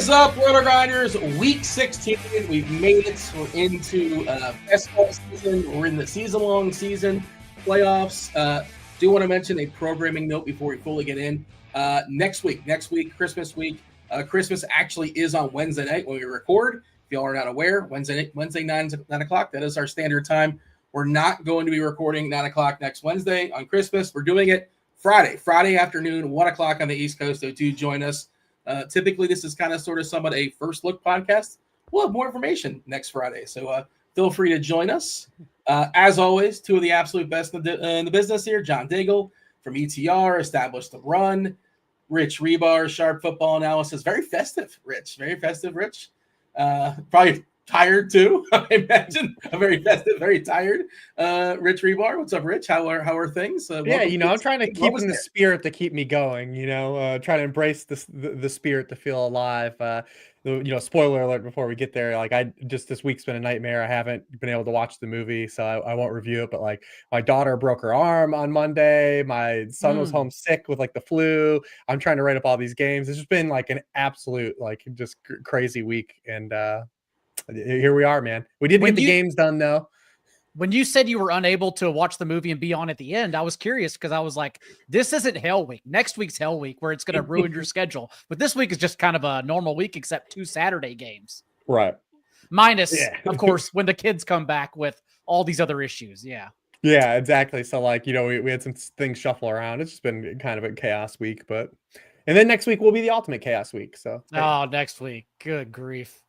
is up, RotoGrinders? Week 16. We've made it. We're into basketball season. We're in the season-long season playoffs. Do want to mention a programming note before we fully get in. Next week, Christmas week. Christmas actually is on Wednesday night when we record. If y'all are not aware, Wednesday 9 o'clock. That is our standard time. We're not going to be recording 9 o'clock next Wednesday on Christmas. We're doing it Friday afternoon, 1 o'clock on the East Coast. So do join us. Typically, this is kind of sort of somewhat a first look podcast. We'll have more information next Friday. So feel free to join us. As always, two of the absolute best in the business here. John Daigle from ETR, Established the Run. Rich Hribar, Sharp Football Analysis. Very festive, Rich. Very festive, Rich. Probably tired too, I imagine. Very festive, very tired. Rich Hribar, what's up, Rich? How are things? I'm trying to keep in the spirit to keep me going. Try to embrace the spirit to feel alive. Spoiler alert before we get there. This week's been a nightmare. I haven't been able to watch the movie, so I won't review it. But my daughter broke her arm on Monday. My son was home sick with the flu. I'm trying to write up all these games. It's just been an absolute just crazy week, and here we are, man. We did get the games done though. When you said you were unable to watch the movie and be on at the end, I was curious because I was like, this isn't Hell Week. Next week's Hell Week where it's going to ruin your schedule. But this week is just kind of a normal week except 2 Saturday games. Right. Minus, of course, when the kids come back with all these other issues. Yeah. Yeah, exactly. So we had some things shuffle around. It's just been kind of a chaos week. And then next week will be the ultimate chaos week. So. Oh, next week. Good grief.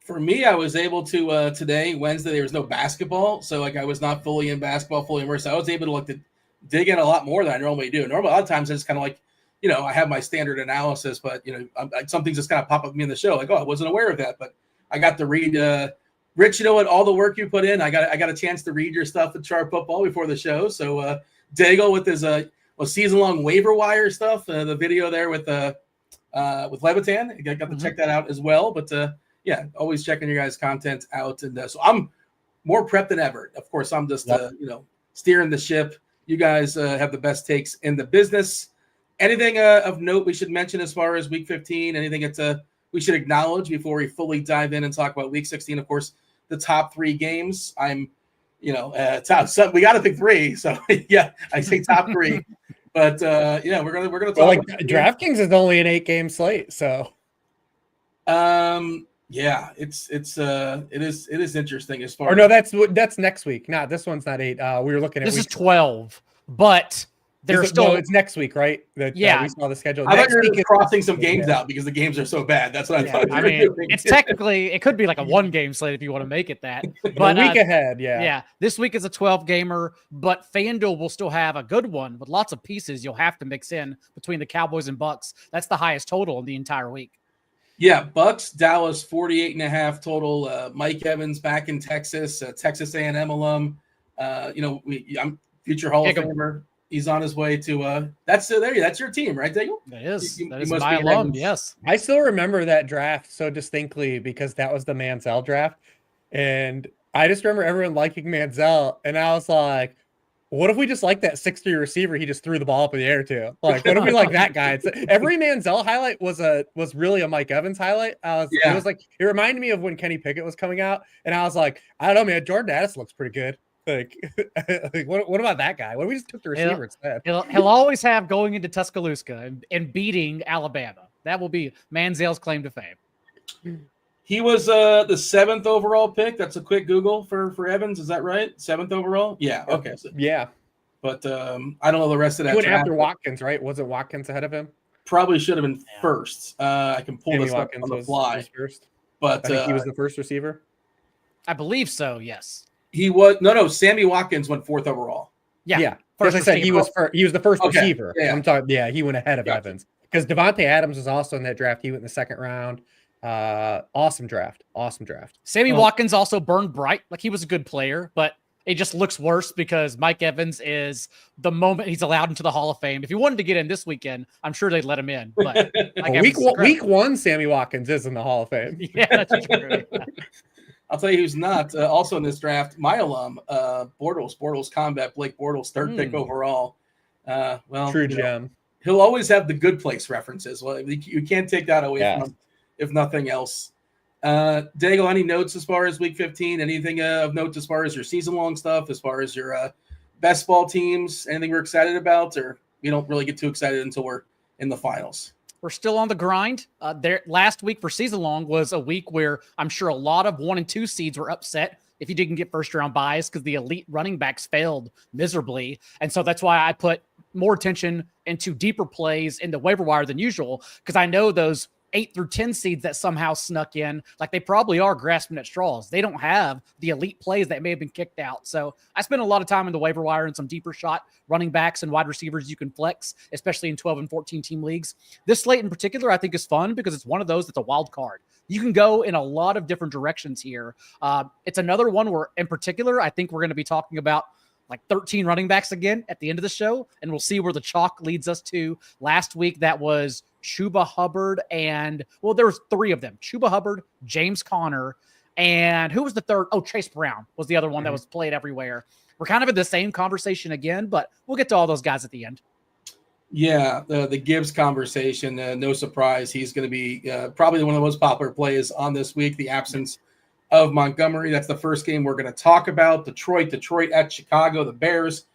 For me, I was able to today, Wednesday, there was no basketball. So I was not fully in basketball, fully immersed. I was able to dig in a lot more than I normally do. Normally, a lot of times it's kind of I have my standard analysis, but some things just kind of pop up me in the show. I wasn't aware of that, but I got to read Rich, all the work you put in, I got a chance to read your stuff at Sharp Football before the show. So Daigle with his season-long waiver wire stuff, the video there with Levitan. I got to check that out as well. But yeah, always checking your guys' content out. And so I'm more prepped than ever. Of course, I'm just, steering the ship. You guys have the best takes in the business. Anything of note we should mention as far as week 15? Anything that we should acknowledge before we fully dive in and talk about week 16? Of course, the top 3 games. I'm, top. So we got to pick 3. So yeah, I say top 3. But we're gonna talk. Well, DraftKings is only an 8-game slate, so. Yeah, it is interesting as far. Or no, that's next week. No, this one's not 8. We were looking at this is 12, but there's still it's next week, right? We saw the schedule. I thought you were crossing some games out because the games are so bad. That's what I thought. I mean, it's technically it could be like a 1-game slate if you want to make it that. But a week ahead, yeah. Yeah, this week is a 12-gamer, but FanDuel will still have a good one with lots of pieces you'll have to mix in between the Cowboys and Bucks. That's the highest total in the entire week. Yeah, Bucks, Dallas, 48.5 total. Mike Evans back in Texas, Texas A&M alum. I'm future Hall of Famer. He's on his way to. That's your team, right, Daigle? That is. That is my alum. Yes, I still remember that draft so distinctly because that was the Manziel draft, and I just remember everyone liking Manziel, and I was like, what if we just like that 6'3" receiver? He just threw the ball up in the air too. What if we like that guy? Every Manziel highlight was really a Mike Evans highlight. It reminded me of when Kenny Pickett was coming out, and I was like, I don't know, man. Jordan Addis looks pretty good. What about that guy? What if we just took the receiver instead? He'll always have going into Tuscaloosa and beating Alabama. That will be Manziel's claim to fame. He was the 7th overall pick. That's a quick Google for Evans. Is that right? 7th overall? Yeah. Okay. So, yeah. But I don't know the rest of that. He went after Watkins, right? Was it Watkins ahead of him? Probably should have been first. I can pull this up on the fly. Was first. But I think he was the first receiver. I believe so. Yes. He was no. Sammy Watkins went 4th overall. Yeah. First I said he was the first receiver. Yeah. I'm talking. Yeah, he went ahead of Evans because Devontae Adams was also in that draft. He went in the 2nd round. Awesome draft. Sammy Watkins also burned bright. He was a good player, but it just looks worse because Mike Evans is the moment he's allowed into the Hall of Fame. If he wanted to get in this weekend, I'm sure they'd let him in. But week 1, Sammy Watkins is in the Hall of Fame. Yeah, that's true. I'll tell you who's not also in this draft. My alum, Bortles Combat, Blake Bortles, 3rd pick overall. True gem. He'll always have the good place references. Well, you can't take that away from him. if nothing else. Daigle, any notes as far as week 15? Anything of note as far as your season-long stuff, as far as your best ball teams? Anything we're excited about, or we don't really get too excited until we're in the finals? We're still on the grind. Last week for season long was a week where I'm sure a lot of 1 and 2 seeds were upset if you didn't get first round buys because the elite running backs failed miserably. And so that's why I put more attention into deeper plays in the waiver wire than usual, because I know those 8 through 10 seeds that somehow snuck in, like they probably are grasping at straws. They don't have the elite plays that may have been kicked out. So I spent a lot of time in the waiver wire and some deeper shot running backs and wide receivers you can flex, especially in 12 and 14 team leagues. This slate in particular, I think is fun because it's one of those that's a wild card. You can go in a lot of different directions here. It's another one where in particular, I think we're going to be talking about like 13 running backs again at the end of the show, and we'll see where the chalk leads us to. Last week, that was Chuba Hubbard and, well, there was 3 of them. Chuba Hubbard, James Conner, and who was the third? Oh, Chase Brown was the other one that was played everywhere. We're kind of in the same conversation again, but we'll get to all those guys at the end. Yeah, the Gibbs conversation, no surprise. He's going to be probably one of the most popular plays on this week, the absence of Montgomery. That's the first game we're going to talk about. Detroit at Chicago, the Bears.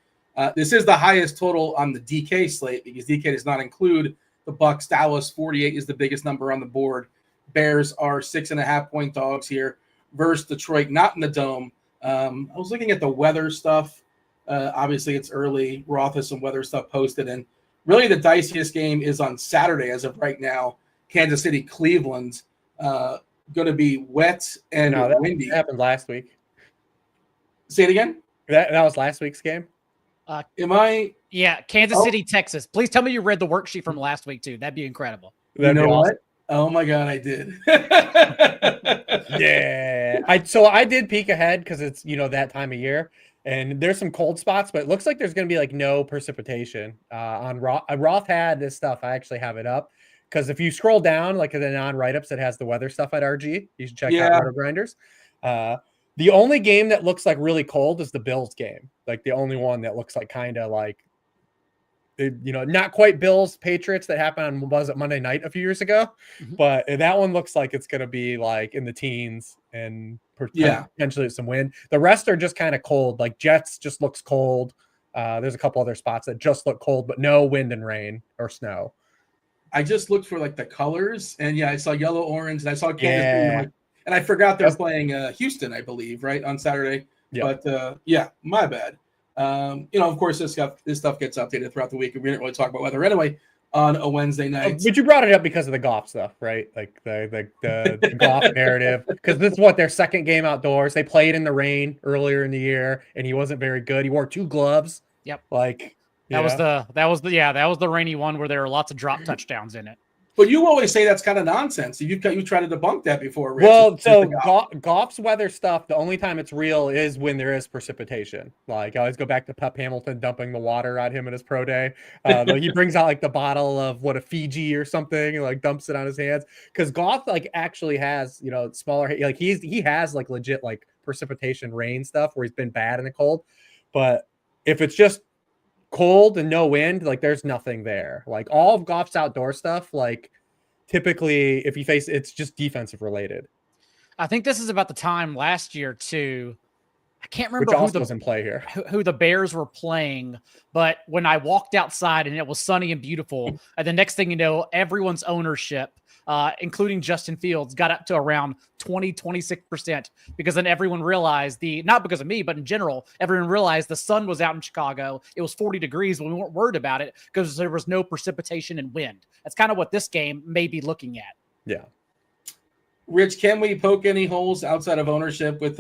This is the highest total on the DK slate because DK does not include the Bucks. Dallas 48 is the biggest number on the board. Bears are 6.5-point dogs here versus Detroit, not in the dome. I was looking at the weather stuff. Obviously, it's early. Roth has some weather stuff posted, and really the diciest game is on Saturday as of right now. Kansas City, Cleveland. Going to be wet and windy. That happened last week. Say it again. That was last week's game. Yeah, Kansas City, Texas. Please tell me you read the worksheet from last week too. That'd be incredible. You know what? Oh my God, I did. Yeah. I did peek ahead because it's that time of year, and there's some cold spots, but it looks like there's going to be like no precipitation on Roth. Roth had this stuff. I actually have it up because if you scroll down like the non-write-ups, it has the weather stuff at RG. You should check out RotoGrinders. The only game that looks like really cold is the Bills game. Like the only one that looks like kind of like, not quite Bills Patriots that happened on, was it Monday night a few years ago? Mm-hmm. But that one looks like it's going to be like in the teens and potentially some wind. The rest are just kind of cold. Like Jets just looks cold. There's a couple other spots that just look cold, but no wind and rain or snow. I just looked for like the colors, and I saw yellow, orange, and I saw Kansas City. And I forgot they're playing Houston, I believe, right, on Saturday. Yeah. But, my bad. Of course, this stuff gets updated throughout the week, and we didn't really talk about weather anyway on a Wednesday night. But you brought it up because of the Goff stuff, right? Like the Goff narrative. Because this is their second game outdoors. They played in the rain earlier in the year, and he wasn't very good. He wore 2 gloves. Yep. That was the rainy one where there were lots of drop touchdowns in it. But you always say that's kind of nonsense. You try to debunk that before, Rich. Well, so Goff's weather stuff, the only time it's real is when there is precipitation. Like I always go back to Pep Hamilton dumping the water on him at his pro day. He brings out like the bottle of a Fiji or something and like dumps it on his hands. Because Goff like actually has smaller, like he has like legit like precipitation rain stuff where he's been bad in the cold. But if it's just cold and no wind, like there's nothing there. Like all of Goff's outdoor stuff, like typically if you face it's just defensive related. I think this is about the time last year too. I can't remember Which also was in play here. Who the Bears were playing, but when I walked outside and it was sunny and beautiful, and the next thing you know, everyone's ownership, including Justin Fields, got up to around 26%, because then everyone realized not because of me, but in general, everyone realized the sun was out in Chicago. It was 40 degrees, but we weren't worried about it because there was no precipitation and wind. That's kind of what this game may be looking at. Yeah. Rich, can we poke any holes outside of ownership with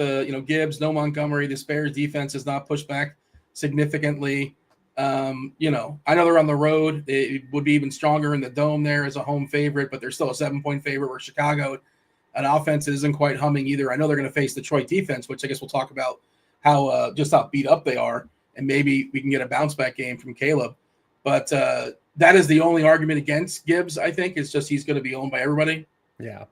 Gibbs, no Montgomery? The Bears defense is not pushed back significantly. I know they're on the road. It would be even stronger in the dome there as a home favorite, but they're still a 7-point favorite where Chicago, an offense isn't quite humming either. I know they're going to face Detroit defense, which I guess we'll talk about how beat up they are, and maybe we can get a bounce back game from Caleb. But that is the only argument against Gibbs, I think, is just he's going to be owned by everybody. Yeah.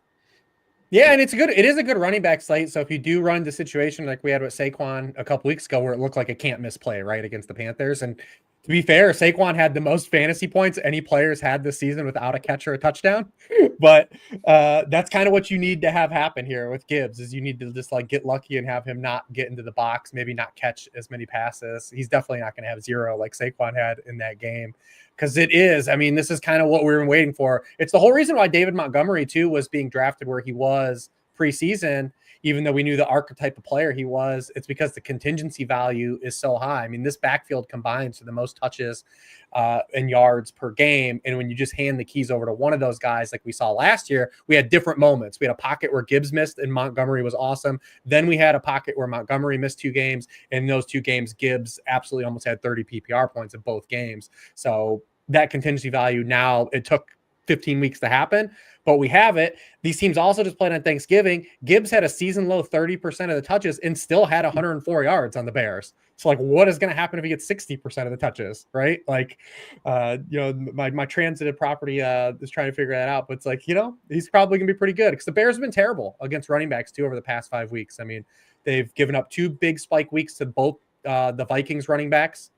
Yeah, and it is a good running back slate. So if you do run the situation like we had with Saquon a couple weeks ago where it looked like a can't miss play, right, against the Panthers, and To be fair, Saquon had the most fantasy points any players had this season without a catch or a touchdown. But that's kind of what you need to have happen here with Gibbs is you need to just like get lucky and have him not get into the box, maybe not catch as many passes. He's definitely not going to have 0 like Saquon had in that game. Because it is, I mean, this is kind of what we were waiting for. It's the whole reason why David Montgomery, too, was being drafted where he was preseason, even though we knew the archetype of player he was. It's because the contingency value is so high. I mean, this backfield combines for the most touches and yards per game. And when you just hand the keys over to one of those guys, like we saw last year, we had different moments. We had a pocket where Gibbs missed and Montgomery was awesome. Then we had a pocket where Montgomery missed 2 games. And in those 2 games, Gibbs absolutely almost had 30 PPR points in both games. So that contingency value now, it took 15 weeks to happen, but we have it. These teams also just played on Thanksgiving. Gibbs had a season low 30% of the touches and still had 104 yards on the Bears. So like, what is going to happen if he gets 60% of the touches, right? Like, my transitive property is trying to figure that out, but it's like, he's probably going to be pretty good because the Bears have been terrible against running backs too over the past 5 weeks. I mean, they've given up 2 big spike weeks to both the Vikings running backs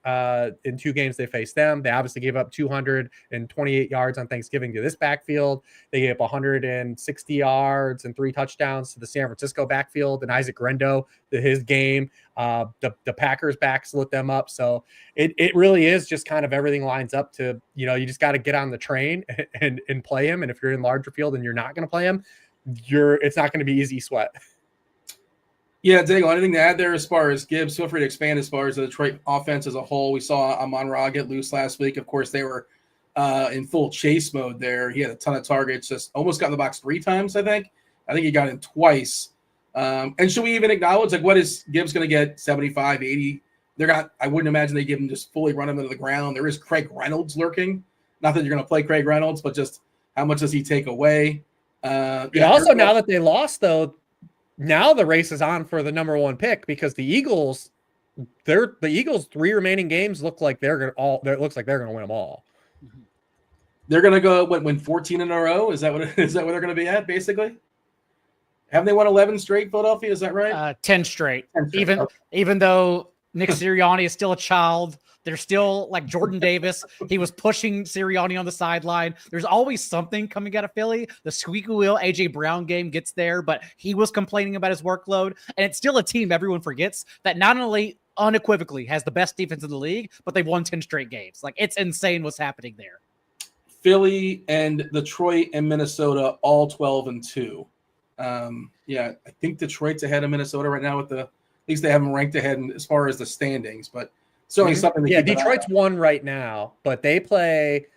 in 2 games they faced them. They obviously gave up 228 yards on Thanksgiving to this backfield. They gave up 160 yards and 3 touchdowns to the San Francisco backfield and Isaac Rendo to his game. The Packers backs lit them up. So it really is just kind of everything lines up to, you just got to get on the train and play him. And if you're in larger field and you're not going to play him, it's not going to be easy sweat. Yeah, Daigle, anything to add there as far as Gibbs? Feel free to expand as far as the Detroit offense as a whole. We saw Amon-Ra get loose last week. Of course, they were in full chase mode there. He had a ton of targets, just almost got in the box 3 times, I think. I think he got in twice. And should we even acknowledge, like, what is Gibbs going to get, 75, 80? I wouldn't imagine they give him just fully run him into the ground. There is Craig Reynolds lurking. Not that you're going to play Craig Reynolds, but just how much does he take away? Now that they lost, though, now the race is on for the number 1 pick because the Eagles' 3 remaining games look like they're going to win them all. They're going to go win 14 in a row. Is that what they're going to be at basically? Haven't they won 11 straight, Philadelphia? Is that right? 10 straight. Even though Nick Sirianni is still a child, they're still like Jordan Davis. He was pushing Sirianni on the sideline. There's always something coming out of Philly. The squeaky wheel AJ Brown game gets there, but he was complaining about his workload. And it's still a team everyone forgets that not only unequivocally has the best defense in the league, but they've won 10 straight games. Like, it's insane what's happening there. Philly and Detroit and Minnesota all 12-2. I think Detroit's ahead of Minnesota right now at least they have them ranked ahead as far as the standings, but certainly something. Detroit's 1 right now, but they play,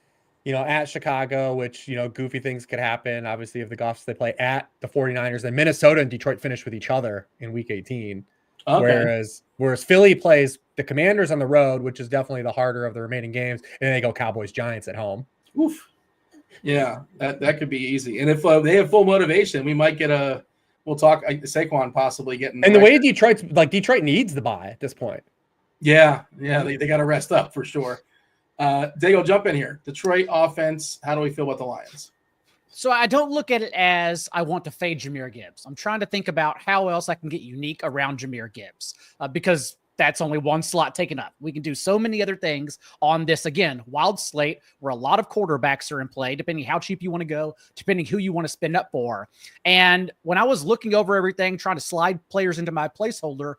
at Chicago, which, goofy things could happen. Obviously, if the Goffs, they play at the 49ers, and Minnesota and Detroit finish with each other in week 18. Okay. Whereas Philly plays the Commanders on the road, which is definitely the harder of the remaining games, and then they go Cowboys Giants at home. Oof. Yeah, that could be easy. And if they have full motivation, we might get we'll talk Saquon possibly getting. And the way Detroit needs the bye at this point. Yeah, they got to rest up for sure. Daigle, jump in here. Detroit offense. How do we feel about the Lions? So I don't look at it as I want to fade Jahmyr Gibbs. I'm trying to think about how else I can get unique around Jahmyr Gibbs because that's only 1 slot taken up. We can do so many other things on this, again, wild slate where a lot of quarterbacks are in play, depending how cheap you want to go, depending who you want to spend up for. And when I was looking over everything, trying to slide players into my placeholder,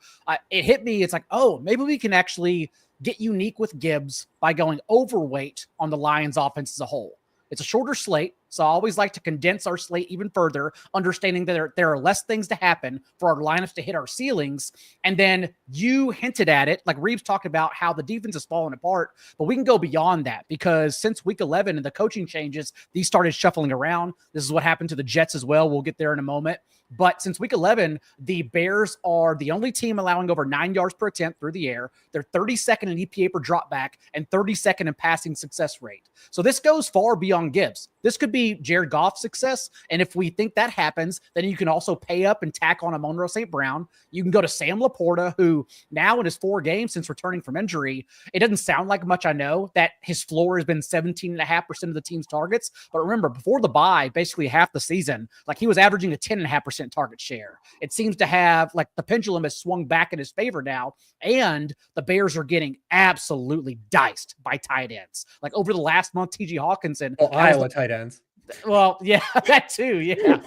it hit me. It's like, oh, maybe we can actually get unique with Gibbs by going overweight on the Lions offense as a whole. It's a shorter slate, so I always like to condense our slate even further, understanding that there are less things to happen for our lineups to hit our ceilings. And then you hinted at it, like Reeves talked about how the defense is falling apart, but we can go beyond that because since week 11 and the coaching changes, these started shuffling around. This is what happened to the Jets as well. We'll get there in a moment. But since week 11, the Bears are the only team allowing over 9 yards per attempt through the air. They're 32nd in EPA per dropback and 32nd in passing success rate. So this goes far beyond Gibbs. this could be Jared Goff's success. And if we think that happens, then you can also pay up and tack on Amon-Ra St. Brown. You can go to Sam Laporta, who now in his 4 games since returning from injury, it doesn't sound like much. I know that his floor has been 17.5% of the team's targets. But remember, before the bye, basically half the season, like he was averaging a 10.5% target share. It seems to have, like, the pendulum has swung back in his favor now. And the Bears are getting absolutely diced by tight ends. Like over the last month, T.J. Hawkinson. Iowa tight ends. Well, yeah, that too. Yeah.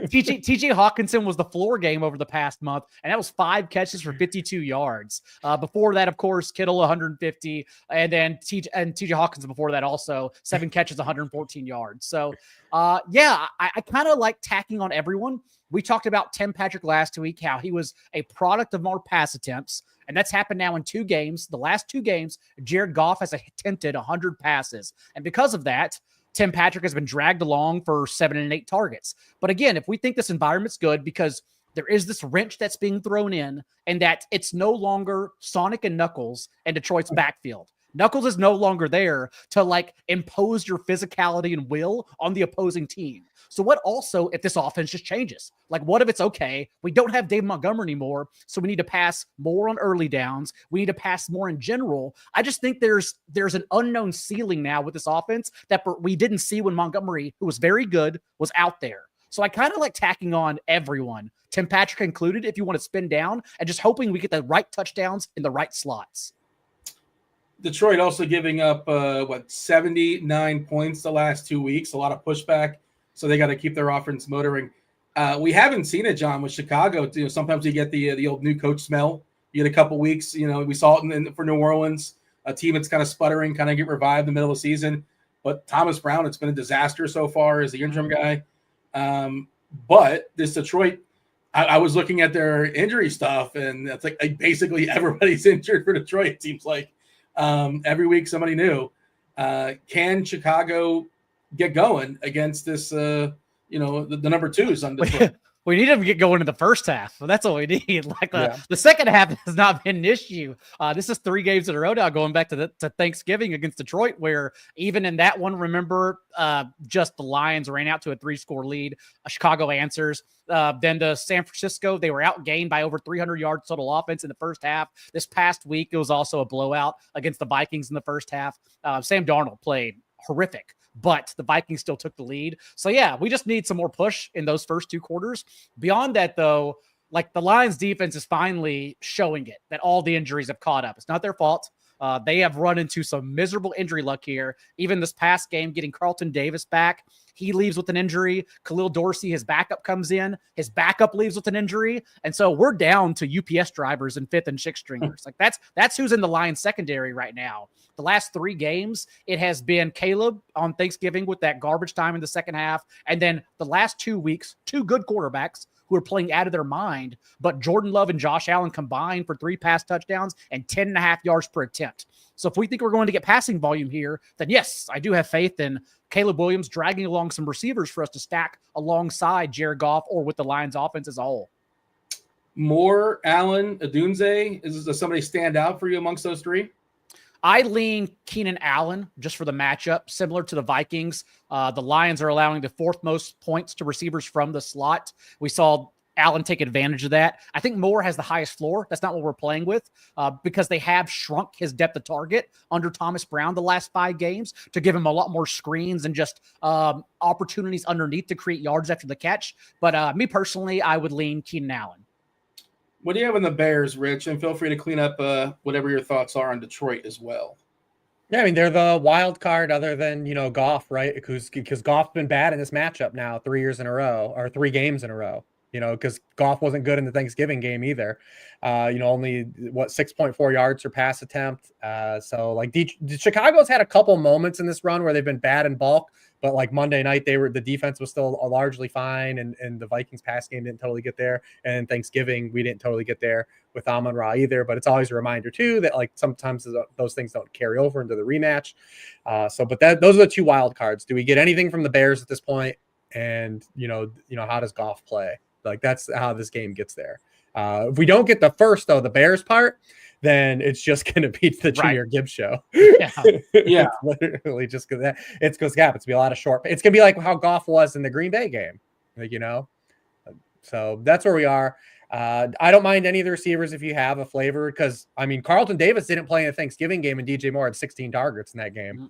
T.J. Hawkinson was the floor game over the past month, and that was 5 catches for 52 yards. Before that, of course, Kittle 150, and then T.J. Hawkinson before that also 7 catches, 114 yards. So, yeah, I kind of like tacking on everyone. We talked about Tim Patrick last week, how he was a product of more pass attempts, and that's happened now in 2 games. The last 2 games, Jared Goff has attempted 100 passes, and because of that, Tim Patrick has been dragged along for 7 and 8 targets. But again, if we think this environment's good because there is this wrench that's being thrown in and that it's no longer Sonic and Knuckles in Detroit's backfield. Knuckles is no longer there to like impose your physicality and will on the opposing team. So what also if this offense just changes? Like what if it's okay, we don't have Dave Montgomery anymore, so we need to pass more on early downs. We need to pass more in general. I just think there's an unknown ceiling now with this offense that we didn't see when Montgomery, who was very good, was out there. So I kind of like tacking on everyone, Tim Patrick included, if you want to spin down, and just hoping we get the right touchdowns in the right slots. Detroit also giving up 79 points the last 2 weeks, a lot of pushback, so they got to keep their offense motoring. We haven't seen it, John, with Chicago. You know, sometimes you get the old new coach smell. You get a couple weeks. You know, we saw it for New Orleans, a team that's kind of sputtering, kind of get revived in the middle of the season. But Thomas Brown, it's been a disaster so far as the interim guy. But this Detroit, I was looking at their injury stuff, and it's like basically everybody's injured for Detroit. It seems like. Every week somebody new. Can Chicago get going against this the number 2s on Detroit? We need them to get going in the first half. That's what we need. Like the second half has not been an issue. This is 3 games in a row now going back to Thanksgiving against Detroit, where even in that one, remember, just the Lions ran out to a 3-score lead. Chicago answers. Then to San Francisco, they were outgained by over 300 yards total offense in the first half. This past week, it was also a blowout against the Vikings in the first half. Sam Darnold played horrific, but the Vikings still took the lead. So yeah, we just need some more push in those first 2 quarters. Beyond that, though, like the Lions defense is finally showing it that all the injuries have caught up. It's not their fault. They have run into some miserable injury luck here. Even this past game, getting Carlton Davis back, he leaves with an injury. Khalil Dorsey, his backup, comes in. His backup leaves with an injury. And so we're down to UPS drivers and 5th and 6th stringers. Like that's who's in the Lions secondary right now. The last 3 games, it has been Caleb on Thanksgiving with that garbage time in the second half. And then the last 2 weeks, 2 good quarterbacks who are playing out of their mind, but Jordan Love and Josh Allen combined for 3 pass touchdowns and 10.5 yards per attempt. So if we think we're going to get passing volume here, then yes, I do have faith in Caleb Williams dragging along some receivers for us to stack alongside Jared Goff or with the Lions offense as a whole. Moore, Allen, Odunze, does somebody stand out for you amongst those 3? I lean Keenan Allen just for the matchup, similar to the Vikings. The Lions are allowing the 4th most points to receivers from the slot. We saw Allen take advantage of that. I think Moore has the highest floor. That's not what we're playing with because they have shrunk his depth of target under Thomas Brown the last 5 games to give him a lot more screens and just opportunities underneath to create yards after the catch. But me personally, I would lean Keenan Allen. What do you have on the Bears, Rich? And feel free to clean up whatever your thoughts are on Detroit as well. Yeah, I mean, they're the wild card other than, Goff, right? Because Goff's been bad in this matchup now 3 years in a row or 3 games in a row, because Goff wasn't good in the Thanksgiving game either. Only 6.4 yards per pass attempt. So like Chicago's had a couple moments in this run where they've been bad in bulk, but like Monday night, the defense was still largely fine, and the Vikings pass game didn't totally get there. And Thanksgiving, we didn't totally get there with Amon-Ra either. But it's always a reminder too that like sometimes those things don't carry over into the rematch. Those are the 2 wild cards. Do we get anything from the Bears at this point? And how does Goff play? Like that's how this game gets there. If we don't get the first, though, the Bears part, then it's just going to be the Jahmyr Gibbs show. Yeah. Yeah. It's literally just because it's going to happen. It's going to be a lot of short. It's going to be like how Goff was in the Green Bay game, like, so that's where we are. I don't mind any of the receivers if you have a flavor, because I mean, Carlton Davis didn't play in the Thanksgiving game, and DJ Moore had 16 targets in that game.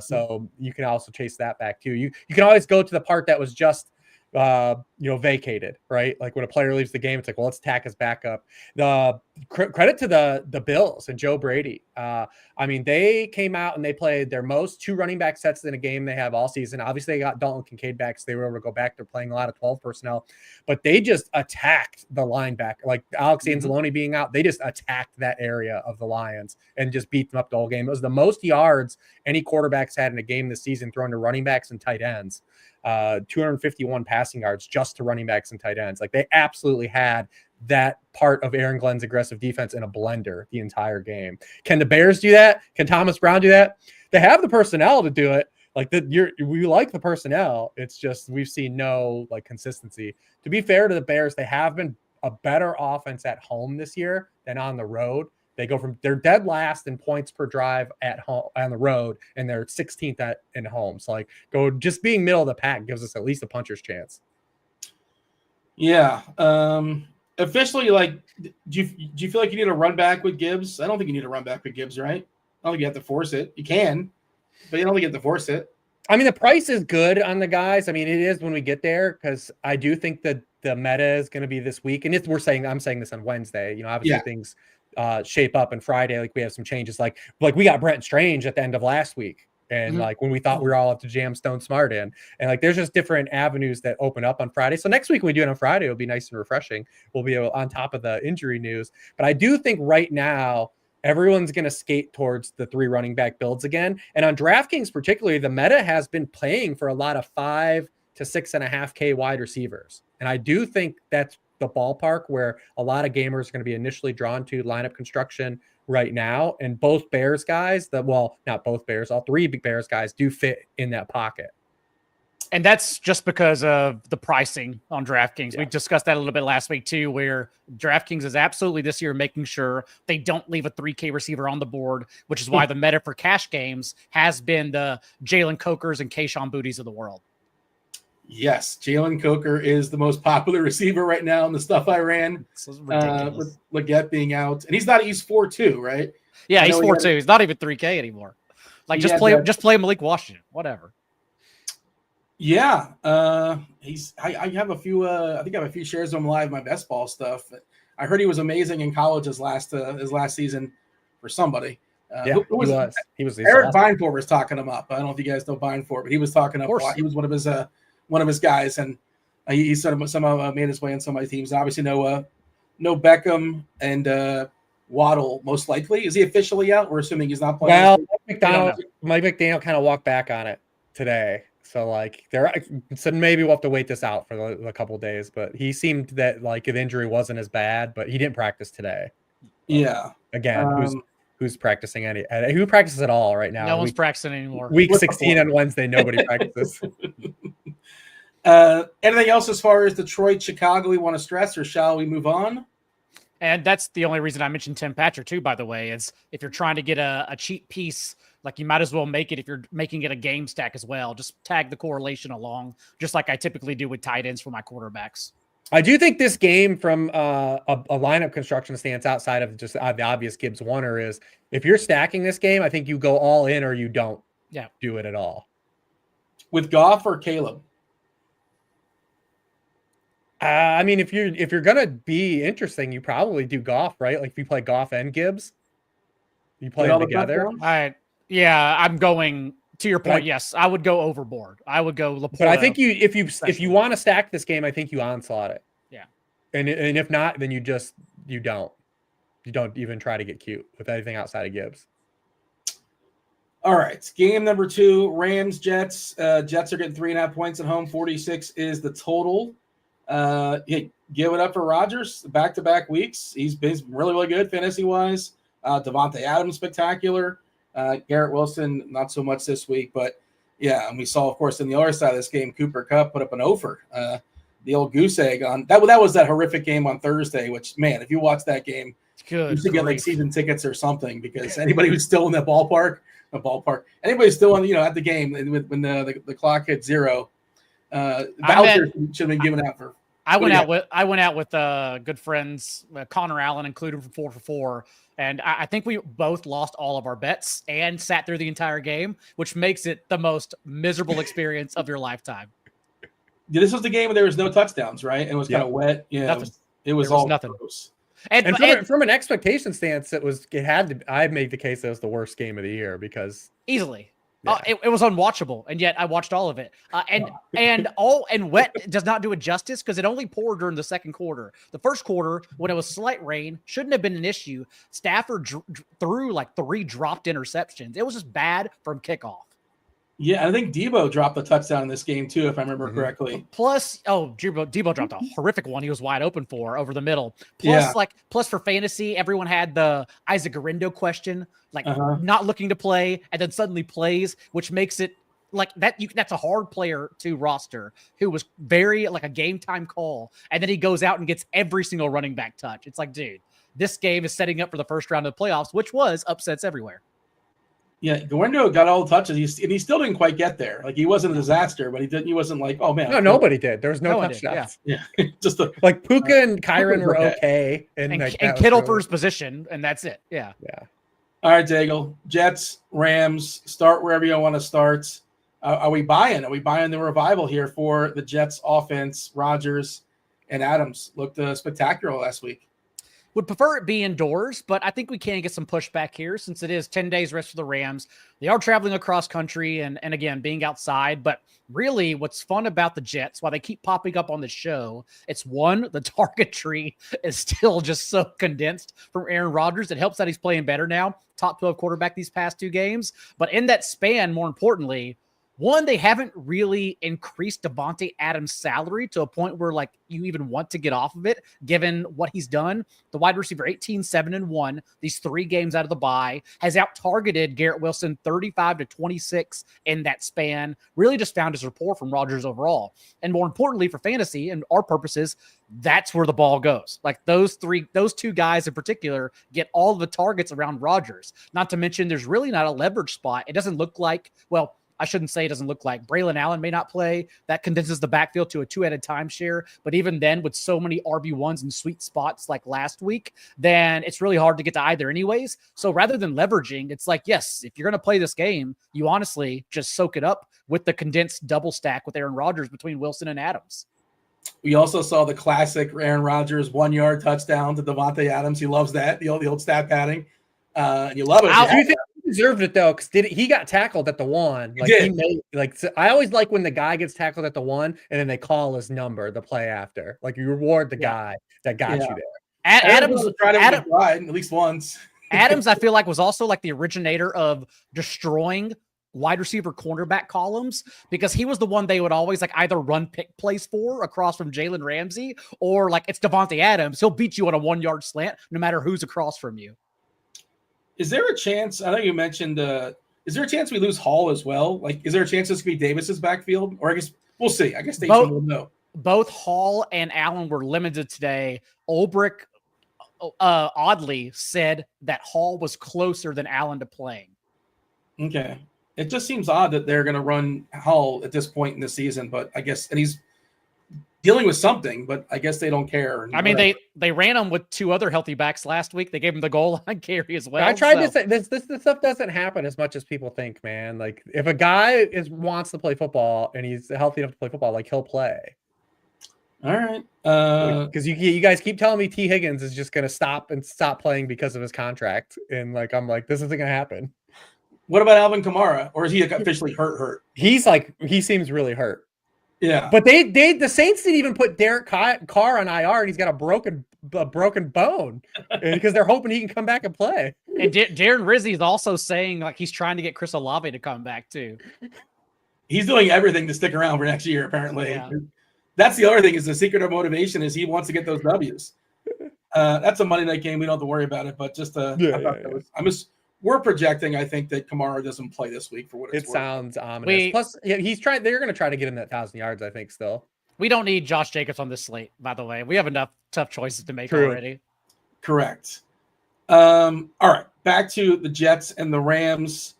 So you can also chase that back too. You can always go to the part that was just vacated, right? Like when a player leaves the game, it's like, well, let's tack his backup. The credit to the Bills and Joe Brady. I mean, they came out and they played their most 2 running back sets in a game they have all season. Obviously, they got Dalton Kincaid back, so they were able to go back. They're playing a lot of 12 personnel, but they just attacked the linebacker. Like Alex Anzalone being out, they just attacked that area of the Lions and just beat them up the whole game. It was the most yards any quarterbacks had in a game this season, thrown to running backs and tight ends. 251 passing yards just to running backs and tight ends. Like they absolutely had that part of Aaron Glenn's aggressive defense in a blender the entire game. Can the Bears do that? Can Thomas Brown do that? They have the personnel to do it. Like we like the personnel. It's just we've seen no like consistency. To be fair to the Bears, they have been a better offense at home this year than on the road. They're dead last in points per drive at home on the road, and they're 16th in home. So just being middle of the pack gives us at least a puncher's chance. Yeah. Officially, do you feel like you need a run back with Gibbs? I don't think you need a run back with Gibbs, right? I don't think you have to force it. You can, but you don't think you have to force it. I mean, the price is good on the guys. I mean, it is when we get there, because I do think that the meta is going to be this week, and I'm saying this on Wednesday. Obviously things shape up, and Friday, like we have some changes. Like we got Brent Strange at the end of last week, and like when we thought we were all up to jam Stone Smart in, and like there's just different avenues that open up on Friday. So next week when we do it on Friday, it'll be nice and refreshing. We'll be on top of the injury news, but I do think right now everyone's going to skate towards the 3 running back builds again. And on DraftKings particularly, the meta has been playing for a lot of 5 to 6.5K wide receivers, and I do think that's the ballpark where a lot of gamers are going to be initially drawn to lineup construction right now. And both Bears guys, not both Bears, all 3 big Bears guys do fit in that pocket. And that's just because of the pricing on DraftKings. We discussed that a little bit last week too, where DraftKings is absolutely this year making sure they don't leave a 3K receiver on the board, which is why the meta for cash games has been the Jalen Cokers and Kayshon Bouttys of the world. Yes, Jalen Coker is the most popular receiver right now in the stuff I ran. With Leggett being out, and he's 4.2, right? Yeah, he's 4.2. He's not even 3K anymore. Like just play Malik Washington, whatever. Yeah, I have a few. I think I have a few shares of him live. My best ball stuff. I heard he was amazing in college his last season for somebody. He was Eric Beinfort was talking him up. I don't know if you guys know Beinfort, but he was talking up. He was one of his guys, and he somehow made his way in some of my teams. Obviously, no Beckham and Waddle most likely. Is he officially out? We're assuming he's not playing. Well, Mike McDaniel kind of walked back on it today. So maybe we'll have to wait this out for a couple of days, but he seemed that like the injury wasn't as bad, but he didn't practice today. Yeah. Again, who's practicing who practices at all right now? No one's practicing anymore. Week 16 on Wednesday, nobody practices. Anything else as far as Detroit, Chicago we want to stress, or shall we move on? And that's the only reason I mentioned Tim Patrick too, by the way, is if you're trying to get a cheap piece, like you might as well make it if you're making it a game stack as well. Just tag the correlation along, just like I typically do with tight ends for my quarterbacks. I do think this game from a lineup construction stance outside of just the obvious Gibbs Warner is if you're stacking this game, I think you go all in or you don't do it at all. With Goff or Caleb? I mean, if you're gonna be interesting, you probably do Goff, right? Like if you play Goff and Gibbs, you play them together. I'm going to your point. Yes, I would go overboard. I would go Laporta. But I think if you want to stack this game, I think you onslaught it. Yeah. And if not, then you don't even try to get cute with anything outside of Gibbs. All right, game number 2, Rams Jets. Jets are getting 3.5 points at home. 46 is the total. Give it up for Rodgers. Back-to-back weeks, he's been really, really good fantasy-wise. Devontae Adams spectacular. Garrett Wilson not so much this week, but yeah, and we saw, of course, in the other side of this game, Cooper Kupp put up an offer. The old goose egg on that was that horrific game on Thursday. Which, man, if you watch that game, Good. You should get like season tickets or something, because anybody who's still in the ballpark, anybody still on, at the game when the clock hits 0, vouchers should have been given out for. I went out with good friends, Connor Allen included, from 4 for 4, and I think we both lost all of our bets and sat through the entire game, which makes it the most miserable experience of your lifetime. Yeah, this was the game where there was no touchdowns, right? And it was kind of wet. Yeah, nothing. It was all nothing. Gross. And from an expectation stance, it had to. I made the case that it was the worst game of the year because easily. Yeah. It was unwatchable, and yet I watched all of it. And wet does not do it justice, because it only poured during the second quarter. The first quarter, when it was slight rain, shouldn't have been an issue. Stafford threw like 3 dropped interceptions. It was just bad from kickoff. Yeah, I think Debo dropped a touchdown in this game too, if I remember correctly. Plus, Debo dropped a horrific one. He was wide open over the middle. Plus for fantasy, everyone had the Isaac Guerrero question, not looking to play, and then suddenly plays, which makes it like that. That's a hard player to roster, who was very like a game time call, and then he goes out and gets every single running back touch. It's like, dude, this game is setting up for the first round of the playoffs, which was upsets everywhere. Yeah, Guerrero got all the touches, and he still didn't quite get there. Like, he wasn't a disaster, but he wasn't like, oh man. No, nobody did. There was no touchdowns. Yeah. Just like Puka and Kyron were okay, and Kittle for his position, and that's it. Yeah. All right, Daigle. Jets, Rams. Start wherever you want to start. Are we buying? Are we buying the revival here for the Jets offense? Rodgers and Adams looked spectacular last week. Would prefer it be indoors, but I think we can get some pushback here, since it is 10 days rest for the Rams. They are traveling across country and again, being outside. But really, what's fun about the Jets, while they keep popping up on the show, it's one, the target tree is still just so condensed from Aaron Rodgers. It helps that he's playing better now, top 12 quarterback these past 2 games. But in that span, more importantly, one, they haven't really increased Davante Adams' salary to a point where like you even want to get off of it, given what he's done. The wide receiver 18-7-1, these 3 games out of the bye, has out-targeted Garrett Wilson 35-26 in that span. Really just found his rapport from Rodgers overall. And more importantly for fantasy and our purposes, that's where the ball goes. Like those 2 guys in particular get all of the targets around Rodgers. Not to mention there's really not a leverage spot. It doesn't look like, well, I shouldn't say it doesn't look like. Braylon Allen may not play. That condenses the backfield to a 2-headed timeshare. But even then, with so many RB1s in sweet spots like last week, then it's really hard to get to either anyways. So rather than leveraging, it's like, yes, if you're going to play this game, you honestly just soak it up with the condensed double stack with Aaron Rodgers between Wilson and Adams. We also saw the classic Aaron Rodgers 1-yard touchdown to Davante Adams. He loves that, the old stat padding. You love it. Do you think he deserved it though? Because he got tackled at the 1. Like I always like when the guy gets tackled at the 1 and then they call his number the play after. Like you reward the guy that got you there. Adams tried at least once. Adams, I feel like, was also like the originator of destroying wide receiver cornerback columns, because he was the one they would always like either run pick plays for across from Jalen Ramsey, or like it's Davante Adams. He'll beat you on a 1-yard slant no matter who's across from you. Is there a chance? I know you mentioned. Is there a chance we lose Hall as well? Like, is there a chance this could be Davis's backfield? Or I guess we'll see. I guess Station will know. Both Hall and Allen were limited today. Ulbrich oddly said that Hall was closer than Allen to playing. Okay, it just seems odd that they're going to run Hall at this point in the season, but I guess, and he's dealing with something, but I guess they don't care. I mean, they ran him with 2 other healthy backs last week. They gave him the goal line carry as well. I tried to say this stuff doesn't happen as much as people think, man. Like if a guy wants to play football and he's healthy enough to play football, like he'll play. All right. Because you guys keep telling me T. Higgins is just going to stop playing because of his contract. And like, I'm like, this isn't going to happen. What about Alvin Kamara? Or is he officially hurt? He seems really hurt. Yeah, but the Saints didn't even put Derek Carr on IR, and he's got a broken bone because they're hoping he can come back and play. And Darren Rizzi is also saying like he's trying to get Chris Olave to come back too. He's doing everything to stick around for next year. Apparently, That's the other thing. Is the secret of motivation is he wants to get those W's. That's a Monday night game. We don't have to worry about it. But just we're projecting, I think, that Kamara doesn't play this week for what it's worth. It sounds ominous. Plus, they're going to try to get him that 1,000 yards, I think, still. We don't need Josh Jacobs on this slate, by the way. We have enough tough choices to make already. Correct. All right, back to the Jets and the Rams.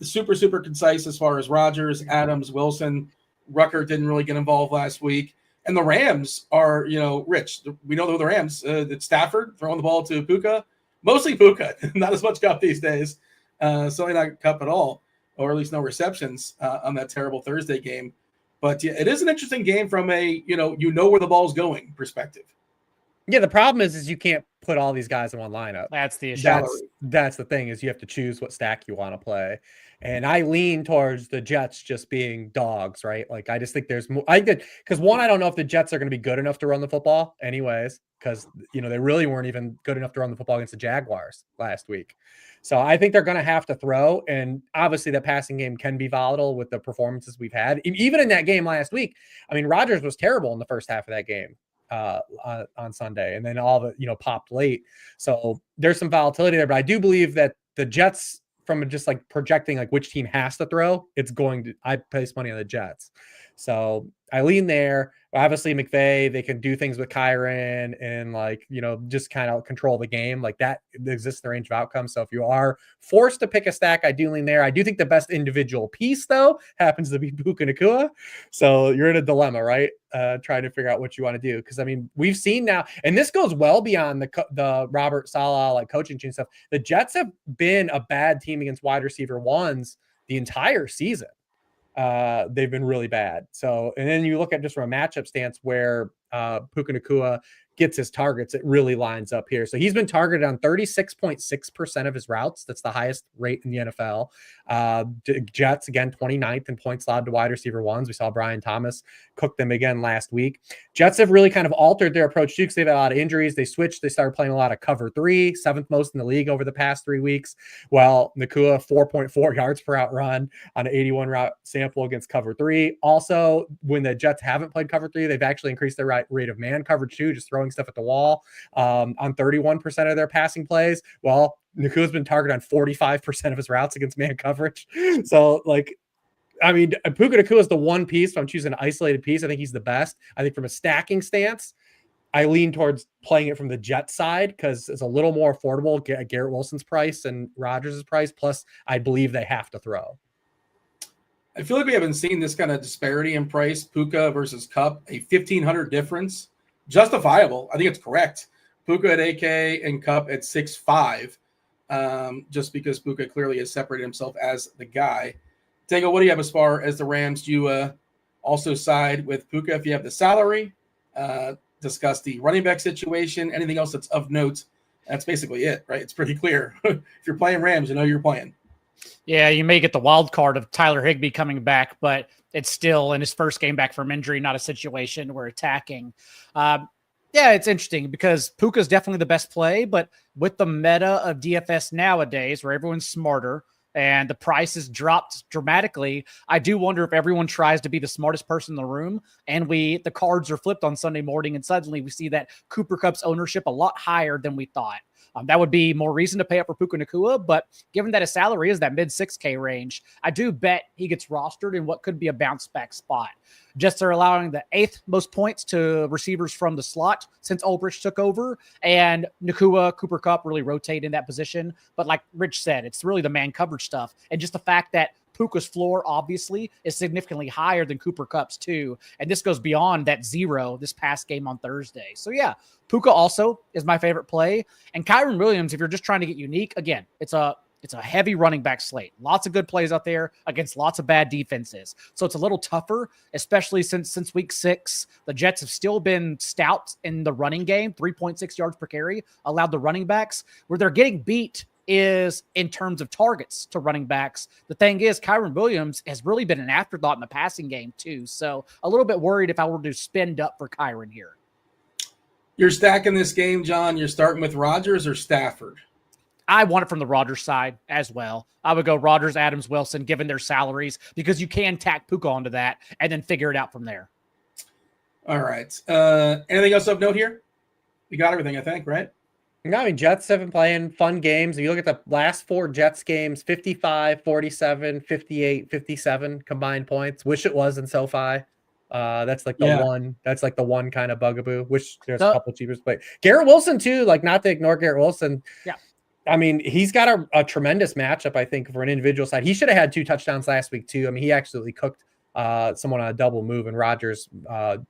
Super concise as far as Rodgers, Adams, Wilson. Rucker didn't really get involved last week. And the Rams are, Rich. We know the Rams. It's Stafford throwing the ball to Puka. Mostly Puka. Not as much Cup these days. Certainly not Cup at all, or at least no receptions on that terrible Thursday game. But yeah, it is an interesting game from a, where the ball's going perspective. Yeah, the problem is you can't put all these guys in one lineup. That's the issue. That's the thing, is you have to choose what stack you want to play. And I lean towards the Jets just being dogs, right? Like, I just think there's more. Because one, I don't know if the Jets are going to be good enough to run the football anyways, because, they really weren't even good enough to run the football against the Jaguars last week. So I think they're going to have to throw. And obviously the passing game can be volatile with the performances we've had. Even in that game last week, I mean, Rodgers was terrible in the first half of that game on Sunday, and then all the, popped late. So there's some volatility there, but I do believe that the Jets, from just like projecting like which team has to throw, I place money on the Jets. So I lean there. Obviously McVay, they can do things with Kyron and just kind of control the game like that. Exists in the range of outcomes. So if you are forced to pick a stack, I do lean there. I do think the best individual piece though happens to be Puka Nacua. So you're in a dilemma, right? Trying to figure out what you want to do. Cause I mean, we've seen now, and this goes well beyond the Robert Saleh, coaching change stuff. The Jets have been a bad team against wide receiver ones the entire season. They've been really bad. So, and then you look at just from a matchup stance where Puka Nacua gets his targets, it really lines up here. So he's been targeted on 36.6% of his routes. That's the highest rate in the NFL. Jets, again, 29th in points allowed to wide receiver ones. We saw Brian Thomas cook them again last week. Jets have really kind of altered their approach too, because they've had a lot of injuries. They switched. They started playing a lot of cover 3, 7th most in the league over the past 3 weeks. Well, Nacua, 4.4 yards per out run on an 81 route sample against cover 3. Also, when the Jets haven't played cover 3, they've actually increased their rate of man coverage too, just throwing stuff at the wall on 31% of their passing plays. Well, Nakua's been targeted on 45% of his routes against man coverage. So, I mean, Puka Nacua is the one piece. If I'm choosing an isolated piece, I think he's the best. I think from a stacking stance, I lean towards playing it from the Jet side because it's a little more affordable. Garrett Wilson's price and Rodgers' price. Plus, I believe they have to throw. I feel like we haven't seen this kind of disparity in price, Puka versus Cup, a 1,500 difference. Justifiable. I think it's correct. Puka at 8K and Cup at 6.5, just because Puka clearly has separated himself as the guy. Daigle, what do you have as far as the Rams? Do you also side with Puka if you have the salary? Discuss the running back situation. Anything else that's of note? That's basically it, right? It's pretty clear. If you're playing Rams, you know you're playing. Yeah, you may get the wild card of Tyler Higbee coming back, but it's still in his first game back from injury, not a situation where attacking. Yeah, it's interesting because Puka's definitely the best play, but with the meta of DFS nowadays where everyone's smarter and the prices dropped dramatically, I do wonder if everyone tries to be the smartest person in the room and the cards are flipped on Sunday morning and suddenly we see that Cooper Kupp's ownership a lot higher than we thought. That would be more reason to pay up for Puka Nacua, but given that his salary is that mid 6K range, I do bet he gets rostered in what could be a bounce back spot. Jets are allowing the 8th most points to receivers from the slot since Ulbrich took over, and Nacua, Cooper Kupp really rotate in that position. But like Rich said, it's really the man coverage stuff, and just the fact that Puka's floor obviously is significantly higher than Cooper Kupp's too. And this goes beyond that 0 this past game on Thursday. So yeah, Puka also is my favorite play. And Kyron Williams, if you're just trying to get unique, again, it's a heavy running back slate. Lots of good plays out there against lots of bad defenses. So it's a little tougher, especially since week 6. The Jets have still been stout in the running game, 3.6 yards per carry allowed the running backs. Where they're getting beat is in terms of targets to running backs. The thing is, Kyron Williams has really been an afterthought in the passing game too. So a little bit worried if I were to spend up for Kyron here. You're stacking this game, John. You're starting with Rodgers or Stafford? I want it from the Rodgers side as well. I would go Rodgers, Adams, Wilson, given their salaries, because you can tack Puka onto that and then figure it out from there. All right. Anything else of note here? We got everything, I think, right? No, I mean, Jets have been playing fun games. If you look at the last 4 Jets games, 55, 47, 58, 57 combined points. Wish it was in SoFi. That's like the one. That's like the one kind of bugaboo. Which there's a couple cheapers, but Garrett Wilson too. Like not to ignore Garrett Wilson. Yeah. I mean, he's got a tremendous matchup, I think, for an individual side. He should have had 2 touchdowns last week, too. I mean, he absolutely cooked someone on a double move, and Rodgers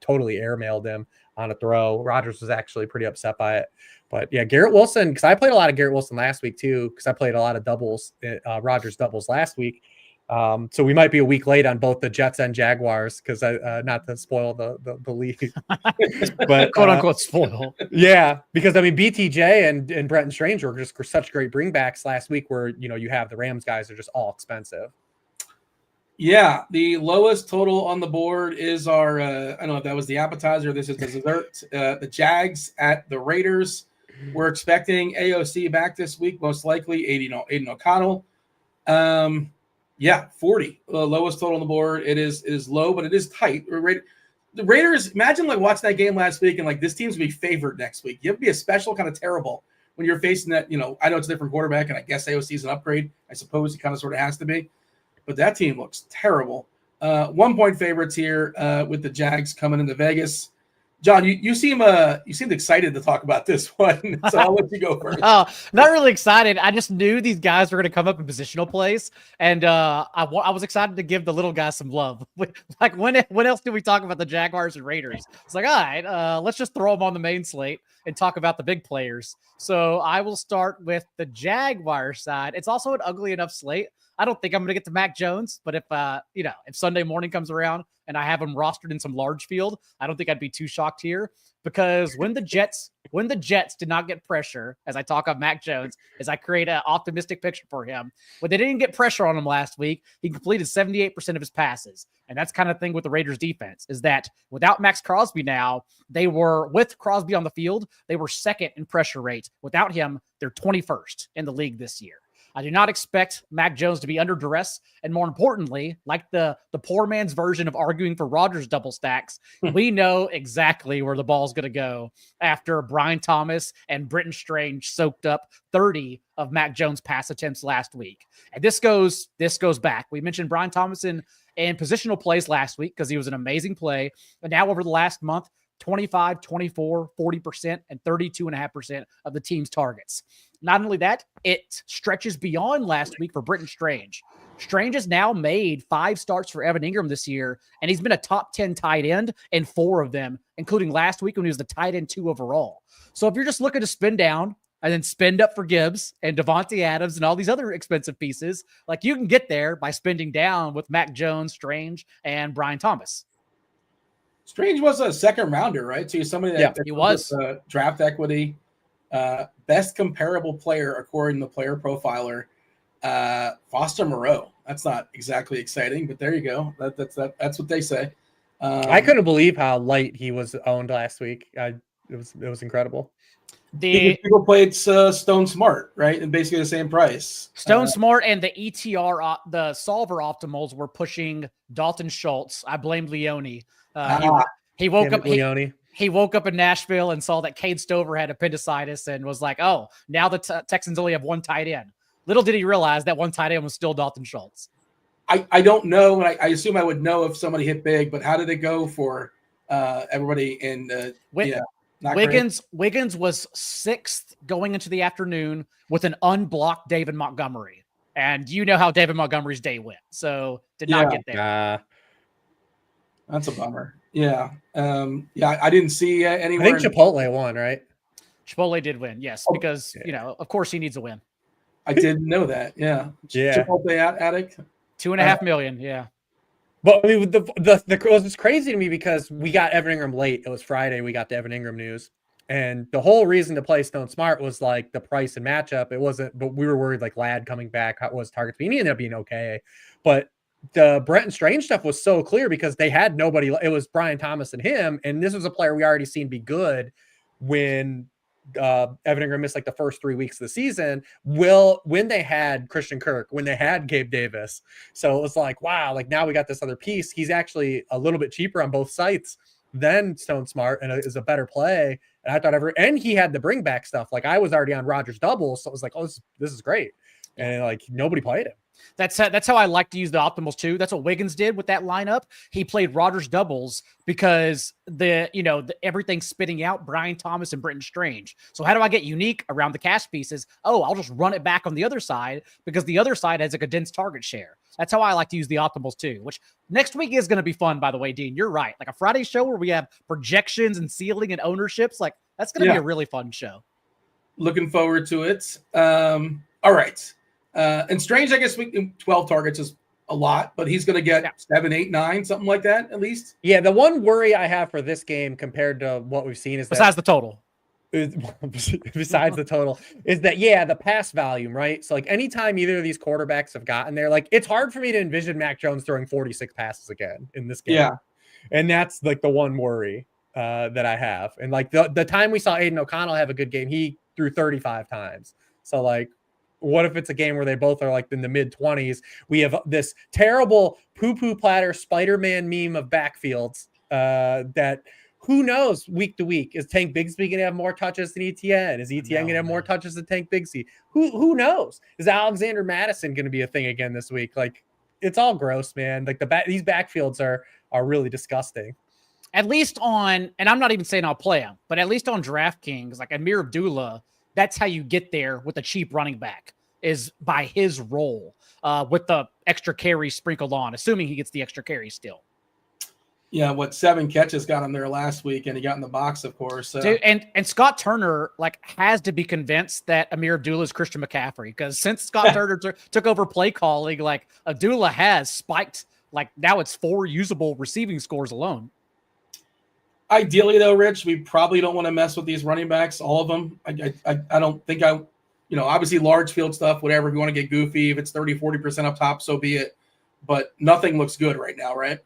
totally airmailed him on a throw. Rodgers was actually pretty upset by it. But, yeah, Garrett Wilson, because I played a lot of Garrett Wilson last week, too, because I played a lot of doubles, Rodgers doubles last week. So we might be a week late on both the Jets and Jaguars because not to spoil the league, but quote unquote spoil. Yeah, because I mean BTJ and Brenton Strange were just such great bringbacks last week. Where you have the Rams guys are just all expensive. Yeah, the lowest total on the board is our. I don't know if that was the appetizer. This is the dessert. The Jags at the Raiders. We're expecting AOC back this week, most likely. Aiden O'Connell. Yeah, 40. The lowest total on the board. It is low, but it is tight. The Raiders, imagine like watching that game last week and like this team's gonna be favored next week. You have to be a special kind of terrible when you're facing that. I know it's a different quarterback, and I guess AOC is an upgrade. I suppose he kind of sort of has to be, but that team looks terrible. 1 point favorites here with the Jags coming into Vegas. John, you seemed excited to talk about this one, so I'll let you go first. Oh, not really excited. I just knew these guys were going to come up in positional plays, and I was excited to give the little guys some love. Like when else do we talk about the Jaguars and Raiders? It's like, all right, let's just throw them on the main slate and talk about the big players. So I will start with the Jaguar side. It's also an ugly enough slate. I don't think I'm going to get to Mac Jones, but if Sunday morning comes around and I have him rostered in some large field, I don't think I'd be too shocked here because when the Jets did not get pressure, as I talk of Mac Jones, as I create an optimistic picture for him, when they didn't get pressure on him last week, he completed 78% of his passes. And that's kind of thing with the Raiders defense is that without Max Crosby now, they were with Crosby on the field, they were second in pressure rate. Without him, they're 21st in the league this year. I do not expect Mac Jones to be under duress. And more importantly, like the poor man's version of arguing for Rodgers double stacks, we know exactly where the ball's going to go after Brian Thomas and Brenton Strange soaked up 30 of Mac Jones' pass attempts last week. And this goes back. We mentioned Brian Thomas in positional plays last week because he was an amazing play. And now over the last month, 25, 24, 40%, and 32.5% of the team's targets. Not only that, it stretches beyond last week for Brenton Strange. Strange has now made 5 starts for Evan Ingram this year, and he's been a top 10 tight end in 4 of them, including last week when he was the tight end 2 overall. So if you're just looking to spend down and then spend up for Gibbs and Devontae Adams and all these other expensive pieces, like you can get there by spending down with Mac Jones, Strange, and Brian Thomas. Strange was a second rounder, right? So he's somebody that he was draft equity, best comparable player according to the player profiler, Foster Moreau. That's not exactly exciting, but there you go. That's what they say. I couldn't believe how light he was owned last week. It was incredible. People played Stone Smart, right? And basically the same price. Stone Smart and the ETR, the solver optimals were pushing Dalton Schultz. I blame Leone. He woke up. He woke up in Nashville and saw that Cade Stover had appendicitis and was like, "Oh, now the Texans only have one tight end." Little did he realize that one tight end was still Dalton Schultz. I don't know, and I assume I would know if somebody hit big. But how did it go for everybody in Wiggins was 6th going into the afternoon with an unblocked David Montgomery. And you know how David Montgomery's day went. So did not get there. That's a bummer. Yeah. I didn't see anywhere. I think Chipotle won, right? Chipotle did win, yes, because, of course he needs a win. I didn't know that. Yeah. Chipotle addict. $2.5 million. Yeah. But I mean, it was crazy to me because we got Evan Ingram late. It was Friday. We got the Evan Ingram news. And the whole reason to play Stone Smart was like the price and matchup. It wasn't, but we were worried like Ladd coming back. How was target speed? He ended up being okay. But the Brenton Strange stuff was so clear because they had nobody. It was Brian Thomas and him. And this was a player we already seen be good when Evan Ingram missed like the first 3 weeks of the season. When they had Christian Kirk, when they had Gabe Davis. So it was like, wow, like now we got this other piece. He's actually a little bit cheaper on both sites than Stone Smart and is a better play. And I thought and he had the bring back stuff. Like I was already on Rodgers doubles. So it was like, oh, this is great. And like nobody played him. That's how I like to use the optimals too. That's what Wiggins did with that lineup. He played Rodgers doubles because everything's spitting out Brian Thomas and Britton Strange. So how do I get unique around the cash pieces? Oh, I'll just run it back on the other side because the other side has a condensed target share. That's how I like to use the optimals too, which next week is going to be fun, by the way, Dean. You're right. Like a Friday show where we have projections and ceiling and ownerships. Like that's going to be a really fun show. Looking forward to it. All right. And Strange, I guess 12 targets is a lot, but he's going to get 7, 8, 9, something like that, at least. Yeah, the one worry I have for this game compared to what we've seen is besides the total. Besides the total, is that the pass volume, right? So like anytime either of these quarterbacks have gotten there, like it's hard for me to envision Mac Jones throwing 46 passes again in this game. Yeah. And that's like the one worry that I have. And like the time we saw Aiden O'Connell have a good game, he threw 35 times. So like, what if it's a game where they both are like in the mid 20s? We have this terrible poo-poo platter Spider-Man meme of backfields that who knows week to week. Is Tank Bigsby going to have more touches than ETN? Is ETN going to have more touches than Tank Bigsby? Who knows? Is Alexander Madison going to be a thing again this week? Like it's all gross, man. Like these backfields are really disgusting. At least on, and I'm not even saying I'll play him, but at least on DraftKings, like Amir Abdullah, that's how you get there with a cheap running back is by his role with the extra carry sprinkled on, assuming he gets the extra carry still. Yeah, 7 catches got him there last week, and he got in the box, of course. Dude, and Scott Turner has to be convinced that Amir Abdullah is Christian McCaffrey because since Scott Turner took over play calling, Abdullah has spiked. Now it's 4 usable receiving scores alone. Ideally, though, Rich, we probably don't want to mess with these running backs, all of them. I don't think obviously large field stuff, whatever. If you want to get goofy, if it's 30, 40% up top, so be it. But nothing looks good right now, right?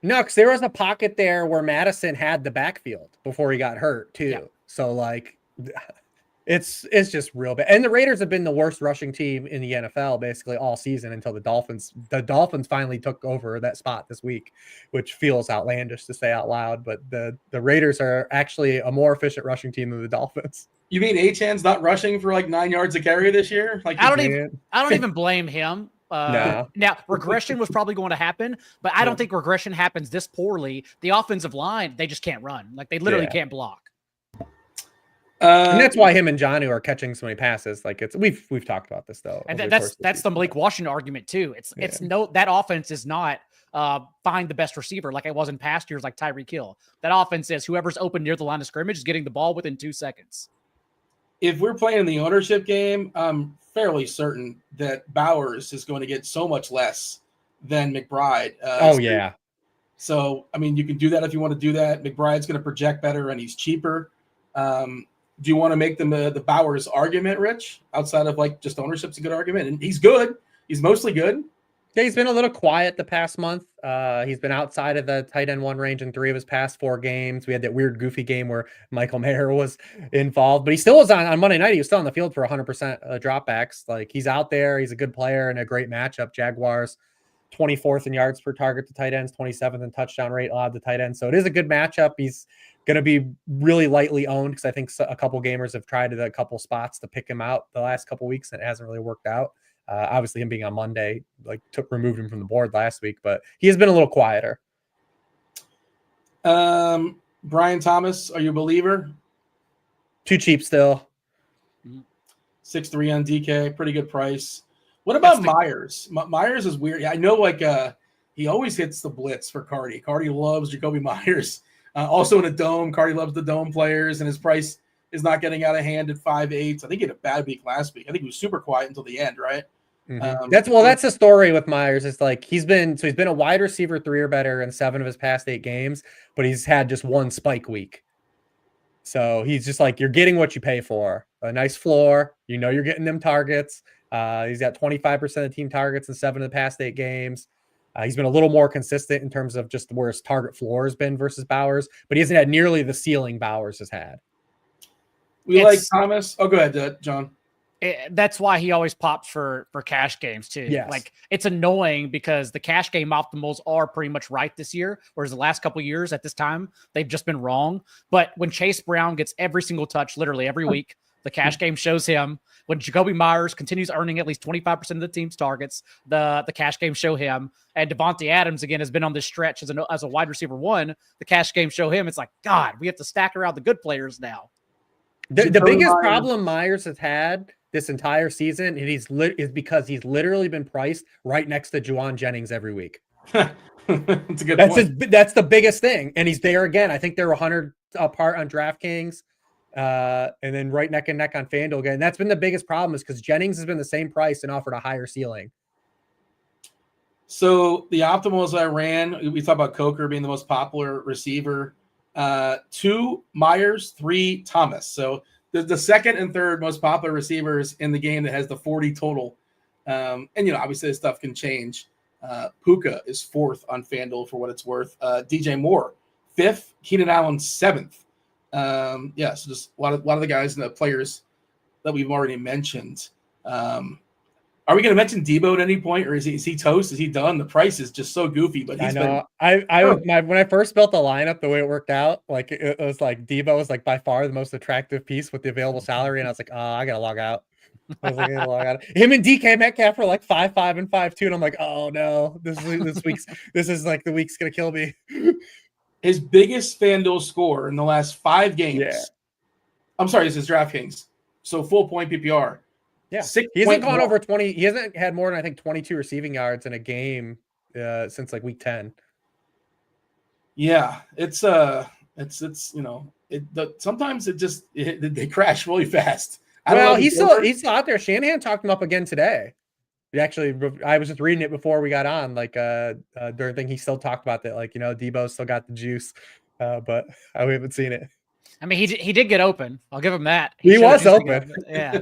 No, because there was a pocket there where Madison had the backfield before he got hurt, too. Yeah. So, it's just real bad. And the Raiders have been the worst rushing team in the NFL basically all season until the Dolphins finally took over that spot this week, which feels outlandish to say out loud. But the Raiders are actually a more efficient rushing team than the Dolphins. You mean Achan's not rushing for 9 yards a carry this year? I don't even blame him. No. Now, regression was probably going to happen, but I don't think regression happens this poorly. The offensive line, they just can't run. They literally can't block. And that's why him and Jonnu are catching so many passes. We've talked about this though. And that's the Malik Washington argument too. That offense is not find the best receiver like it was in past years, like Tyreek Hill. That offense is whoever's open near the line of scrimmage is getting the ball within 2 seconds. If we're playing the ownership game, I'm fairly certain that Bowers is going to get so much less than McBride. So, you can do that if you want to do that. McBride's going to project better and he's cheaper. Do you want to make the Bowers argument, Rich? Outside of just ownership's a good argument, and he's good. He's mostly good. Yeah, he's been a little quiet the past month. He's been outside of the tight end 1 range in 3 of his past 4 games. We had that weird goofy game where Michael Mayer was involved, but he still was on Monday night. He was still on the field for 100% dropbacks. He's out there. He's a good player and a great matchup. Jaguars 24th in yards per target to tight ends, 27th in touchdown rate allowed to tight ends. So it is a good matchup. He's going to be really lightly owned because I think a couple gamers have tried a couple spots to pick him out the last couple weeks and it hasn't really worked out. Obviously him being on Monday, removed him from the board last week, but he has been a little quieter. Brian Thomas, are you a believer? Too cheap still. 6.3 on DK, pretty good price. What about Myers? Myers is weird. I know he always hits the blitz for Cardi. Cardi loves Jacoby Myers. Also in a dome, Cardi loves the dome players, and his price is not getting out of hand at 5.8. I think he had a bad week last week. I think he was super quiet until the end, right? Mm-hmm. That's the story with Myers. It's he's been a wide receiver 3 or better in 7 of his past 8 games, but he's had just 1 spike week. So he's just you're getting what you pay for. A nice floor. You're getting them targets. He's got 25% of team targets in 7 of the past 8 games. He's been a little more consistent in terms of just where his target floor has been versus Bowers, but he hasn't had nearly the ceiling Bowers has had. We like Thomas. Oh, go ahead, John. That's why he always pops for cash games too. Yes. It's annoying because the cash game optimals are pretty much right this year, whereas the last couple of years at this time, they've just been wrong. But when Chase Brown gets every single touch, literally every week, The cash game shows him. When Jacoby Myers continues earning at least 25% of the team's targets, the cash game show him. And Devontae Adams, again, has been on this stretch as a wide receiver 1. The cash game show him. It's like, God, we have to stack around the good players now. The biggest problem Myers has had this entire season, and is because he's literally been priced right next to Juwan Jennings every week. That's a good point. That's the biggest thing. And he's there again. I think they're 100 apart on DraftKings. And then right neck and neck on FanDuel again. And that's been the biggest problem, is because Jennings has been the same price and offered a higher ceiling. So the optimals I ran, we talked about Coker being the most popular receiver. 2 Myers, 3 Thomas. So the second and third most popular receivers in the game that has the 40 total. And obviously this stuff can change. Puka is 4th on FanDuel for what it's worth. DJ Moore, 5th. Keenan Allen, 7th. So just a lot of the guys and the players that we've already mentioned. Are we going to mention Debo at any point, or is he toast? Is he done? The price is just so goofy. But he's when I first built the lineup, the way it worked out, like it was like Debo was like by far the most attractive piece with the available salary, and I was like, I gotta log out. Him and DK Metcalf are like 5.5 and 5.2, and I'm like, oh no, this is like the week's gonna kill me. His biggest FanDuel score in the last 5 games. Yeah. I'm sorry, this is DraftKings. So full point PPR. Yeah. He hasn't gone over 20. He hasn't had more than, I think, 22 receiving yards in a game since like week 10. Yeah. Sometimes they crash really fast. He's still out there. Shanahan talked him up again today. I was just reading it before we got on, like during thing. He still talked about that, like, Debo still got the juice, but we haven't seen it. I mean, he did get open. I'll give him that. He was open. Yeah.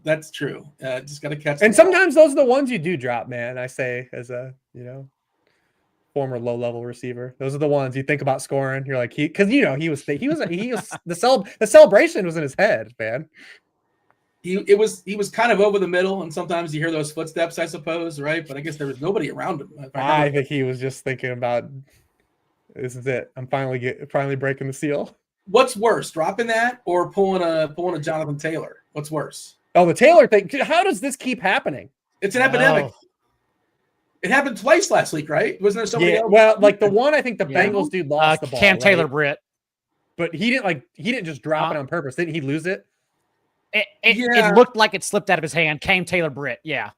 That's true. Just got to catch. And sometimes those are the ones you do drop, man. I say as a former low level receiver, those are the ones you think about scoring. You're like the celebration was in his head, man. He was kind of over the middle, and sometimes you hear those footsteps, I suppose, right? But I guess there was nobody around him. I think he was just thinking about, this is it. I'm finally breaking the seal. What's worse, dropping that or pulling a Jonathan Taylor? What's worse? Oh, the Taylor thing. How does this keep happening? It's an epidemic. It happened twice last week, right? Wasn't there somebody else? Well, like the one, I think the Bengals dude lost the ball. Cam Taylor Britt. But he didn't just drop it on purpose. Didn't he lose it? It looked like it slipped out of his hand. Cam Taylor Britt. Yeah.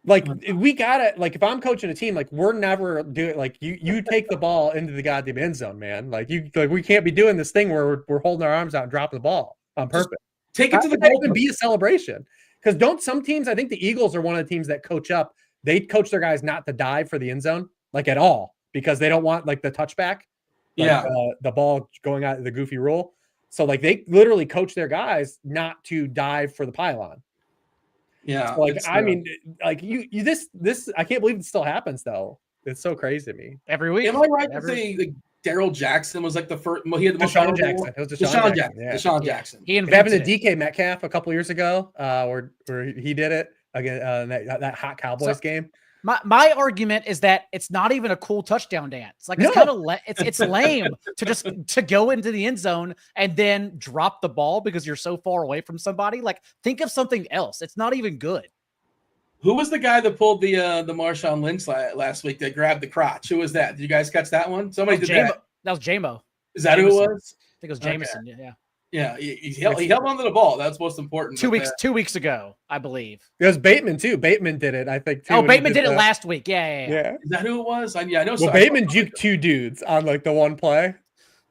Like we gotta, like, if I'm coaching a team, like we're never doing, like you take the ball into the goddamn end zone, man. Like we can't be doing this thing where we're holding our arms out and dropping the ball on purpose. Take it to the goal and be a celebration. Because don't some teams, I think the Eagles are one of the teams that coach up. They coach their guys not to dive for the end zone, like at all, because they don't want like the touchback. The ball going out of the goofy rule. So like they literally coach their guys not to dive for the pylon. Yeah. So, like, I mean, like this I can't believe it still happens though. It's so crazy to me. Every week. Am I right to say like Darrell Jackson was like the first? Well, he had the Deshaun Jackson. It was Deshaun Jackson. Yeah. Deshaun Jackson. He it happened to DK Metcalf a couple years ago, where he did it again that hot Cowboys game. My argument is that it's not even a cool touchdown dance. Like it's kind of it's lame to go into the end zone and then drop the ball because you're so far away from somebody. Like think of something else. It's not even good. Who was the guy that pulled the Marshawn Lynch last week that grabbed the crotch? Who was that? Did you guys catch that one? Somebody did that. That was J-Mo. Is that Jameson. Who it was? I think it was Jameson. Okay. Yeah. Yeah, he held onto the ball. That's most important. 2 weeks ago, I believe. It was Bateman too. Bateman did it, I think. Too, Bateman did it last week. Yeah. Is that who it was? I know. Well, Bateman juked 2 dudes on like the one play.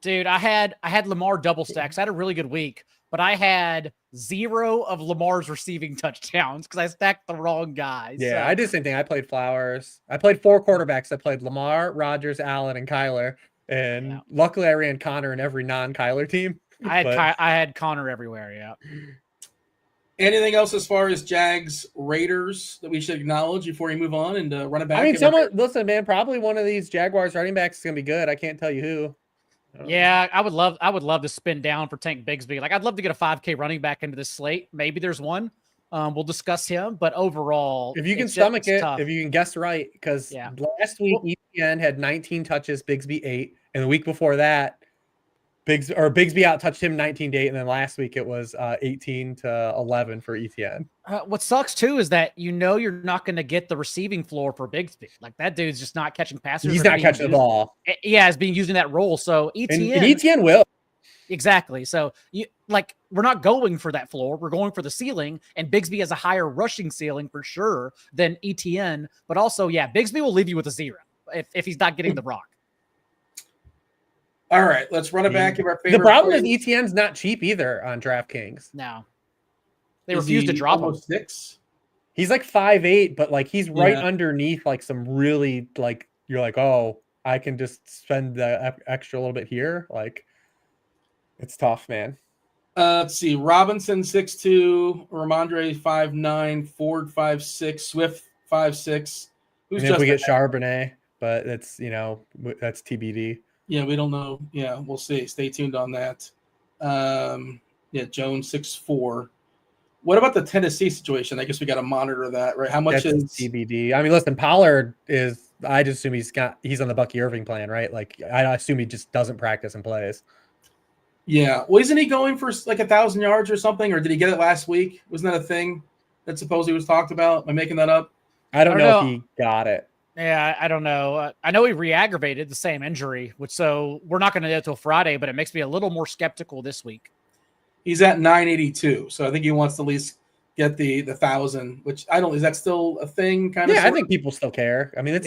Dude, I had Lamar double stacks. I had a really good week, but I had 0 of Lamar's receiving touchdowns because I stacked the wrong guys. Yeah, I did the same thing. I played Flowers. I played 4 quarterbacks. I played Lamar, Rodgers, Allen, and Kyler. And luckily, I ran Connor in every non-Kyler team. I had Connor everywhere. Yeah. Anything else as far as Jags Raiders that we should acknowledge before you move on and run it back? I mean, listen, man. Probably one of these Jaguars running backs is gonna be good. I can't tell you who. Yeah, I would love to spin down for Tank Bigsby. Like I'd love to get a 5K running back into this slate. Maybe there's one. We'll discuss him, but overall, if you can stomach it, if you can guess right, because last week ETN had 19 touches, Bigsby 8, and the week before that, Bigsby out touched him 19-8, and then last week it was 18-11 for ETN. What sucks too is that you're not going to get the receiving floor for Bigsby. Like that dude's just not catching passes. He's not catching the ball. Yeah, is being used in that role. So ETN, and ETN will. Exactly. So we're not going for that floor. We're going for the ceiling, and Bigsby has a higher rushing ceiling for sure than ETN. But also, yeah, Bigsby will leave you with a 0 if he's not getting the rock. All right, let's run it back. Of our favorite the problem plays. is ETN's not cheap either on DraftKings. No, they refuse to drop him. 6. He's like 5'8", but like he's right underneath like some really like you're like, oh, I can just spend the extra little bit here. Like it's tough, man. Let's see. Robinson 6'2", Ramondre 5'9", Ford 5'6", Swift 5'6". And if we get Charbonnet, but it's that's TBD. Yeah, we don't know. Yeah, we'll see. Stay tuned on that. Jones 6'4". What about the Tennessee situation? I guess we got to monitor that, right? How much is TBD? I mean, listen, Pollard is. I just assume he's on the Bucky Irving plan, right? Like I assume he just doesn't practice and plays. Yeah. Well, isn't he going for like 1,000 yards or something? Or did he get it last week? Wasn't that a thing that supposedly was talked about? Am I making that up? I don't know if he got it. Yeah, I don't know. I know he re-aggravated the same injury, so we're not going to know until Friday, but it makes me a little more skeptical this week. He's at 982, so I think he wants to at least get the 1,000, which I don't. Is that still a thing? I think people still care. I mean, it's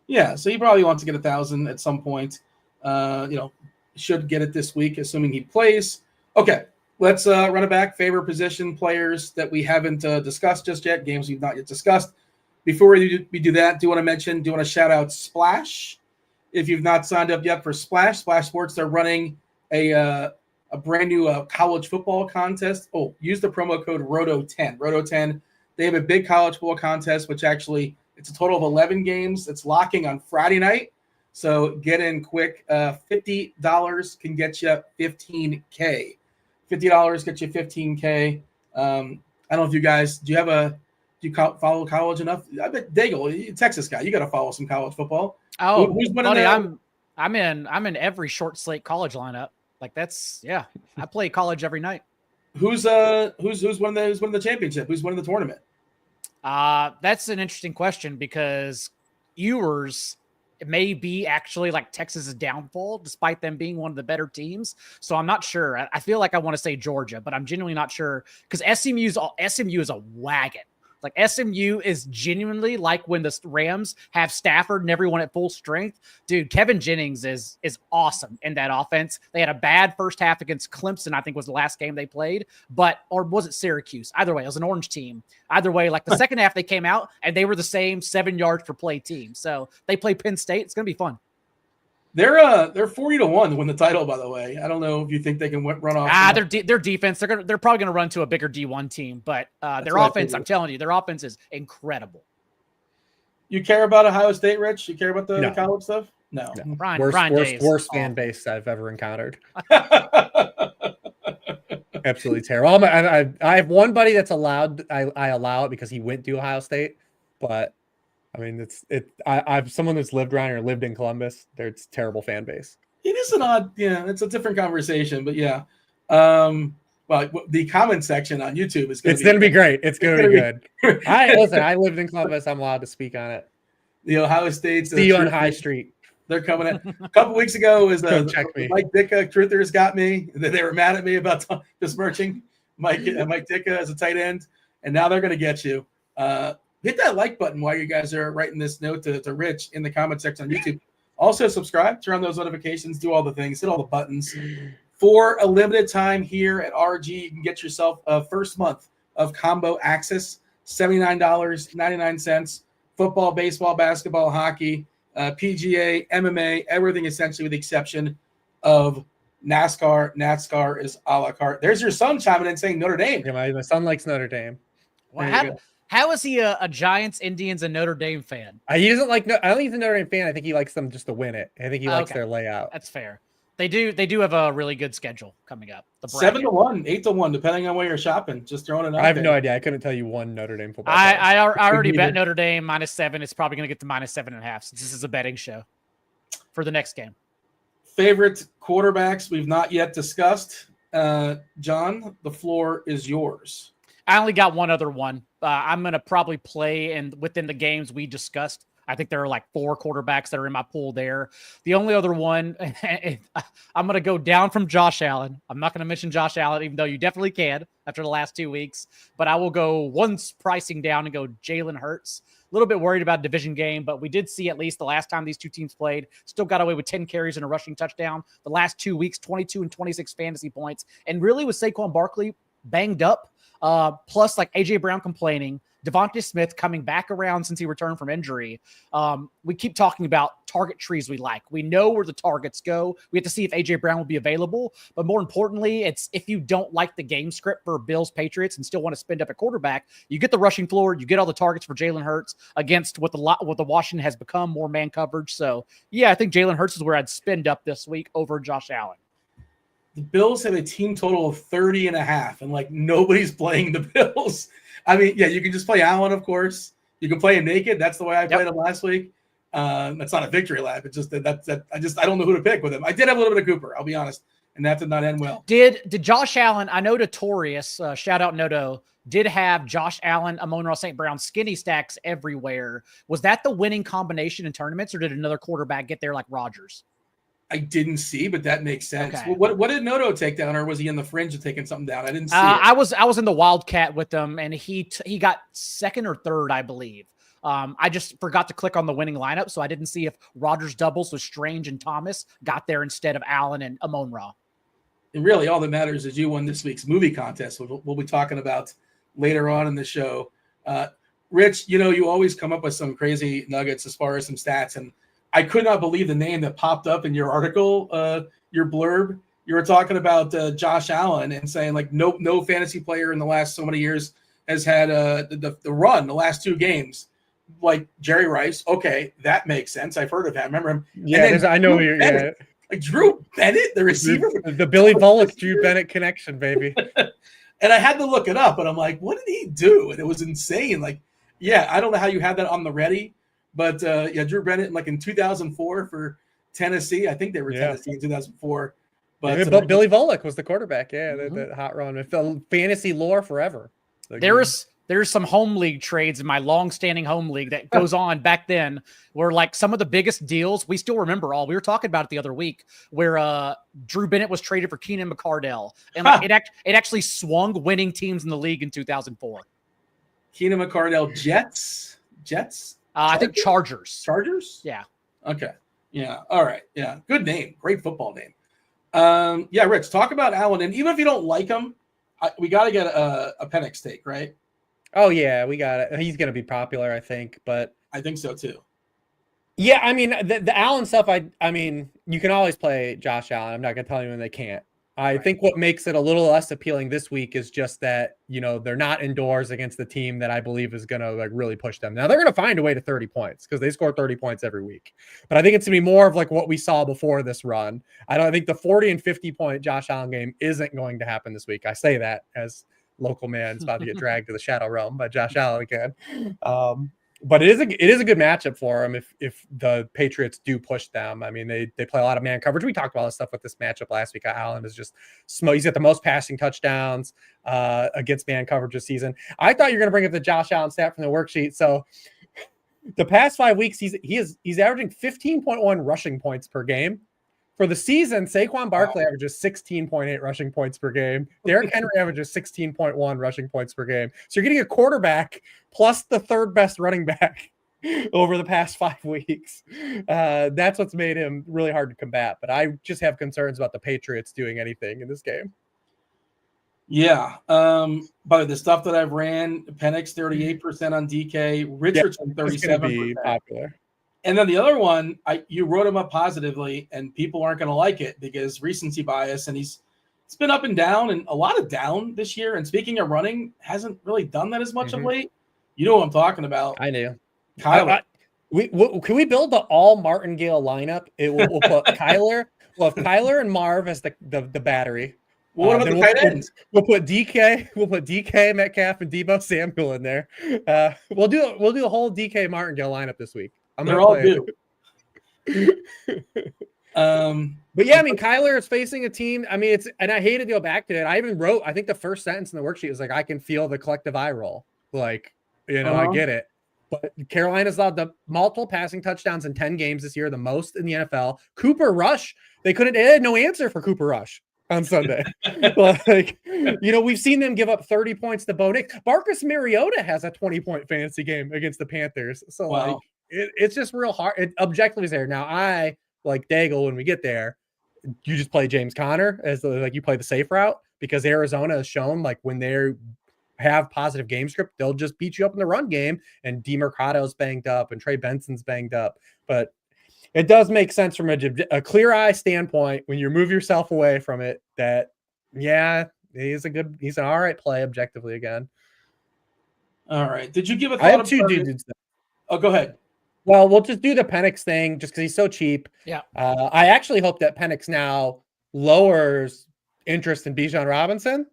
Yeah, so he probably wants to get 1,000 at some point. Should get it this week, assuming he plays. Okay, let's run it back. Favorite position players that we haven't discussed just yet. Games we've not yet discussed. Before we do that, do want to shout out Splash. If you've not signed up yet for Splash Sports, they're running a brand new college football contest. Oh, use the promo code ROTO10. ROTO10. They have a big college football contest, which actually it's a total of 11 games. It's locking on Friday night. So get in quick. $50 can get you $15K. $50 get you $15K. I don't know if you guys do you follow college enough? I bet Daigle, Texas guy, you got to follow some college football. Oh, who's buddy, I'm in every short slate college lineup. Like I play college every night. Who's won the championship? Who's winning the tournament? That's an interesting question because Ewers may be actually like Texas's downfall, despite them being one of the better teams. So I'm not sure. I feel like I want to say Georgia, but I'm genuinely not sure because SMU is a wagon. Like SMU is genuinely like when the Rams have Stafford and everyone at full strength. Dude, Kevin Jennings is awesome in that offense. They had a bad first half against Clemson, I think was the last game they played, or was it Syracuse? Either way, it was an orange team. Either way, like the second half they came out and they were the same 7 yards per play team. So they play Penn State. It's going to be fun. They're 40-1 to win the title, by the way. I don't know if you think they can run off. Their defense. They're probably going to run to a bigger D1 team, but their offense. I'm telling you, their offense is incredible. You care about Ohio State, Rich? You care about the college stuff? No. Worst fan base I've ever encountered. Absolutely terrible. I have one buddy that's allowed. I allow it because he went to Ohio State, but. I mean, I've someone that's lived around or lived in Columbus. It's a terrible fan base. It is it's a different conversation, but yeah. Well, the comment section on YouTube is going to be great. It's going to be good. I lived in Columbus. I'm allowed to speak on it. The Ohio State's see you on High Street. They're coming in. A couple weeks ago, was Mike Ditka truthers got me. They were mad at me about besmirching Mike Ditka as a tight end, and now they're going to get you. Hit that like button while you guys are writing this note to Rich in the comment section on YouTube. Also subscribe, turn on those notifications, do all the things, hit all the buttons. For a limited time here at RG, you can get yourself a first month of combo access, $79.99. Football, baseball, basketball, hockey, PGA, MMA, everything essentially with the exception of NASCAR. NASCAR is a la carte. There's your son chiming in saying Notre Dame. Yeah, my son likes Notre Dame. Well, how is he a Giants, Indians, and Notre Dame fan? He doesn't like. I don't think he's a Notre Dame fan. I think he likes them just to win it. I think he likes their layout. That's fair. They do have a really good schedule coming up. 7-1, 8-1, depending on where you're shopping. Just throwing it out. I have no idea. I couldn't tell you one Notre Dame football. I already bet Notre Dame -7. It's probably going to get to -7.5 since this is a betting show for the next game. favorite quarterbacks we've not yet discussed. John, the floor is yours. I only got one other one. I'm going to probably play within the games we discussed. I think there are like 4 quarterbacks that are in my pool there. The only other one, I'm going to go down from Josh Allen. I'm not going to mention Josh Allen, even though you definitely can after the last 2 weeks. But I will go once pricing down and go Jalen Hurts. A little bit worried about a division game, but we did see at least the last time these two teams played, still got away with 10 carries and a rushing touchdown. The last 2 weeks, 22 and 26 fantasy points. And really with Saquon Barkley banged up, plus like AJ Brown complaining, Devontae Smith coming back around since he returned from injury. We keep talking about target trees we like. We know where the targets go. We have to see if AJ Brown will be available. But more importantly, it's if you don't like the game script for Bills Patriots and still want to spend up a quarterback, you get the rushing floor, you get all the targets for Jalen Hurts against what the Washington has become, more man coverage. So yeah, I think Jalen Hurts is where I'd spend up this week over Josh Allen. The Bills have a team total of 30.5, and like nobody's playing the Bills. I mean, yeah, you can just play Allen, of course. You can play him naked. That's the way I played him last week. That's not a victory lap. It's just that I don't know who to pick with him. I did have a little bit of Cooper, I'll be honest, and that did not end well. Did Josh Allen? I know Notorious, shout out Noto, did have Josh Allen, Amon-Ra St. Brown skinny stacks everywhere. Was that the winning combination in tournaments, or did another quarterback get there like Rodgers? I didn't see, but that makes sense. Okay. What did Noto take down, or was he in the fringe of taking something down? I didn't see it. I was in the Wildcat with him, and he got second or third, I believe. I just forgot to click on the winning lineup, so I didn't see if Rodgers doubles with Strange and Thomas got there instead of Allen and Amon-Ra. And really, all that matters is you won this week's movie contest, which we'll be talking about later on in the show. Rich, you always come up with some crazy nuggets as far as some stats, and I could not believe the name that popped up in your article, your blurb. You were talking about Josh Allen and saying like no fantasy player in the last so many years has had the run the last 2 games like Jerry Rice. Okay, that makes sense. I've heard of him. Remember him? Yeah, I know you're. Yeah. Like Drew Bennett, the receiver, the Billy Volek Drew Bennett connection, baby. And I had to look it up, and I'm like, what did he do? And it was insane. Like, yeah, I don't know how you had that on the ready. But, Drew Bennett, like in 2004 for Tennessee. I think they were Tennessee in 2004. But Billy Volek was the quarterback. Yeah, that hot run. It felt fantasy lore forever. There's some home league trades in my long-standing home league that goes on back then where like some of the biggest deals, we still remember all. We were talking about it the other week where Drew Bennett was traded for Keenan McCardell. And like, it actually swung winning teams in the league in 2004. Keenan McCardell, Jets? I think Chargers. Chargers? Yeah. Okay. Yeah. All right. Yeah. Good name. Great football name. Rich, talk about Allen. And even if you don't like him, we got to get a Penix take, right? Oh, yeah. We got it. He's going to be popular, I think. But I think so, too. Yeah. I mean, the Allen stuff, I mean, you can always play Josh Allen. I'm not going to tell you when they can't. I think what makes it a little less appealing this week is just that, they're not indoors against the team that I believe is going to like really push them. Now they're going to find a way to 30 points because they score 30 points every week. But I think it's going to be more of like what we saw before this run. I think the 40 and 50 point Josh Allen game isn't going to happen this week. I say that as local man's about to get dragged to the shadow realm by Josh Allen again. But it is a good matchup for him if the Patriots do push them. I mean, they play a lot of man coverage. We talked about all this stuff with this matchup last week. Allen is just he's got the most passing touchdowns against man coverage this season. I thought you were going to bring up the Josh Allen stat from the worksheet. So the past 5 weeks, he's averaging 15.1 rushing points per game. For the season, Saquon Barkley averages 16.8 rushing points per game. Derrick Henry averages 16.1 rushing points per game. So you're getting a quarterback plus the third best running back over the past 5 weeks. That's what's made him really hard to combat. But I just have concerns about the Patriots doing anything in this game. Yeah. By the stuff that I've ran, Penix 38% on DK, Richardson 37%. Popular. And then the other one, you wrote him up positively, and people aren't going to like it because recency bias, and it's been up and down, and a lot of down this year. And speaking of running, hasn't really done that as much of late. You know what I'm talking about. I do. Kyler. Can we build the all Martingale lineup? We'll put Kyler. We'll have Kyler and Marv as the battery. Well, what about the tight ends? We'll put DK, Metcalf, and Deebo Samuel in there. We'll do a whole DK Martingale lineup this week. They're all due. But yeah, I mean, Kyler is facing a team. I mean, and I hated to go back to it. I even wrote, I think the first sentence in the worksheet was like, I can feel the collective eye roll. Like, I get it. But Carolina's allowed the multiple passing touchdowns in 10 games this year, the most in the NFL. Cooper Rush, they had no answer for Cooper Rush on Sunday. Like, we've seen them give up 30 points to Bo Nix. Marcus Mariota has a 20-point fantasy game against the Panthers. So, like, it's just real hard. It objectively is there. Now, I, like Daigle, when we get there, you just play James Conner as you play the safe route, because Arizona has shown, like, when they have positive game script, they'll just beat you up in the run game, and DeMercado's banged up and Trey Benson's banged up. But it does make sense from a clear eye standpoint when you move yourself away from it that, yeah, he's an all right play objectively again. All right. Did you give a thought? I have two dudes. Oh, go ahead. Well, we'll just do the Penix thing just because he's so cheap. Yeah. I actually hope that Penix now lowers interest in Bijan Robinson,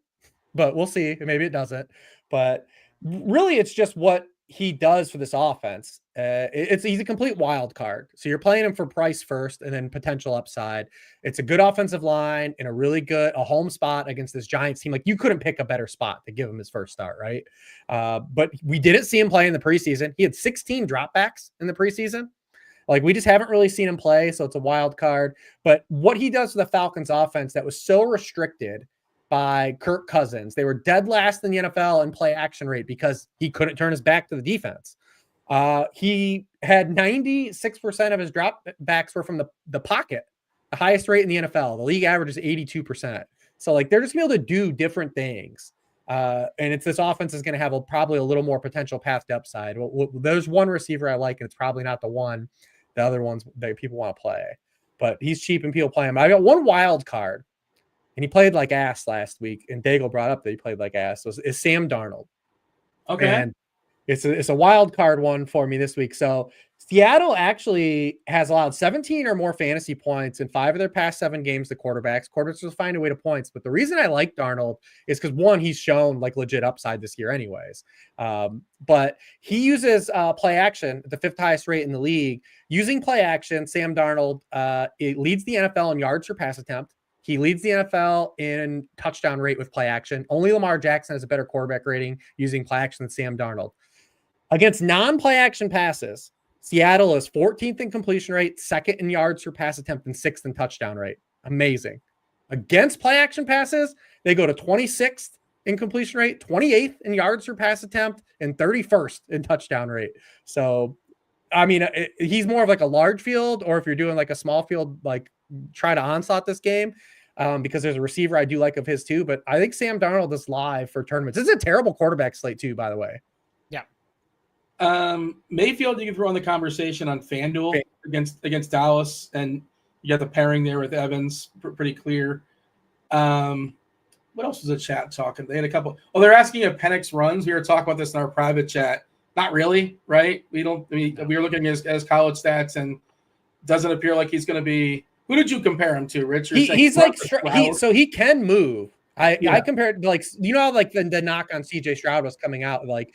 but we'll see. Maybe it doesn't. But really, it's just what he does for this offense. He's a complete wild card. So you're playing him for price first and then potential upside. It's a good offensive line and a home spot against this Giants team. Like, you couldn't pick a better spot to give him his first start, right? But we didn't see him play in the preseason. He had 16 dropbacks in the preseason. Like, we just haven't really seen him play, so it's a wild card. But what he does to the Falcons offense that was so restricted by Kirk Cousins, they were dead last in the NFL in play action rate because he couldn't turn his back to the defense. He had 96% of his dropbacks were from the pocket, the highest rate in the NFL. The league average is 82%. So, like, they're just going to be able to do different things. And this offense is going to have probably a little more potential path to upside. There's one receiver I like, and it's probably not the other ones that people want to play. But he's cheap and people play him. I got one wild card, and he played like ass last week, and Daigle brought up that he played like ass. Is Sam Darnold. Okay. And it's a wild card one for me this week. So Seattle actually has allowed 17 or more fantasy points in 5 of their past 7 games to quarterbacks. Quarterbacks will find a way to points. But the reason I like Darnold is because, one, he's shown like legit upside this year anyways. But he uses play action at the 5th highest rate in the league. Using play action, Sam Darnold it leads the NFL in yards per pass attempt. He leads the NFL in touchdown rate with play action. Only Lamar Jackson has a better quarterback rating using play action than Sam Darnold. Against non-play action passes, Seattle is 14th in completion rate, 2nd in yards per pass attempt, and 6th in touchdown rate. Amazing. Against play action passes, they go to 26th in completion rate, 28th in yards per pass attempt, and 31st in touchdown rate. So, I mean, he's more of like a large field, or if you're doing like a small field, like try to onslaught this game, because there's a receiver I do like of his too. But I think Sam Darnold is live for tournaments. This is a terrible quarterback slate too, by the way. Mayfield, you can throw in the conversation on FanDuel against Dallas, and you got the pairing there with Evans, pretty clear. What else was the chat talking? They had a couple. Oh, they're asking if Penix runs. We were talking about this in our private chat. Not really, right? We were looking at his college stats, and doesn't appear like he's going to be. Who did you compare him to, Rich? He's like so he can move. I compared to, like, how like the knock on CJ Stroud was coming out, like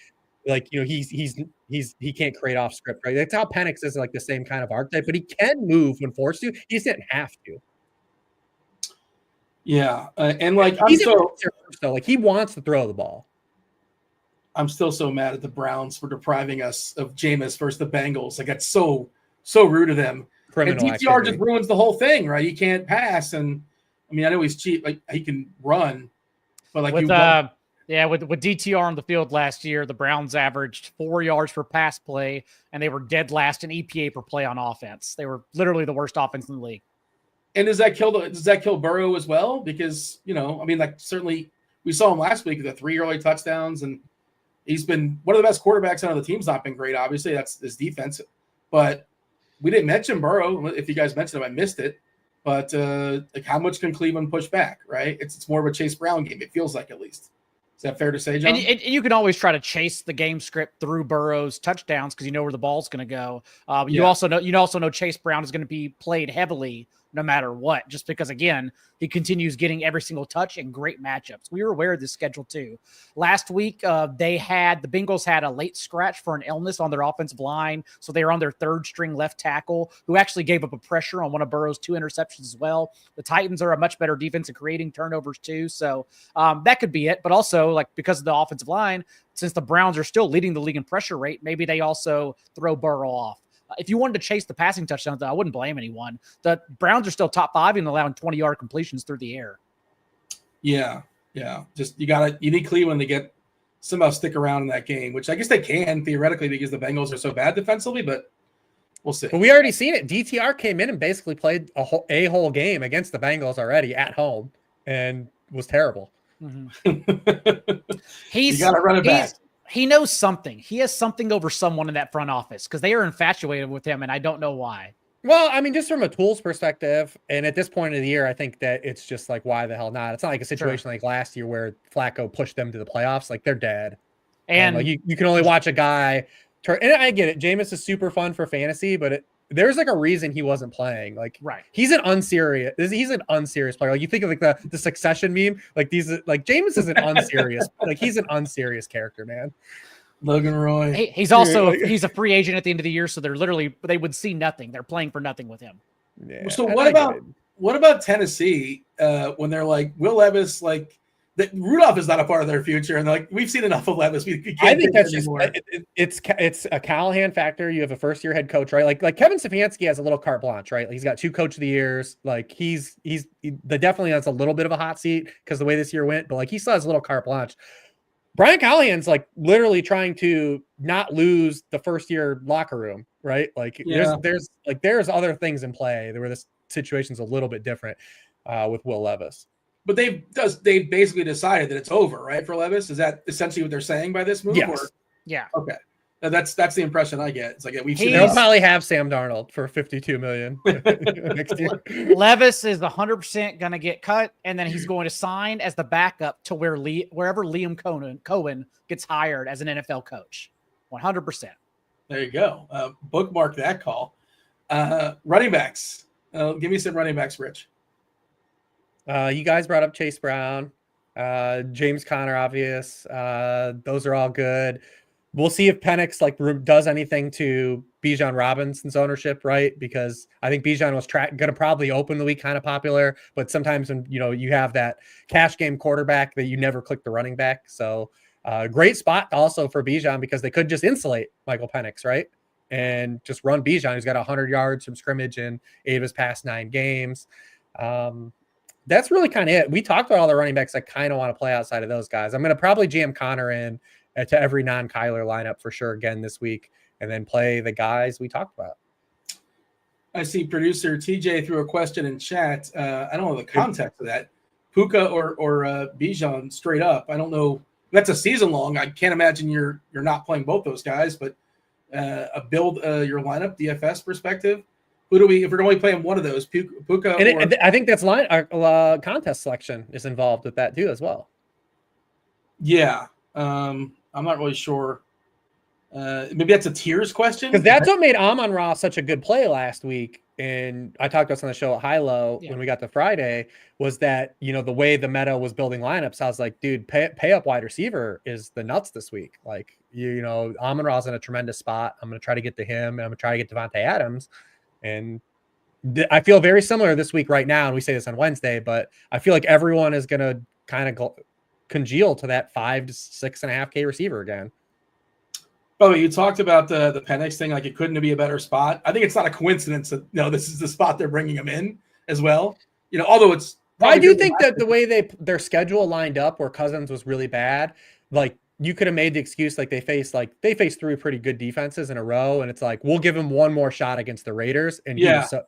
he can't create off script, right? That's how Penix is, like the same kind of archetype, but he can move when forced to. He just didn't have to. Yeah, and like like he wants to throw the ball. I'm still so mad at the Browns for depriving us of Jameis versus the Bengals. Like, that's so rude of them. And DTR just ruins the whole thing, right? He can't pass, and I mean, I know he's cheap, like he can run, but like with DTR on the field last year, the Browns averaged 4 yards per pass play, and they were dead last in EPA per play on offense. They were literally the worst offense in the league. And does that kill Burrow as well? Because, I mean, like, certainly we saw him last week with the 3 early touchdowns, and he's been one of the best quarterbacks. I know the team's not been great, obviously. That's his defense. But we didn't mention Burrow. If you guys mentioned him, I missed it. But like, how much can Cleveland push back, right? It's more of a Chase Brown game, it feels like, at least. Is that fair to say, John? And you can always try to chase the game script through Burrow's touchdowns because you know where the ball's going to go. You also know Chase Brown is going to be played heavily no matter what, just because, again, he continues getting every single touch and great matchups. We were aware of this schedule too. Last week, the Bengals had a late scratch for an illness on their offensive line, so they were on their third string left tackle, who actually gave up a pressure on one of Burrow's 2 interceptions as well. The Titans are a much better defense at creating turnovers too, so that could be it. But also, like, because of the offensive line, since the Browns are still leading the league in pressure rate, maybe they also throw Burrow off. If you wanted to chase the passing touchdowns, I wouldn't blame anyone. The Browns are still top 5 in allowing 20-yard completions through the air. Yeah. Just you need Cleveland to somehow stick around in that game, which I guess they can theoretically because the Bengals are so bad defensively, but we'll see. But we already seen it. DTR came in and basically played a whole game against the Bengals already at home and was terrible. Mm-hmm. You got to run it back. He knows something. He has something over someone in that front office because they are infatuated with him, and I don't know why. Well, I mean, just from a tools perspective, and at this point of the year, I think that it's just like, why the hell not? It's not like a situation like last year where Flacco pushed them to the playoffs. Like, they're dead. And like, you can only watch a guy turn. And I get it. Jameis is super fun for fantasy, but there's like a reason he wasn't playing. Like, he's an unserious player. Like, you think of like the Succession meme, like Jameis is an unserious, like he's an unserious character, man. Logan Roy. He's also he's a free agent at the end of the year, so they would see nothing. They're playing for nothing with him. Yeah, so what about Tennessee when they're like Will Levis, like that Rudolph is not a part of their future, and like we've seen enough of Levis. I think that's just it's a Callahan factor. You have a first-year head coach, right? Like Kevin Stefanski has a little carte blanche, right? Like he's got 2 coach of the years. Like he definitely has a little bit of a hot seat because the way this year went, but like he still has a little carte blanche. Brian Callahan's like literally trying to not lose the first-year locker room, right? Like there's other things in play where this situation's a little bit different with Will Levis. But they basically decided that it's over, right, for Levis? Is that essentially what they're saying by this move? Yes. Yeah. Okay. That's the impression I get. It's like they'll probably have Sam Darnold for $52 million next year. Levis is 100% going to get cut, and then he's going to sign as the backup to wherever Liam Cohen gets hired as an NFL coach. 100%. There you go. Bookmark that call. Running backs. Give me some running backs, Rich. You guys brought up Chase Brown, James Conner, obvious. Those are all good. We'll see if Penix does anything to Bijan Robinson's ownership, right? Because I think Bijan was going to probably open the week kind of popular, but sometimes when you have that cash game quarterback that you never click the running back. So great spot also for Bijan because they could just insulate Michael Penix, right? And just run Bijan, who's got 100 yards from scrimmage in 8 of his past 9 games. That's really kind of it. We talked about all the running backs I kind of want to play outside of those guys. I'm going to probably jam Connor in to every non-Kyler lineup for sure again this week, and then play the guys we talked about. I see producer TJ threw a question in chat. I don't know the context of that. Puka or Bijan straight up. I don't know. That's a season long. I can't imagine you're not playing both those guys, but build your lineup DFS perspective. Who do if we're only playing one of those, Puka? And I think that's contest selection is involved with that too as well. Yeah. I'm not really sure. Maybe that's a tiers question. Because that's what made Amon-Ra such a good play last week. And I talked about this on the show at High-Low when we got to Friday, was that, the way the meta was building lineups, I was like, dude, pay up wide receiver is the nuts this week. Like, Amon-Ra's in a tremendous spot. I'm going to try to get to him, and I'm going to try to get Devontae Adams. And I feel very similar this week right now, and we say this on Wednesday, but I feel like everyone is going to kind of congeal to that 5 to 6.5K receiver again. Oh, you talked about the Penix thing, like it couldn't be a better spot. I think it's not a coincidence that this is the spot they're bringing him in as well. Although it's. I do think that the way their schedule lined up, where Cousins was really bad, like you could have made the excuse they faced 3 pretty good defenses in a row, and it's like we'll give him one more shot against the Raiders, and I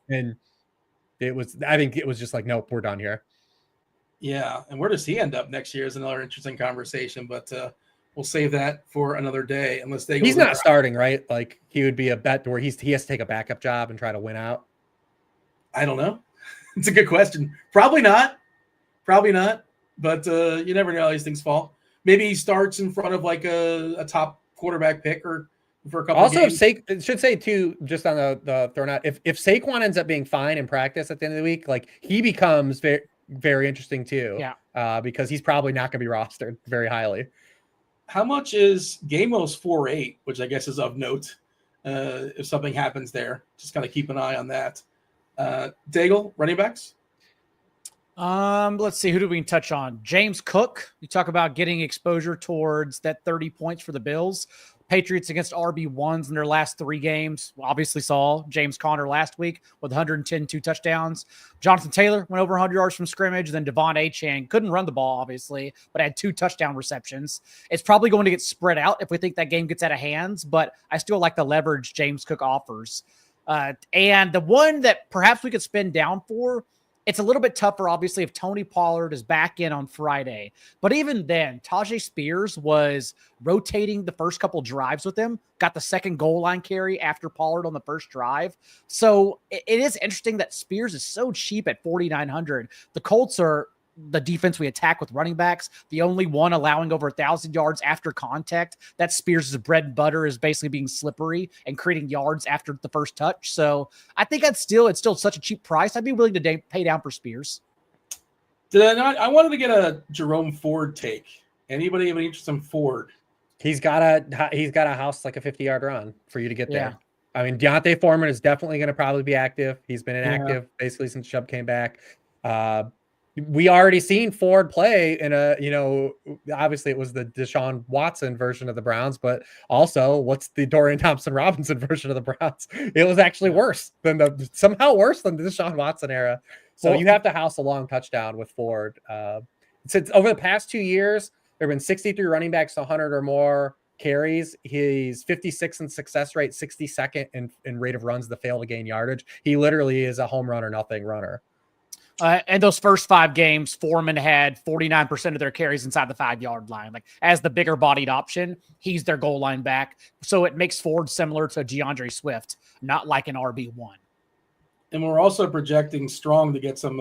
think it was just like, nope, we're done here. Yeah, and where does he end up next year is another interesting conversation, but we'll save that for another day. Unless he's not starting, right? Like he would be a bet where he has to take a backup job and try to win out. I don't know. It's a good question. Probably not. But you never know how these things fall. Maybe he starts in front of like a top quarterback pick, or for a couple. Also, of games. it should say too, just on the throwing out, if it should say too, just on the throwing out, if Saquon ends up being fine in practice at the end of the week, like he becomes very, very interesting too. Yeah. Because he's probably not going to be rostered very highly. How much is Gamo's 4.8, which I guess is of note? If something happens there, just kind of keep an eye on that. Daigle, running backs. Let's see. Who do we touch on? James Cook. You talk about getting exposure towards that 30 points for the Bills. Patriots against RB1s in their last 3 games. We obviously saw James Conner last week with 110, 2 touchdowns. Jonathan Taylor went over 100 yards from scrimmage. Then Devon Achane couldn't run the ball, obviously, but had 2 touchdown receptions. It's probably going to get spread out if we think that game gets out of hands, but I still like the leverage James Cook offers. And the one that perhaps we could spin down for, it's a little bit tougher, obviously, if Tony Pollard is back in on Friday. But even then, Tajay Spears was rotating the first couple drives with him, got the second goal line carry after Pollard on the first drive. So it is interesting that Spears is so cheap at 4,900. The Colts are the defense we attack with running backs, the only one allowing over 1,000 yards after contact. That Spears' bread and butter is basically being slippery and creating yards after the first touch. So I think it's still such a cheap price. I'd be willing to pay down for Spears. Did I not? I wanted to get a Jerome Ford take. Anybody have any interest in Ford? He's got a house like a 50-yard run for you to get there. I mean, Deontay Foreman is definitely going to probably be active. He's been inactive basically since Chubb came back. We already seen Ford play in obviously it was the Deshaun Watson version of the Browns, but also what's the Dorian Thompson-Robinson version of the Browns? It was actually somehow worse than the Deshaun Watson era. So you have to house a long touchdown with Ford. Since over the past 2 years, there have been 63 running backs to 100 or more carries. He's 56 in success rate, 62nd in rate of runs that fail to gain yardage. He literally is a home run or nothing runner. And those first 5 games, Foreman had 49% of their carries inside the 5-yard line. Like, as the bigger bodied option, he's their goal line back. So it makes Ford similar to DeAndre Swift, not like an RB1. And we're also projecting Strong to get some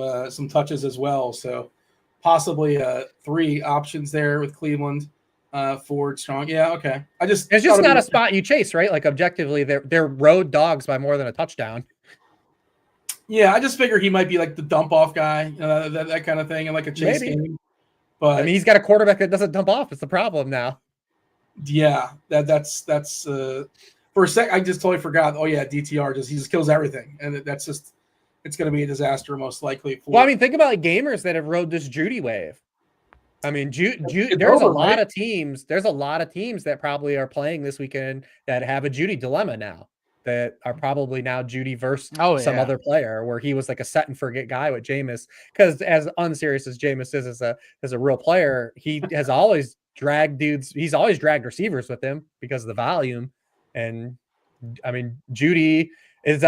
touches as well. So possibly 3 options there with Cleveland. Ford, Strong. Yeah, okay. It's just not a spot you chase, right? Like, objectively, they're road dogs by more than a touchdown. Yeah, I just figure he might be like the dump off guy, that kind of thing, and like a chase game. But I mean, he's got a quarterback that doesn't dump off. It's the problem now. Yeah, that's for a sec. I just totally forgot. Oh yeah, DTR he just kills everything, and it's going to be a disaster most likely. Well, I mean, think about like gamers that have rode this Judy wave. I mean, there's a lot of teams. There's a lot of teams that probably are playing this weekend that have a Judy dilemma now. That are probably now Judy versus some other player, where he was like a set and forget guy with Jameis. Because as unserious as Jameis is as a real player, he has always dragged dudes. He's always dragged receivers with him because of the volume. And I mean, Judy is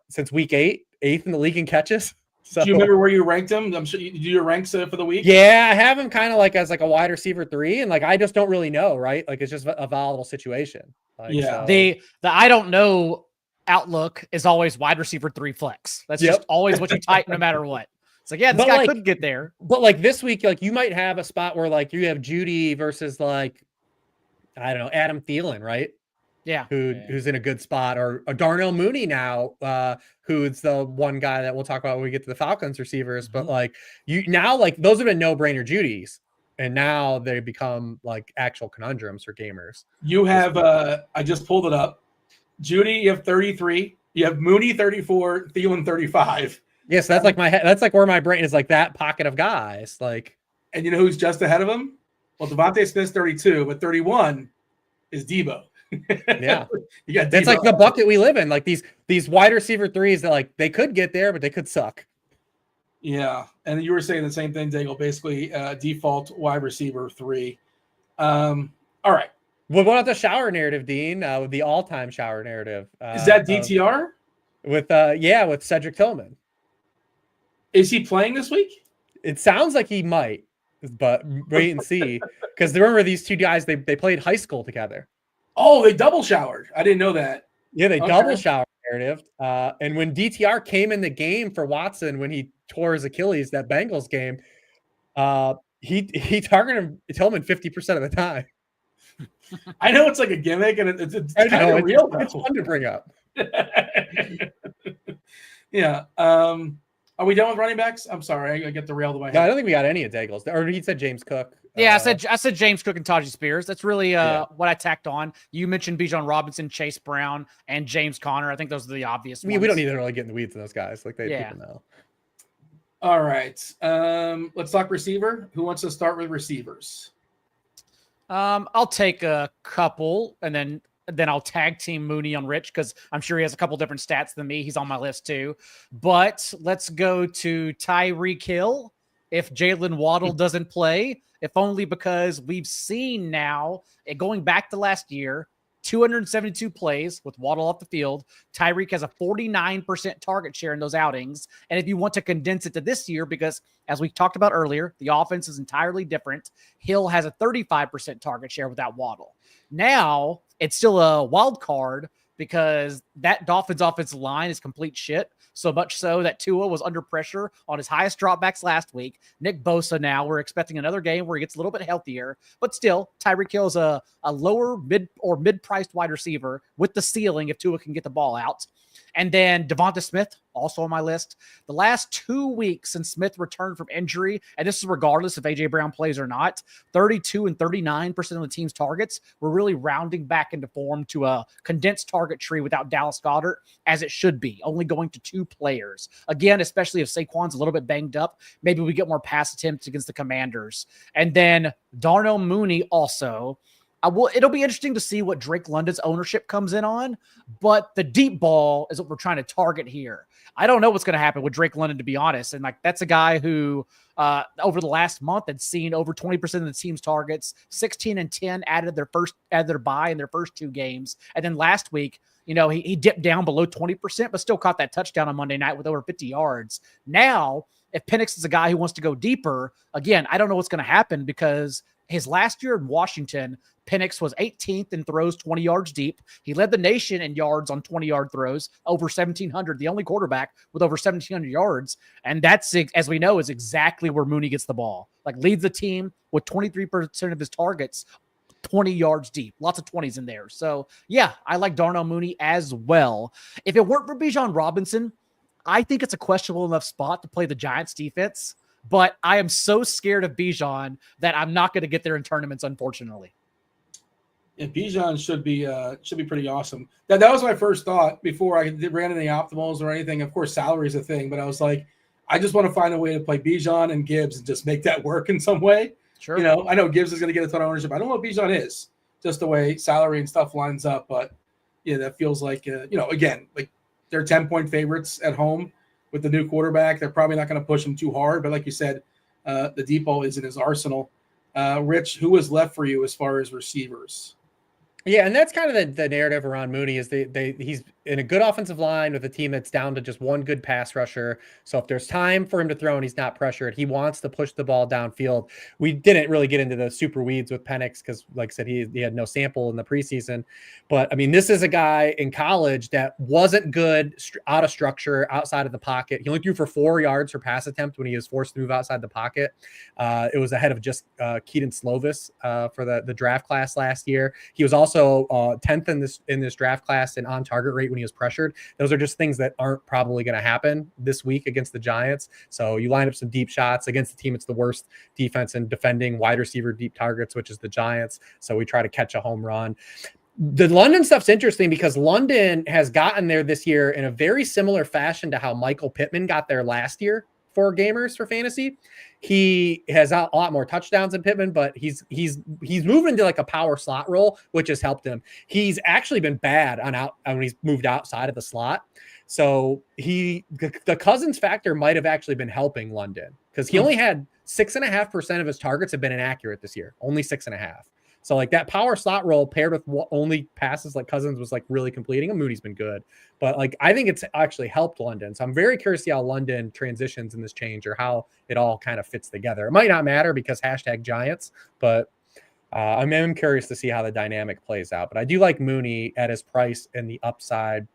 since week 8, 8th in the league in catches. So, do you remember where you ranked him? I'm sure you do your ranks for the week. Yeah, I have him kind of like as like a wide receiver 3, and like I just don't really know, right? Like it's just a volatile situation. Like, yeah, the I don't know outlook is always wide receiver 3 flex. That's just always what you type no matter what. It's like, yeah, this guy couldn't get there. But like this week, like you might have a spot where like you have Judy versus like, I don't know, Adam Thielen, right? Yeah. Who's in a good spot, or Darnell Mooney now, who's the one guy that we'll talk about when we get to the Falcons receivers. But like those have been no-brainer Judys. And now they become like actual conundrums for gamers. You have, I just pulled it up. Judy, you have 33. You have Mooney 34, Thielen 35. Yes, that's like that's like where my brain is, like that pocket of guys. Like, and you know who's just ahead of him? Well, Devontae Smith's 32, but 31 is Debo. Yeah, you got. That's like the bucket we live in. Like these wide receiver 3s that like they could get there, but they could suck. Yeah, and you were saying the same thing, Daigle. Basically, default wide receiver 3. All right. Well, what about the shower narrative, Dean? With the all-time shower narrative, is that DTR? With Cedric Tillman. Is he playing this week? It sounds like he might, but wait and see. Because remember, these 2 guys they played high school together. Oh, they double showered. I didn't know that. Yeah, they double showered narrative. And when DTR came in the game for Watson when he tore his Achilles, that Bengals game, he targeted Tillman 50% of the time. I know it's like a gimmick, and it's I know, kind of real. It's fun to bring up. Yeah. Are we done with running backs? I'm sorry, I get derailed in my head. No, I don't think we got any of Daigle's. Or he said James Cook. Yeah, I said James Cook and Tajee Spears. That's really what I tacked on. You mentioned Bijan Robinson, Chase Brown, and James Conner. I think those are the obvious ones. We don't need to really get in the weeds of those guys. Like people know. All right. Let's talk receiver. Who wants to start with receivers? I'll take a couple, and then I'll tag team Mooney on Rich because I'm sure he has a couple different stats than me. He's on my list too. But let's go to Tyreek Hill. If Jalen Waddle doesn't play, if only because we've seen now, going back to last year, 272 plays with Waddle off the field. Tyreek has a 49% target share in those outings. And if you want to condense it to this year, because as we talked about earlier, the offense is entirely different. Hill has a 35% target share without Waddle. Now it's still a wild card because that Dolphins offensive line is complete shit. So much so that Tua was under pressure on his highest dropbacks last week. Nick Bosa now, we're expecting another game where he gets a little bit healthier. But still, Tyreek Hill is a lower mid-priced wide receiver with the ceiling if Tua can get the ball out. And then Devonta Smith, also on my list. The last 2 weeks since Smith returned from injury, and this is regardless if A.J. Brown plays or not, 32 and 39% of the team's targets were really rounding back into form to a condensed target tree without Dallas Goedert, as it should be, only going to 2 players. Again, especially if Saquon's a little bit banged up, maybe we get more pass attempts against the Commanders. And then Darnell Mooney also. It'll be interesting to see what Drake London's ownership comes in on, but the deep ball is what we're trying to target here. I don't know what's going to happen with Drake London, to be honest. And that's a guy who over the last month had seen over 20% of the team's targets, 16 and 10 added their bye in their first 2 games. And then last week, he dipped down below 20%, but still caught that touchdown on Monday night with over 50 yards. Now, if Penix is a guy who wants to go deeper, again, I don't know what's going to happen because his last year in Washington, Penix was 18th in throws 20 yards deep. He led the nation in yards on 20-yard throws, over 1,700, the only quarterback with over 1,700 yards. And that's, as we know, is exactly where Mooney gets the ball. Leads the team with 23% of his targets 20 yards deep. Lots of 20s in there. So, yeah, I like Darnell Mooney as well. If it weren't for Bijan Robinson, I think it's a questionable enough spot to play the Giants defense. But I am so scared of Bijan that I'm not going to get there in tournaments, unfortunately. And Bijan should be pretty awesome. That was my first thought before I ran any optimals or anything. Of course, salary is a thing, but I was like, I just want to find a way to play Bijan and Gibbs and just make that work in some way. Sure. I know Gibbs is going to get a ton of ownership. I don't know what Bijan is, just the way salary and stuff lines up. But yeah, that feels like again, like they're 10-point favorites at home with the new quarterback. They're probably not going to push him too hard. But like you said, the deep ball is in his arsenal. Rich, who is left for you as far as receivers? Yeah, and that's kind of the narrative around Mooney is he's in a good offensive line with a team that's down to just one good pass rusher. So if there's time for him to throw and he's not pressured, he wants to push the ball downfield. We didn't really get into the super weeds with Penix because, like I said, he had no sample in the preseason. But, I mean, this is a guy in college that wasn't good out of structure, outside of the pocket. He only threw for 4 yards per pass attempt when he was forced to move outside the pocket. It was ahead of just Keaton Slovis for the draft class last year. He was also 10th in this draft class in on target rate when he was pressured. Those are just things that aren't probably going to happen this week against the Giants. So you line up some deep shots against the team. It's the worst defense in defending wide receiver deep targets, which is the Giants. So we try to catch a home run. The London stuff's interesting because London has gotten there this year in a very similar fashion to how Michael Pittman got there last year for gamers for fantasy. He has a lot more touchdowns than Pittman, but he's moved into like a power slot role, which has helped him. He's actually been bad when he's moved outside of the slot. So the Cousins factor might have actually been helping London because he only had 6.5% of his targets have been inaccurate this year, only 6.5. So like that power slot role paired with only passes like Cousins was like really completing. And Mooney's been good, but like I think it's actually helped London. So I'm very curious to see how London transitions in this change or how it all kind of fits together. It might not matter because #Giants, but I'm curious to see how the dynamic plays out. But I do like Mooney at his price and the upside.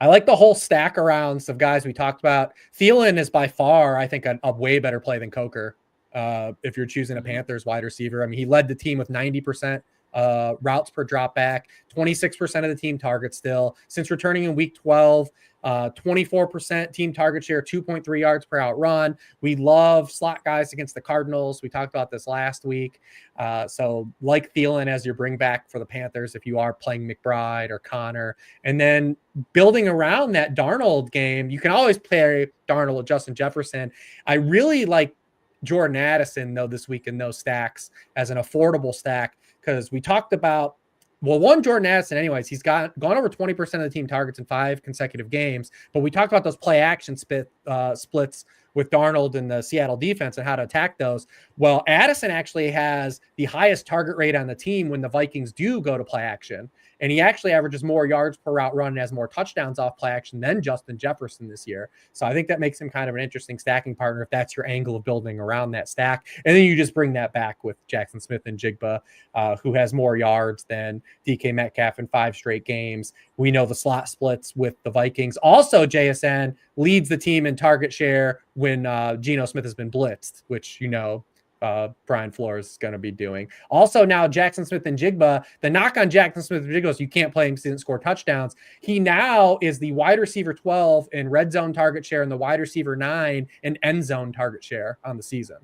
I like the whole stack around of guys we talked about. Thielen is by far, I think, a way better play than Coker. If you're choosing a Panthers wide receiver, I mean, he led the team with 90% routes per drop back, 26% of the team target still. Since returning in week 12, 24% team target share, 2.3 yards per out run. We love slot guys against the Cardinals. We talked about this last week. So like Thielen as your bring back for the Panthers if you are playing McBride or Connor. And then building around that Darnold game, you can always play Darnold with Justin Jefferson. I really like Jordan Addison, though, this week in those stacks as an affordable stack because we talked about Jordan Addison, anyways, he's gone over 20% of the team targets in 5 consecutive games. But we talked about those play action splits with Darnold and the Seattle defense and how to attack those. Well, Addison actually has the highest target rate on the team when the Vikings do go to play action. And he actually averages more yards per route run and has more touchdowns off play action than Justin Jefferson this year. So I think that makes him kind of an interesting stacking partner if that's your angle of building around that stack. And then you just bring that back with Jackson Smith and Jigba, who has more yards than DK Metcalf in 5 straight games. We know the slot splits with the Vikings. Also, JSN leads the team in target share when Geno Smith has been blitzed, which, Brian Flores is going to be doing. Also, now Jackson Smith and Jigba, the knock on Jackson Smith and Jigba is you can't play him because he didn't score touchdowns. He now is the wide receiver 12 in red zone target share and the wide receiver 9 in end zone target share on the season.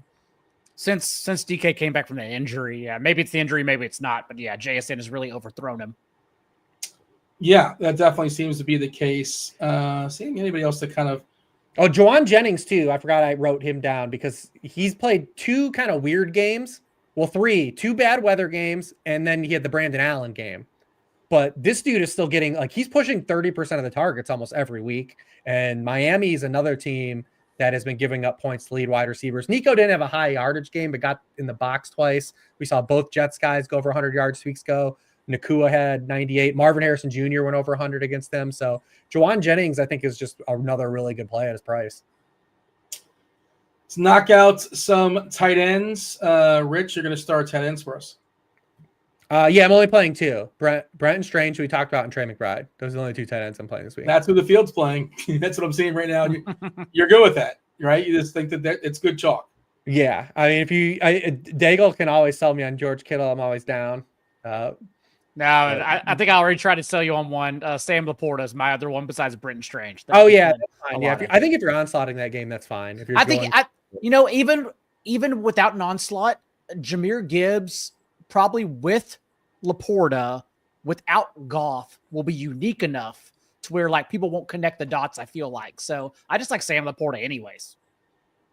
Since DK came back from the injury, maybe it's the injury, maybe it's not, but JSN has really overthrown him. Yeah, that definitely seems to be the case. Seeing anybody else to kind of Juwan Jennings, too. I forgot I wrote him down because he's played 2 kind of weird games. Well, 3. 2 bad weather games, and then he had the Brandon Allen game. But this dude is still getting, he's pushing 30% of the targets almost every week. And Miami is another team that has been giving up points to lead wide receivers. Nico didn't have a high yardage game, but got in the box twice. We saw both Jets guys go over 100 yards 2 weeks ago. Nakua had 98. Marvin Harrison Jr. went over 100 against them. So Juwan Jennings, I think, is just another really good play at his price. Let's knock out some tight ends. Rich, you're going to start tight ends for us. Yeah, I'm only playing 2. Brenton Strange, who we talked about, and Trey McBride. Those are the only 2 tight ends I'm playing this week. That's who the field's playing. That's what I'm seeing right now. You're good with that, right? You just think that it's good chalk. Yeah. I mean, Daigle can always sell me on George Kittle. I'm always down. No, I think I already tried to sell you on one. Sam Laporta is my other one besides Brenton Strange. That's fine. Yeah, I think if you're onslaughting that game, that's fine. If you're even without an onslaught, Jahmyr Gibbs probably with Laporta, without Goff, will be unique enough to where people won't connect the dots. I feel like so. I just like Sam Laporta, anyways.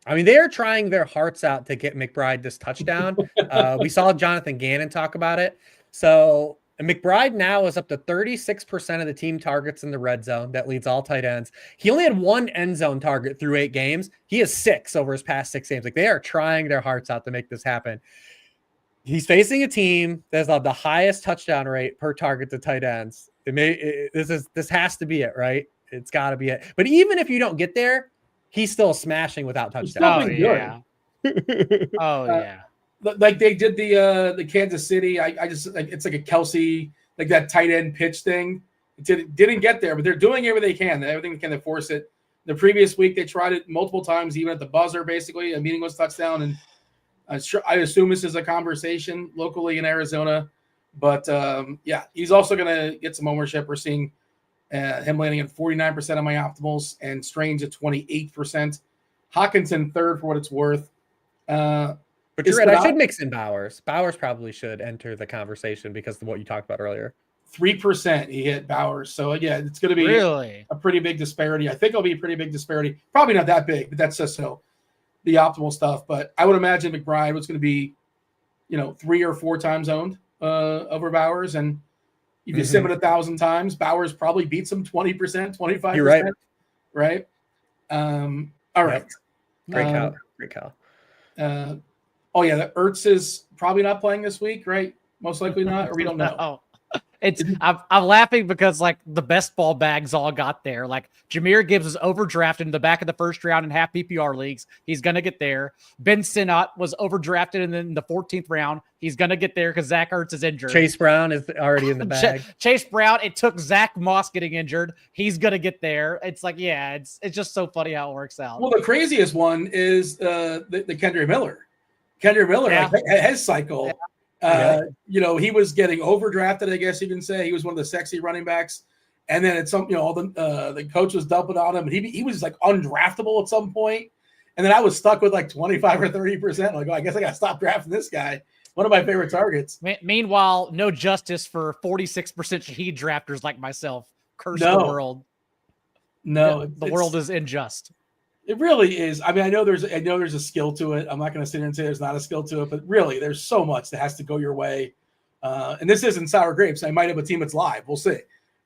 I mean, they are trying their hearts out to get McBride this touchdown. We saw Jonathan Gannon talk about it. So McBride now is up to 36% of the team targets in the red zone. That leads all tight ends. He only had 1 end zone target through 8 games. He has 6 over his past 6 games. They are trying their hearts out to make this happen. He's facing a team that's the highest touchdown rate per target to tight ends. This has to be it, right? It's got to be it. But even if you don't get there, he's still smashing without touchdowns. Yeah. Like they did the Kansas City. I just it's like a Kelsey, like that tight end pitch thing. It didn't get there, but they're doing everything they can. Everything they can to force it. The previous week they tried it multiple times, even at the buzzer, basically a meaningless touchdown. And I assume this is a conversation locally in Arizona, but he's also going to get some ownership. We're seeing him landing at 49% of my optimals and Strange at 28%. Hawkinson third for what it's worth. But you're right. I should mix in Bowers. Bowers probably should enter the conversation because of what you talked about earlier. 3% he hit Bowers. So, it's going to be a pretty big disparity. I think it'll be a pretty big disparity. Probably not that big, but that's just the optimal stuff. But I would imagine McBride was going to be, 3 or 4 times owned over Bowers. And if you sim it 1,000 times, Bowers probably beats him 20%, 25%. You're right. Right? All right. Great call. The Ertz is probably not playing this week, right? Most likely not, or we don't know. I'm laughing because the best ball bags all got there. Jahmyr Gibbs was overdrafted in the back of the first round in half PPR leagues. He's gonna get there. Ben Sinnott was overdrafted in the 14th round. He's gonna get there because Zach Ertz is injured. Chase Brown is already in the bag. Chase Brown. It took Zach Moss getting injured. He's gonna get there. It's it's just so funny how it works out. Well, the craziest one is the Kendrick Miller. Kendrick Miller, his cycle. He was getting overdrafted, I guess you can say. He was one of the sexy running backs. And then at some, all the coach was dumping on him. And he was like undraftable at some point. And then I was stuck with like 25 or 30%. Like, I guess I got to stop drafting this guy. One of my favorite targets. Meanwhile, no justice for 46% Shaheed drafters like myself. Curse the world. No, the world is unjust. It really is. I mean, I know there's a skill to it. I'm not going to sit here and say there's not a skill to it, but really, there's so much that has to go your way. And this isn't sour grapes. I might have a team that's live. We'll see.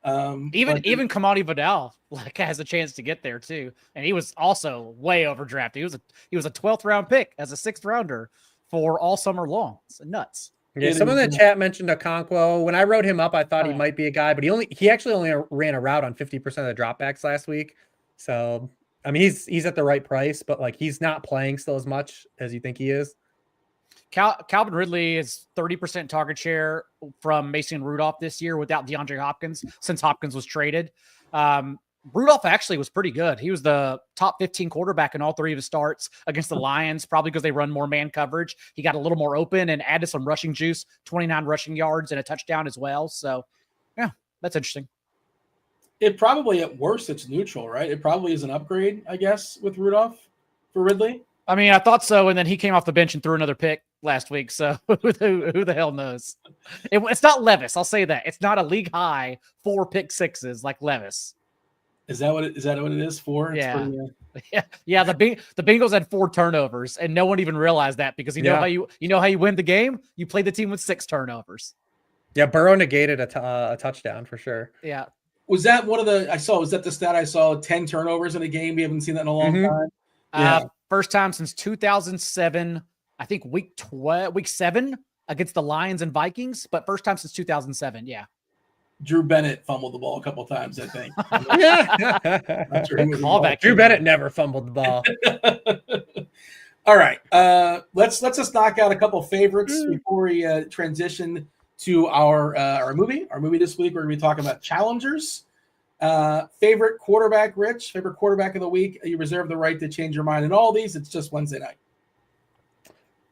Even Kamani Vidal has a chance to get there too, and he was also way overdrafted. He was a 12th round pick as a 6th rounder for all summer long. It's nuts. Yeah, someone in the chat mentioned Okonkwo. When I wrote him up, I thought he might be a guy, but he actually only ran a route on 50% of the dropbacks last week. So I mean, he's at the right price, but like he's not playing still as much as you think he is. Calvin Ridley is 30% target share from Mason Rudolph this year without DeAndre Hopkins since Hopkins was traded. Rudolph actually was pretty good. He was the top 15 quarterback in all 3 of his starts against the Lions, probably because they run more man coverage. He got a little more open and added some rushing juice, 29 rushing yards and a touchdown as well. So, yeah, that's interesting. It probably, at worst, it's neutral, right? It probably is an upgrade, I guess, with Rudolph for Ridley. I mean, I thought so, and then he came off the bench and threw another pick last week. So who the hell knows? It's not Levis. I'll say that. It's not a league high 4 pick sixes like Levis. Is that what it is for? Yeah. Yeah. The Bengals had 4 turnovers, and no one even realized that because know how you win the game. You play the team with 6 turnovers. Yeah, Burrow negated a touchdown for sure. Yeah. Was that one of the was that the stat I saw? 10 turnovers in a game. We haven't seen that in a long time. Yeah. First time since 2007. I think week 7 against the Lions and Vikings, but first time since 2007. Yeah. Drew Bennett fumbled the ball a couple times, I think. Drew Bennett never fumbled the ball. All right. Let's just knock out a couple favorites before we transition to our movie this week. We're going to be talking about challengers. Favorite quarterback, Rich? Favorite quarterback of the week? You reserve the right to change your mind in all these. It's just Wednesday night.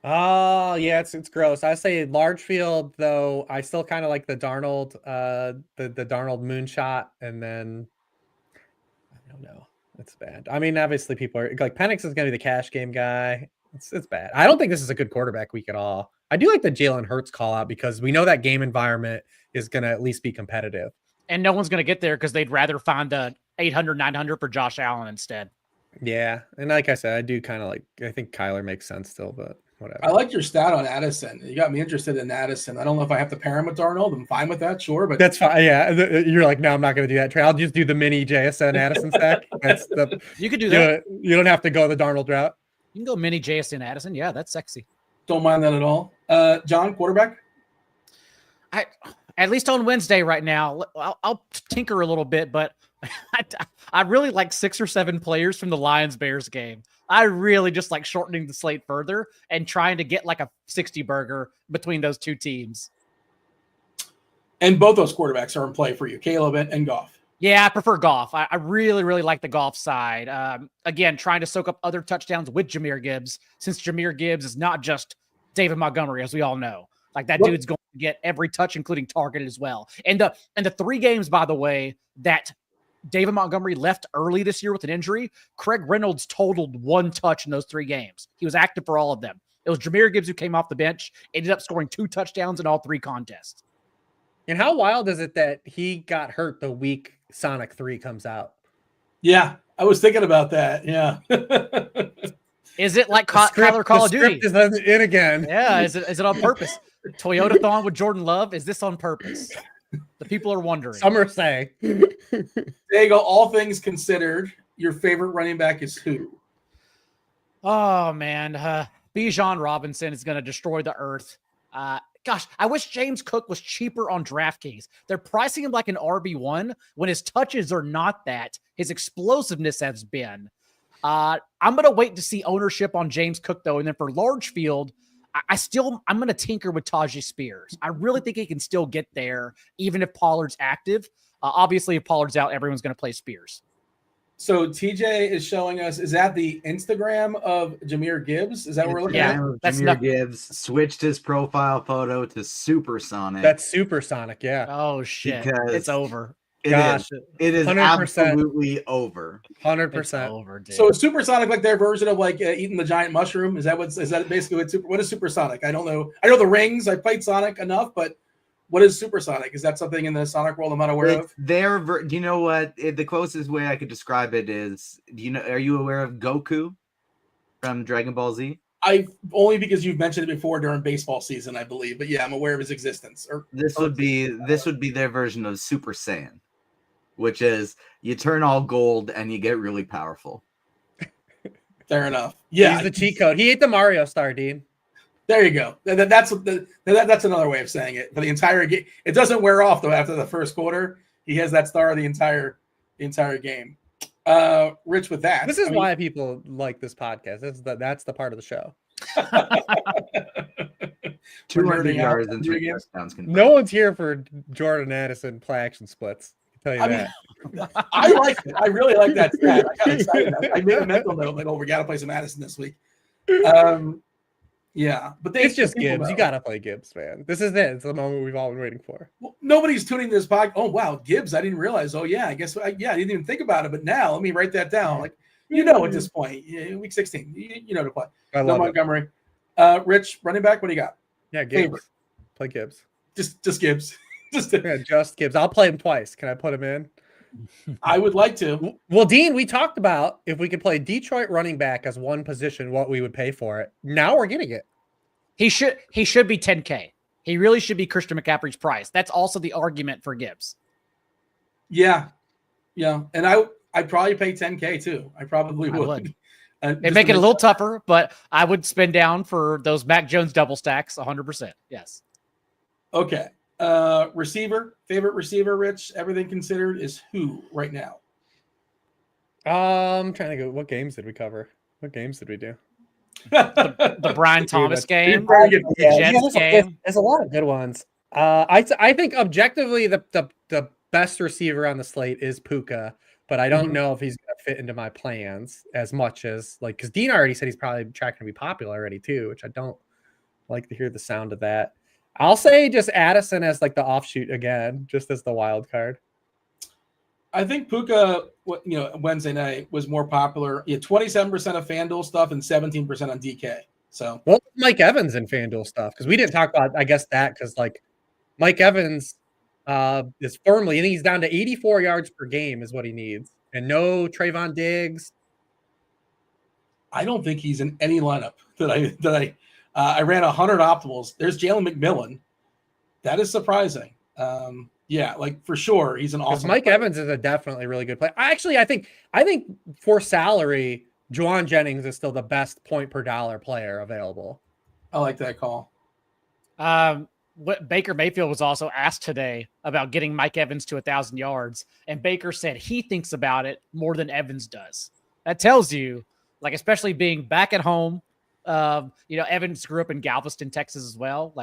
Oh, yeah, it's gross. I say large field, though. I still kind of like the Darnold, the Darnold moonshot, and then I don't know. It's bad. I mean, obviously, people are like Penix is going to be the cash game guy. It's bad. I don't think this is a good quarterback week at all. I do like the Jalen Hurts call out because we know that game environment is going to at least be competitive. And no one's going to get there because they'd rather find a 800, 900 for Josh Allen instead. Yeah. And like I said, I do kind of I think Kyler makes sense still, but whatever. I like your stat on Addison. You got me interested in Addison. I don't know if I have to pair him with Darnold. I'm fine with that, sure. But that's fine. Yeah. You're like, no, I'm not going to do that trade. I'll just do the mini JSN Addison stack. You could do that. You don't have to go the Darnold route. You can go mini JSN Addison. Yeah, that's sexy. Don't mind that at all. John, quarterback? At least on Wednesday right now, I'll tinker a little bit, but I really like 6 or 7 players from the Lions-Bears game. I really just like shortening the slate further and trying to get like a 60 burger between those 2 teams. And both those quarterbacks are in play for you, Caleb and Goff. Yeah, I prefer Goff. I really, really like the Goff side. Again, trying to soak up other touchdowns with Jahmyr Gibbs, since Jahmyr Gibbs is not just David Montgomery, as we all know. Like that dude's going to get every touch, including targeted as well. And the 3 games, by the way, that David Montgomery left early this year with an injury, Craig Reynolds totaled 1 touch in those 3 games. He was active for all of them. It was Jahmyr Gibbs who came off the bench, ended up scoring 2 touchdowns in all 3 contests. And how wild is it that he got hurt the week Sonic 3 comes out? Yeah, I was thinking about that. Yeah. Is it like Kyler Call of Duty? Is in again. Yeah, is it on purpose? Toyota-thon with Jordan Love? Is this on purpose? The people are wondering. Some are saying. There you go. All things considered, your favorite running back is who? Oh, man. Bijan Robinson is going to destroy the earth. Gosh, I wish James Cook was cheaper on DraftKings. They're pricing him like an RB1 when his touches are not that. His explosiveness has been. I'm going to wait to see ownership on James Cook, though. And then for large field, I'm going to tinker with Tajay Spears. I really think he can still get there, even if Pollard's active. Obviously, if Pollard's out, everyone's going to play Spears. So TJ is showing us, is that the Instagram of Jahmyr Gibbs? Is that what we're looking at? That's Jahmyr Gibbs switched his profile photo to Supersonic. That's Supersonic, yeah. Oh shit. Because it's over. It is 100%. absolutely over. 100% over, dude. So is Supersonic like their version of like eating the giant mushroom? Is that basically what is Supersonic? I don't know. I know the rings. I played Sonic enough, but what is Supersonic? Is that something in the Sonic world I'm not aware of? Do you know what? The closest way I could describe it is, are you aware of Goku from Dragon Ball Z? Only because you've mentioned it before during baseball season, I believe. But yeah, I'm aware of his existence. This would be their version of Super Saiyan, which is you turn all gold and you get really powerful. Fair enough. Yeah, he's the cheat code. He ate the Mario Star, Dean. There you go. That's another way of saying it. For the entire game, it doesn't wear off though. After the first quarter, he has that star the entire game. Rich, with that, this is why people like this podcast. That's the part of the show. 200 yards and 3 touchdowns. No one's here for Jordan Addison play action splits. I tell you that. I like it. I really like that stat. I got excited. I made a mental note like, we got to play some Addison this week. Yeah, but it's just Gibbs. You got to play Gibbs, man. This is it. It's the moment we've all been waiting for. Well, nobody's tuning this podcast. Oh, wow, Gibbs. I didn't realize. Oh, yeah, I guess. I didn't even think about it. But now, let me write that down. Like, at this point, week 16, you know to play. I love Montgomery. Rich, running back, what do you got? Yeah, Gibbs. Favorite. Play Gibbs. Just Gibbs. just Gibbs. I'll play him twice. Can I put him in? I would like to. Well, Dean, we talked about if we could play Detroit running back as one position, what we would pay for it. Now we're getting it. He should be 10K. He really should be Christian McCaffrey's price. That's also the argument for Gibbs. Yeah. And I'd probably pay 10K too. I probably would. It'd make it a little tougher, but I would spend down for those Mac Jones double stacks 100%. Yes. Okay. Favorite receiver, Rich, everything considered, is who right now? I'm trying to go. What games did we cover? What games did we do? the Brian Thomas game, the Jets game. There's a lot of good ones. I think objectively the best receiver on the slate is Puka, but I don't know if he's going to fit into my plans as much as because Dean already said he's probably tracking to be popular already too, which I don't like to hear the sound of that. I'll say just Addison as the offshoot again, just as the wild card. I think Puka, Wednesday night was more popular. He had 27% of FanDuel stuff and 17% on DK. So what was Mike Evans in FanDuel stuff? Because we didn't talk about, I guess, that because Mike Evans is firmly, I think he's down to 84 yards per game is what he needs, and no Trayvon Diggs. I don't think he's in any lineup that I ran 100 optimals. There's Jalen McMillan. That is surprising. For sure, he's an awesome. Mike player. Evans is a definitely really good player. I think for salary, Juwan Jennings is still the best point per dollar player available. I like that call. What Baker Mayfield was also asked today about getting Mike Evans to 1,000 yards, and Baker said he thinks about it more than Evans does. That tells you, especially being back at home. Evans grew up in Galveston, Texas as well.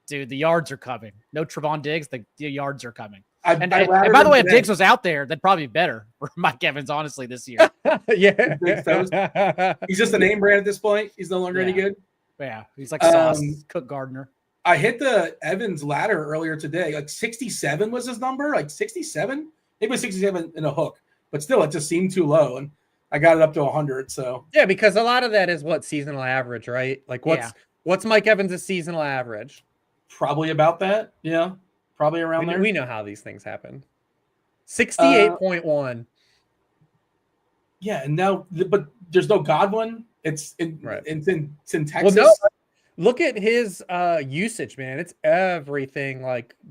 Dude, the yards are coming. No Trevon Diggs, the yards are coming. And by the way, if Diggs was out there, that'd probably be better for Mike Evans, honestly, this year. Yeah. He's just a name brand at this point. He's no longer any good. Yeah, he's like Sauce, Cook Gardner. I hit the Evans ladder earlier today. 67 was his number. 67? Maybe 67 in a hook. But still, it just seemed too low. And I got it up to 100. So yeah, because a lot of that is what seasonal average, right? What's Mike Evans' seasonal average? Probably about that. Yeah, probably around there. We know how these things happen. 68.1. Yeah, and now, but there's no Godwin. It's in Texas. Well, no. Look at his usage, man. It's everything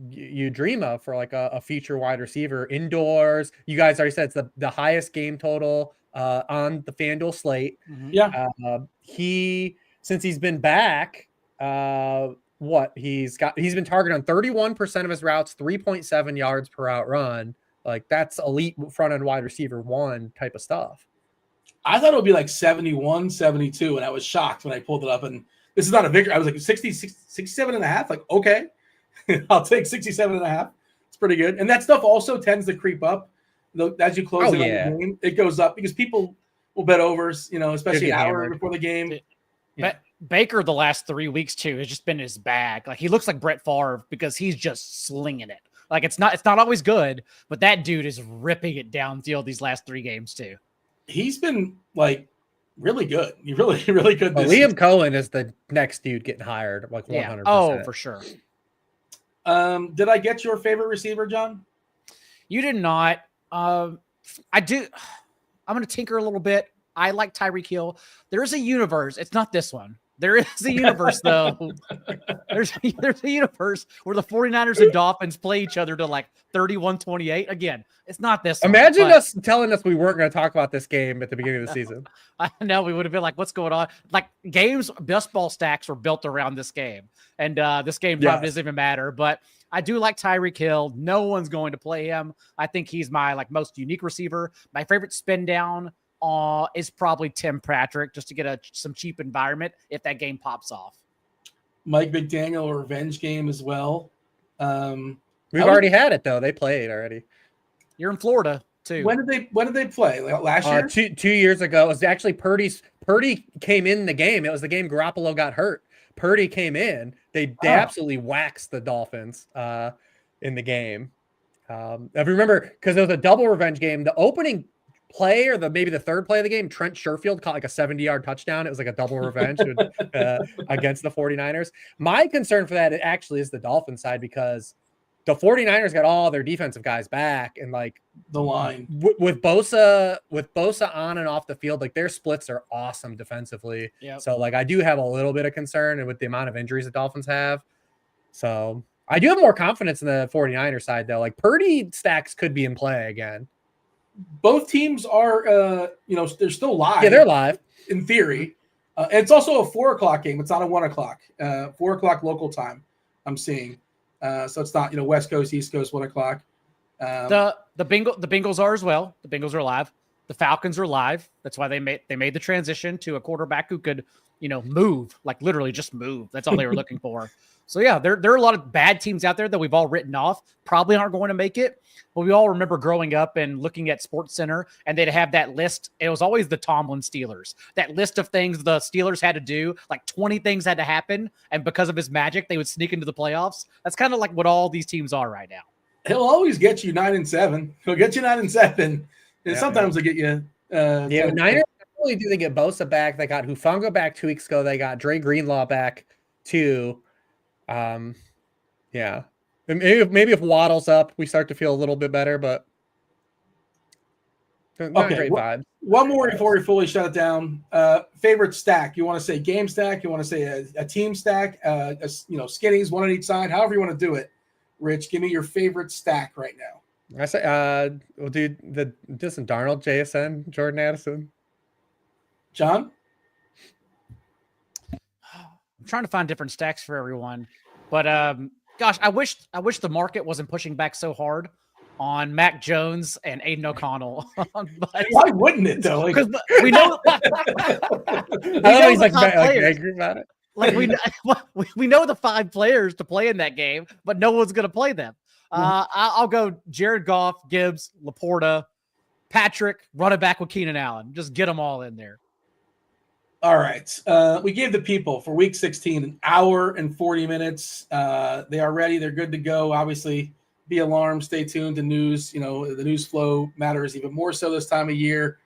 you dream of for a feature wide receiver indoors. You guys already said it's the highest game total on the FanDuel slate. Mm-hmm. Yeah. Since he's been back, he's been targeted on 31% of his routes, 3.7 yards per route run. That's elite front end wide receiver one type of stuff. I thought it would be 71, 72, and I was shocked when I pulled it up. And this is not a victory. I was 67 and a half. Okay, I'll take 67 and a half. It's pretty good. And that stuff also tends to creep up. as you close in on the game, it goes up because people will bet overs, especially an hour before the game. Baker the last 3 weeks too has just been his bag. Like he looks like Brett Favre because he's just slinging it. Like it's not always good, but that dude is ripping it downfield these last 3 games too. He's been like really good. He's really, really good. Liam Cohen is the next dude getting hired, like 100%. Oh, for sure. Did I get your favorite receiver, John? You did not. I do. I'm going to tinker a little bit. I like Tyreek Hill. There is a universe. It's not this one. There is a universe, though. There's a universe where the 49ers and Dolphins play each other to like 31-28. Again, it's not this one. Imagine us telling us we weren't going to talk about this game at the beginning of the season. I know. We would have been like, what's going on? Like games, best ball stacks were built around this game. And this game probably doesn't even matter. But I do like Tyreek Hill. No one's going to play him. I think he's my most unique receiver. My favorite spin down is probably Tim Patrick, just to get some cheap environment if that game pops off. Mike McDaniel, a revenge game as well. We've already had it though. They played already. You're in Florida too. When did they play? Like last year? 2 years ago. It was actually Purdy came in the game. It was the game Garoppolo got hurt. Purdy came in. They absolutely waxed the Dolphins in the game. I remember because it was a double revenge game. The opening play or maybe the third play of the game, Trent Sherfield caught like a 70-yard touchdown. It was like a double revenge against the 49ers. My concern for that actually is the Dolphins side because the 49ers got all their defensive guys back and like the line with Bosa on and off the field, like their splits are awesome defensively. Yep. So like I do have a little bit of concern and with the amount of injuries the Dolphins have. So I do have more confidence in the 49ers side though. Like Purdy stacks could be in play again. Both teams are, they're still live. Yeah, they're live in theory. And it's also a 4:00 game. It's not a 1:00. 4:00 local time. I'm seeing. So it's not, West Coast, East Coast, 1:00. The Bengals are as well. The Bengals are live. The Falcons are live. That's why they made the transition to a quarterback who could, move, like literally just move. That's all they were looking for. So yeah, there are a lot of bad teams out there that we've all written off, probably aren't going to make it. But we all remember growing up and looking at SportsCenter, and they'd have that list. It was always the Tomlin Steelers. That list of things the Steelers had to do, like 20 things had to happen, and because of his magic, they would sneak into the playoffs. That's kind of like what all these teams are right now. He'll always get you 9-7. He'll get you 9-7. And sometimes he'll get you. Niners. I really do they get Bosa back. They got Hufanga back 2 weeks ago. They got Dre Greenlaw back too. Yeah. Maybe if Waddle's up, we start to feel a little bit better, but not great vibes. One more before we fully shut it down. Favorite stack? You want to say game stack? You want to say a team stack? Skinnies, one on each side. However you want to do it. Rich, give me your favorite stack right now. I say, we'll do the Justin Darnold, JSN, Jordan Addison. John? I'm trying to find different stacks for everyone, but gosh, I wish the market wasn't pushing back so hard on Mac Jones and Aiden O'Connell. But, why wouldn't it though? Because we know. He's like angry about it. Like we know the 5 players to play in that game, but no one's going to play them. I'll go Jared Goff, Gibbs, Laporta, Patrick, run it back with Keenan Allen. Just get them all in there. All right. We gave the people for week 16 an hour and 40 minutes. They are ready. They're good to go. Obviously, be alarmed. Stay tuned to news. The news flow matters even more so this time of year.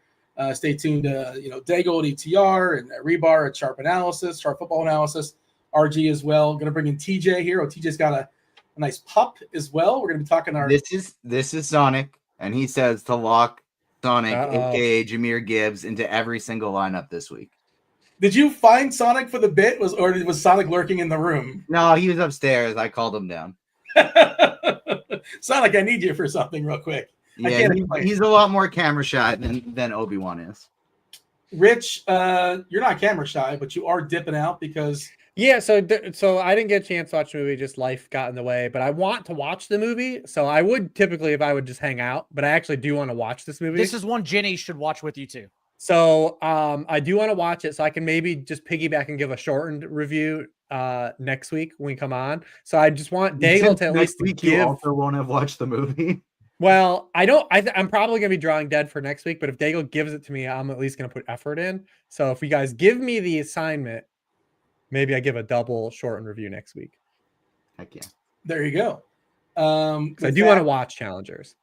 Stay tuned to, Daigle at ETR and Hribar at Sharp Football Analysis, RG as well. Going to bring in TJ here. TJ's got a nice pup as well. We're going to be talking our. This is Sonic, and he says to lock Sonic, aka Jahmyr Gibbs, into every single lineup this week. Did you find Sonic for the bit, or was Sonic lurking in the room? No, he was upstairs. I called him down. Sonic, I need you for something real quick. Yeah, he's a lot more camera shy than Obi-Wan is. Rich, you're not camera shy, but you are dipping out because... Yeah, so I didn't get a chance to watch the movie, just life got in the way, but I want to watch the movie, so I would typically if I would just hang out, but I actually do want to watch this movie. This is one Jenny should watch with you too. So I do want to watch it, so I can maybe just piggyback and give a shortened review next week when we come on. So I just want Daigle to at least give. You also won't have watched the movie. Well, I'm probably going to be drawing dead for next week, but if Daigle gives it to me, I'm at least going to put effort in. So if you guys give me the assignment, maybe I give a double shortened review next week. Heck yeah. There you go. I do want to watch Challengers.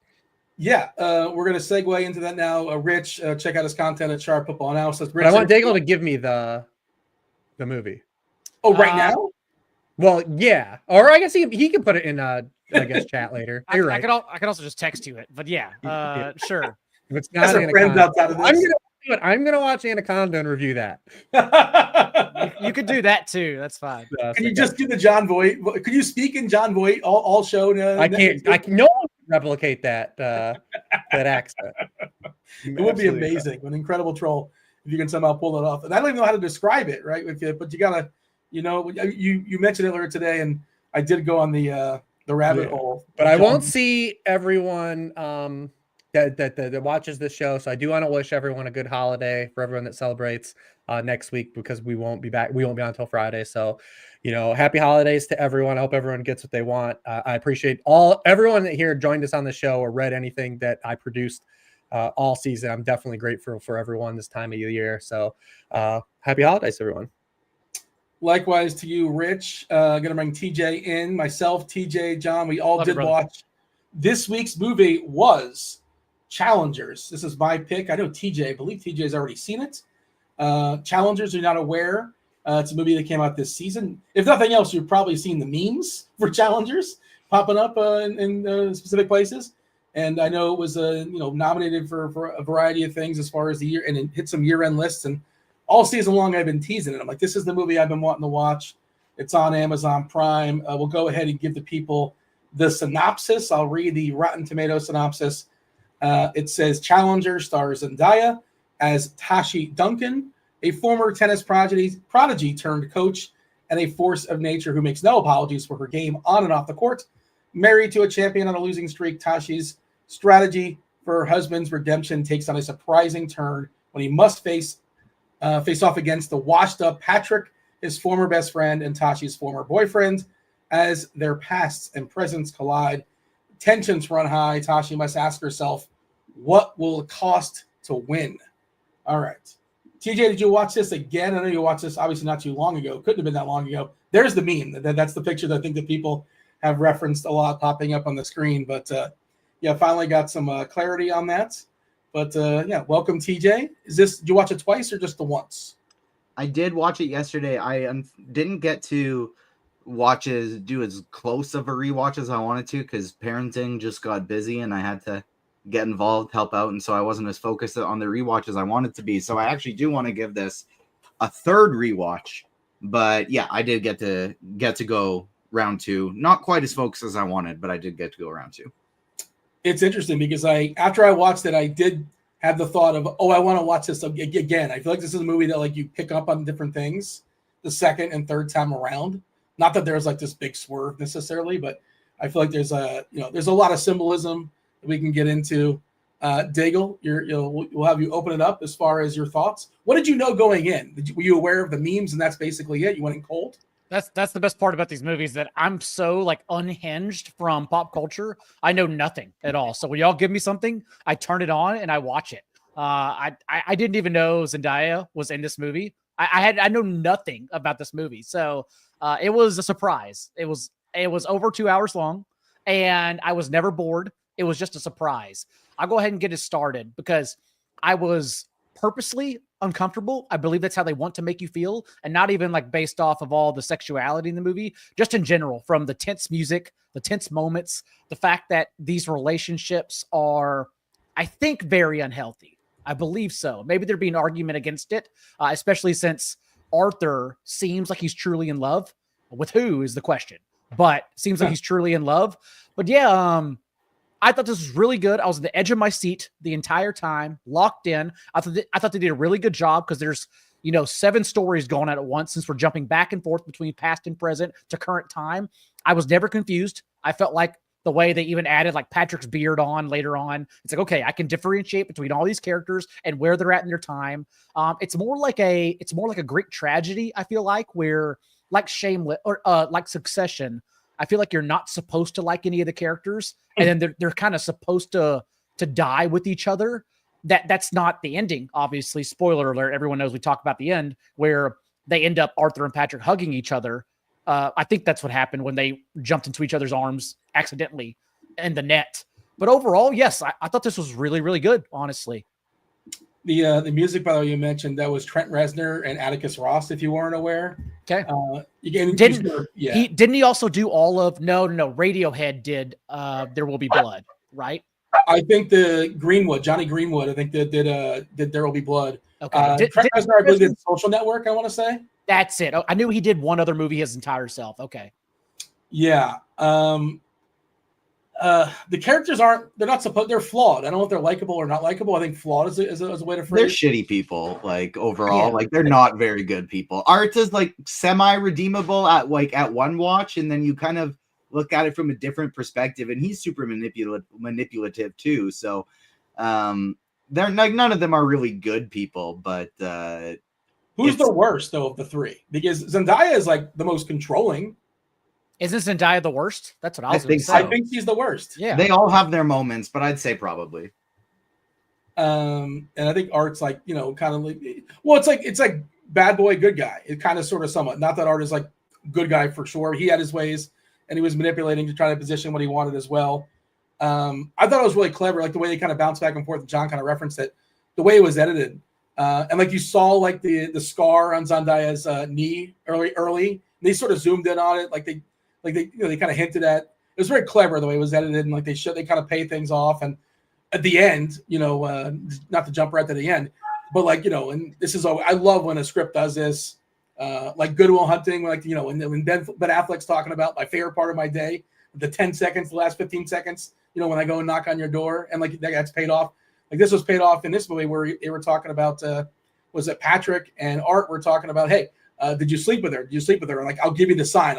Yeah, we're going to segue into that now. Rich, check out his content at Sharp Football Analysis. Rich, But I want Daigle to give me the movie. Oh, right now? Well, yeah. Or I guess he can put it in chat later. You're right. I could also just text you it, but yeah, sure. If it's not Anaconda, I'm gonna watch Anaconda and review that. you could do that too. That's fine. Can you just do the John Voight? Could you speak in John Voight all show? I can't. No one can replicate that accent. It would be amazing. An incredible troll if you can somehow pull it off. And I don't even know how to describe it, right? But you gotta, you mentioned it earlier today, and I did go on the rabbit hole. But I won't see everyone that watches this show. So I do want to wish everyone a good holiday for everyone that celebrates next week, because we won't be back. We won't be on until Friday. So, happy holidays to everyone. I hope everyone gets what they want. I appreciate everyone that here joined us on the show or read anything that I produced all season. I'm definitely grateful for everyone this time of year. So happy holidays, everyone. Likewise to you, Rich. Going to bring TJ in. Myself, TJ, John, we all did watch. This week's movie was Challengers. This is my pick. I know TJ. I believe TJ has already seen it. Challengers, you're not aware. It's a movie that came out this season. If nothing else, you've probably seen the memes for Challengers popping up in specific places. And I know it was nominated for a variety of things as far as the year, and it hit some year-end lists. And all season long, I've been teasing it. I'm like, this is the movie I've been wanting to watch. It's on Amazon Prime. We'll go ahead and give the people the synopsis. I'll read the Rotten Tomatoes synopsis. It says, Challenger stars Zendaya as Tashi Duncan, a former tennis prodigy turned coach and a force of nature who makes no apologies for her game on and off the court. Married to a champion on a losing streak, Tashi's strategy for her husband's redemption takes on a surprising turn when he must face off against the washed-up Patrick, his former best friend, and Tashi's former boyfriend. As their pasts and presents collide, tensions run high. Tashi must ask herself, what will it cost to win? All right. TJ, did you watch this again? I know you watched this obviously not too long ago. Couldn't have been that long ago. There's the meme. That's the picture that I think that people have referenced a lot popping up on the screen. But, finally got some clarity on that. But, welcome, TJ. Did you watch it twice or just the once? I did watch it yesterday. I didn't get to do as close of a rewatch as I wanted to because parenting just got busy and I had to get involved, help out, and so I wasn't as focused on the rewatch as I wanted to be. So I actually do want to give this a third rewatch, but yeah, I did get to go round two. Not quite as focused as I wanted, but I did get to go round two. It's interesting because after I watched it, I did have the thought of, I want to watch this again. I feel like this is a movie that you pick up on different things the second and third time around. Not that there's this big swerve necessarily, but I feel like there's a lot of symbolism that we can get into. Daigle, we'll have you open it up as far as your thoughts. What did you know going in? Were you aware of the memes and that's basically it? You went in cold? That's the best part about these movies, that I'm so unhinged from pop culture. I know nothing at all. So when y'all give me something, I turn it on and I watch it. I didn't even know Zendaya was in this movie. I know nothing about this movie. So it was a surprise. It was over 2 hours long and I was never bored. It was just a surprise. I'll go ahead and get it started because I was purposely uncomfortable. I believe that's how they want to make you feel, and not even based off of all the sexuality in the movie, just in general, from the tense music, the tense moments, the fact that these relationships are, I think, very unhealthy. I believe so. Maybe there'd be an argument against it, especially since Arthur seems like he's truly in love. With who is the question, but seems like he's truly in love. But yeah, I thought this was really good. I was on the edge of my seat the entire time, locked in. I thought they did a really good job because there's, 7 stories going on at once since we're jumping back and forth between past and present to current time. I was never confused. I felt like the way they even added Patrick's beard on later on. It's okay, I can differentiate between all these characters and where they're at in their time. It's more like a Greek tragedy, I feel like, where Shameless or like Succession, I feel like you're not supposed to like any of the characters, and then they're kind of supposed to die with each other. That's not the ending, obviously. Spoiler alert, everyone knows we talk about the end where they end up Arthur and Patrick hugging each other. I think that's what happened when they jumped into each other's arms accidentally in the net. But overall, yes, I thought this was really, really good, honestly. The music, by the way, you mentioned, that was Trent Reznor and Atticus Ross, if you weren't aware. Okay. Didn't he also do all of no Radiohead did There Will Be Blood, right? I think Johnny Greenwood, I think did There Will Be Blood. Okay. Trent Reznor, I believe, did Social Network, I want to say. That's it. I knew he did one other movie his entire self. Okay. Yeah. The characters they're flawed. I don't know if they're likable or not likable. I think flawed is a way to phrase it. They're shitty people, like overall. Yeah. Like they're not very good people. Art is like semi-redeemable at one watch, and then you kind of look at it from a different perspective, and he's super manipulative too. So they're like, none of them are really good people, but who's the worst though of the three? Because Zendaya is like the most controlling. Isn't Zendaya the worst? That's what I was going to say. I think she's the worst. Yeah. They all have their moments, but I'd say probably. And I think Art's like, kind of like, well, it's like bad boy, good guy. It kind of sort of somewhat, not that Art is like good guy for sure. He had his ways and he was manipulating to try to position what he wanted as well. I thought it was really clever, like the way they kind of bounced back and forth. John kind of referenced it, the way it was edited. And like you saw like the scar on Zendaya's knee early. They sort of zoomed in on it. They kind of hinted at it was very clever the way it was edited, and like they kind of pay things off. And at the end, not to jump right to the end, but and this is I love when a script does this, like Good Will Hunting, when Ben Affleck's talking about my favorite part of my day, the 10 seconds, the last 15 seconds, when I go and knock on your door, and like that gets paid off. Like this was paid off in this movie where they were talking about, was it Patrick and Art were talking about, hey, did you sleep with her? Did you sleep with her? And like, I'll give you the sign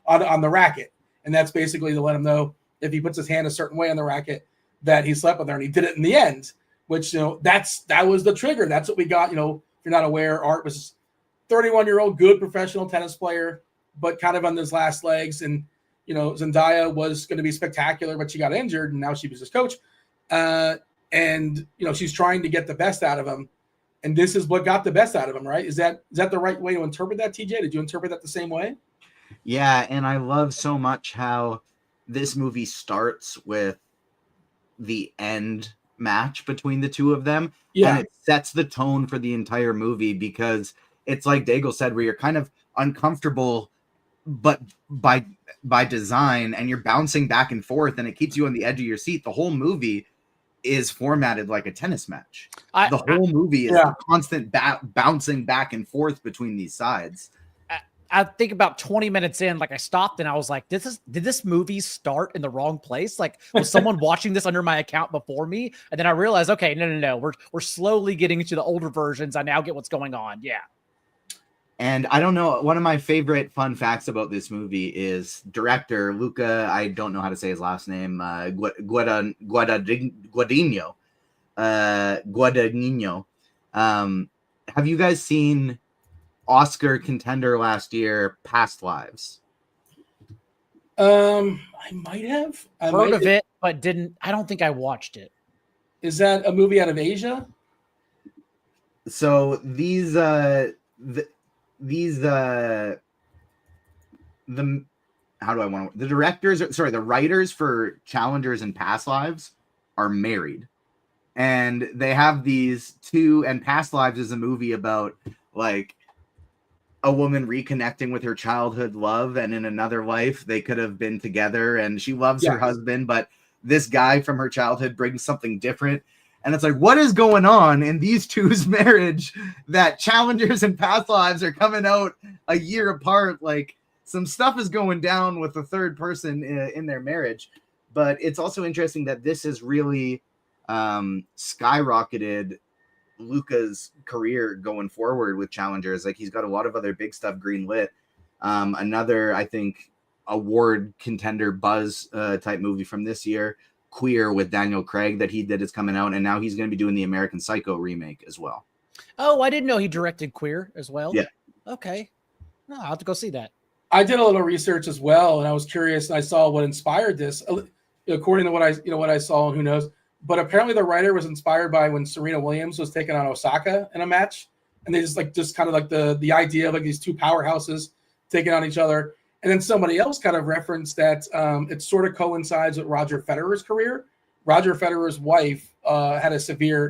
on the racket. And that's basically to let him know if he puts his hand a certain way on the racket that he slept with her. And he did it in the end, which, that was the trigger. That's what we got. If you're not aware, Art was 31-year-old, good professional tennis player, but kind of on his last legs. And, Zendaya was going to be spectacular, but she got injured and now she was his coach. And she's trying to get the best out of him. And this is what got the best out of him, right? Is that the right way to interpret that, TJ? Did you interpret that the same way? Yeah, and I love so much how this movie starts with the end match between the two of them. Yeah. And it sets the tone for the entire movie because it's like Daigle said, where you're kind of uncomfortable, but by design, and you're bouncing back and forth, and it keeps you on the edge of your seat. The whole movie is formatted like a tennis match. The whole movie is a constant bouncing back and forth between these sides. I think about 20 minutes in, like I stopped and I was like, did this movie start in the wrong place? Like, was someone watching this under my account before me? And then I realized, okay, no. We're slowly getting into the older versions. I now get what's going on. Yeah. And I don't know, one of my favorite fun facts about this movie is director Luca, I don't know how to say his last name, Guadagnino. Have you guys seen Oscar contender last year, Past Lives? I might have. Heard of it, but I don't think I watched it. Is that a movie out of Asia? So the writers for Challengers and Past Lives are married, and they have these two, and Past Lives is a movie about like a woman reconnecting with her childhood love, and in another life they could have been together, and she loves her husband, but this guy from her childhood brings something different. And it's like, what is going on in these two's marriage that Challengers and Past Lives are coming out a year apart? Like, some stuff is going down with the third person in their marriage. But it's also interesting that this has really skyrocketed Luca's career going forward with Challengers. Like, he's got a lot of other big stuff greenlit. Another, I think, award contender buzz type movie from this year, Queer with Daniel Craig, that he did, is coming out, and now he's going to be doing the American Psycho remake as well. Oh, I didn't know he directed Queer as well. Yeah. Okay. No, I'll have to go see that. I did a little research as well, and I was curious, and I saw what inspired this. According to what I saw, and who knows, but apparently the writer was inspired by when Serena Williams was taking on Osaka in a match, and they just kind of like the idea of like these two powerhouses taking on each other. And then somebody else kind of referenced that it sort of coincides with Roger Federer's career. Roger Federer's wife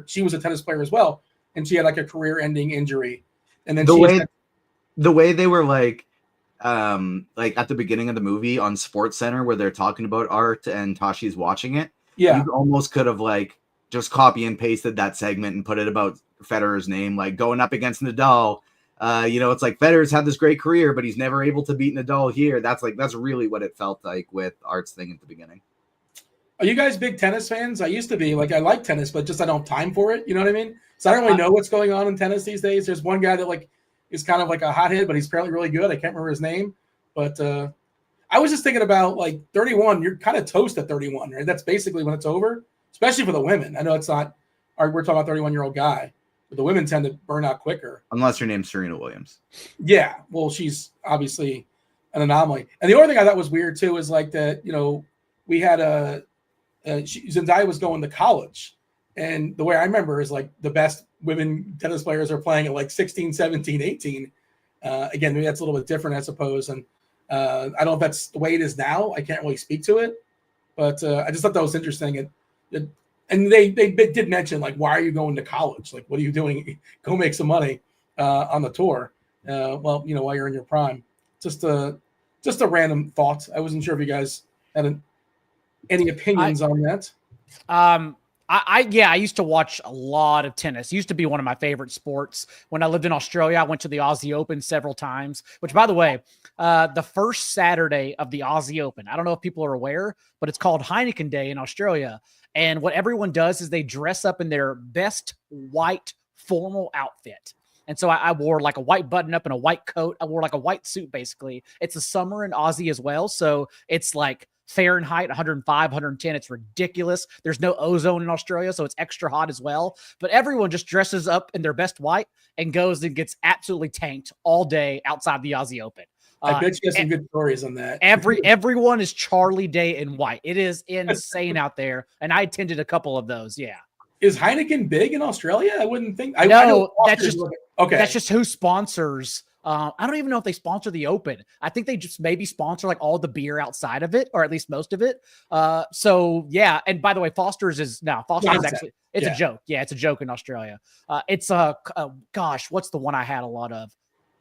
she was a tennis player as well, and she had like a career-ending injury. And then the way they were like at the beginning of the movie on Sports Center where they're talking about art and Tashi's watching it. Yeah, you almost could have like just copy and pasted that segment and put it about Federer's name, like going up against Nadal. It's like Federer's had this great career, but he's never able to beat Nadal here. That's really what it felt like with Art's thing at the beginning. Are you guys big tennis fans? I used to be. Like, I like tennis, but just I don't have time for it. You know what I mean? So I don't really know what's going on in tennis these days. There's one guy that like is kind of like a hothead, but he's apparently really good. I can't remember his name, but I was just thinking about like 31. You're kind of toast at 31, right? That's basically when it's over, especially for the women. I know it's not. We're talking about 31-year-old guy, but the women tend to burn out quicker. Unless her name's Serena Williams. Yeah, well, she's obviously an anomaly. And the only thing I thought was weird too is like that. We had Zendaya was going to college, and the way I remember is like the best women tennis players are playing at like 16, 17, 18. Again, maybe that's a little bit different, I suppose. And I don't know if that's the way it is now. I can't really speak to it, but I just thought that was interesting. And they did mention like, why are you going to college? Like, what are you doing? Go make some money on the tour. While you're in your prime. Just a random thought. I wasn't sure if you guys had any opinions on that. I used to watch a lot of tennis. It used to be one of my favorite sports. When I lived in Australia, I went to the Aussie Open several times, which, by the way, the first Saturday of the Aussie Open, I don't know if people are aware, but it's called Heineken Day in Australia. And what everyone does is they dress up in their best white formal outfit. And so I wore like a white button up and a white coat. I wore like a white suit, basically. It's the summer in Aussie as well. So it's like Fahrenheit 105, 110. It's ridiculous. There's no ozone in Australia, so it's extra hot as well. But everyone just dresses up in their best white and goes and gets absolutely tanked all day outside the Aussie Open. I bet you have some good stories on that. Everyone is Charlie Day in white. It is insane out there, and I attended a couple of those. Yeah. Is Heineken big in Australia? I wouldn't think. That's just who sponsors. I don't even know if they sponsor the Open. I think they just maybe sponsor like all the beer outside of it, or at least most of it. So yeah. And by the way, Foster's is actually a joke. Yeah, it's a joke in Australia. It's gosh, what's the one I had a lot of?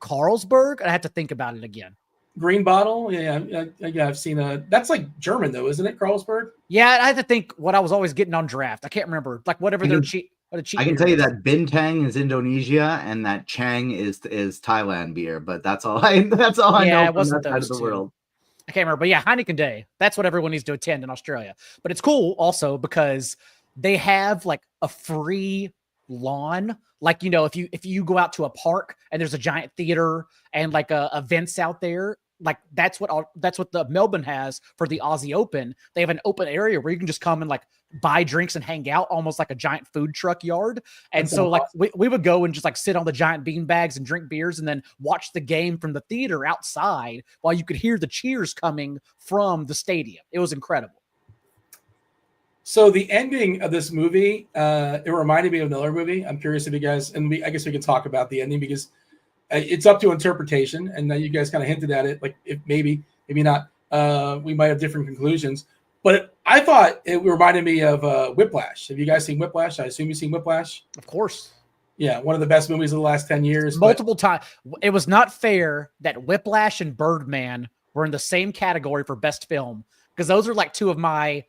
Carlsberg. I have to think about it again. Green bottle. Yeah, I've seen that's like German though, isn't it? Carlsberg. Yeah, I had to think what I was always getting on draft. I can't remember like whatever their cheat. I can tell you that Bintang is Indonesia and that Chang is Thailand beer, but that's all I know from that side of the world. I can't remember, but yeah, Heineken Day. That's what everyone needs to attend in Australia. But it's cool also because they have like a free lawn. Like, if you go out to a park and there's a giant theater and like events out there, like that's what the Melbourne has for the Aussie Open. They have an open area where you can just come and like buy drinks and hang out, almost like a giant food truck yard. And that's so awesome. Like we would go and just like sit on the giant bean bags and drink beers and then watch the game from the theater outside while you could hear the cheers coming from the stadium. It was incredible. So the ending of this movie, it reminded me of another movie. I'm curious if you guys, I guess we can talk about the ending because it's up to interpretation, and you guys kind of hinted at it, like if maybe not. We might have different conclusions, but I thought it reminded me of Whiplash. Have you guys seen Whiplash? I assume you've seen Whiplash. Of course. Yeah, one of the best movies of the last 10 years. Multiple times. It was not fair that Whiplash and Birdman were in the same category for best film because those are like two of my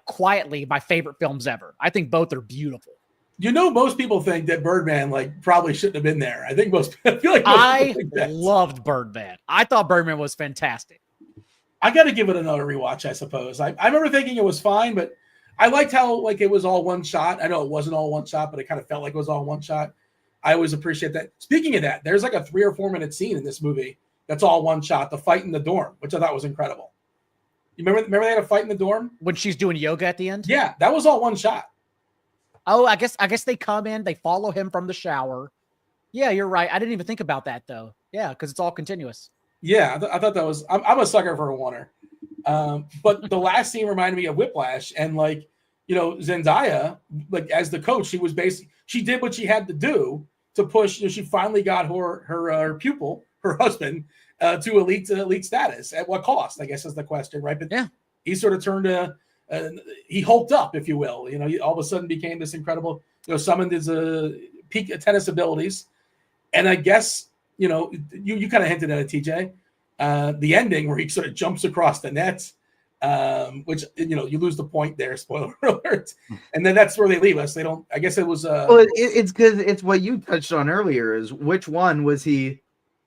quietly my favorite films ever. I think both are beautiful. Most people think that Birdman probably shouldn't have been there. I think I feel like I loved Birdman. I thought Birdman was fantastic. I got to give it another rewatch, I suppose. I remember thinking it was fine, but I liked how it was all one shot. I know it wasn't all one shot, but it kind of felt like it was all one shot. I always appreciate that. Speaking of that, there's like a 3 or 4 minute scene in this movie that's all one shot, the fight in the dorm, which I thought was incredible. You remember they had a fight in the dorm? When she's doing yoga at the end? Yeah, that was all one shot. Oh, I guess they come in, they follow him from the shower. Yeah, you're right. I didn't even think about that though. Yeah, because it's all continuous. Yeah, I thought that was. I'm a sucker for a Warner. But the last scene reminded me of Whiplash, and like, Zendaya, like as the coach, she did what she had to do to push. She finally got her pupil, her husband, to elite status. At what cost? I guess is the question, right? But yeah, he sort of turned he hulked up, if you will. He all of a sudden became this incredible. Summoned his peak tennis abilities, and I guess you kind of hinted at it, TJ. The ending where he sort of jumps across the net, which you lose the point there. Spoiler alert! And then that's where they leave us. They don't. I guess it was. Well, it's because it's what you touched on earlier. Is which one was he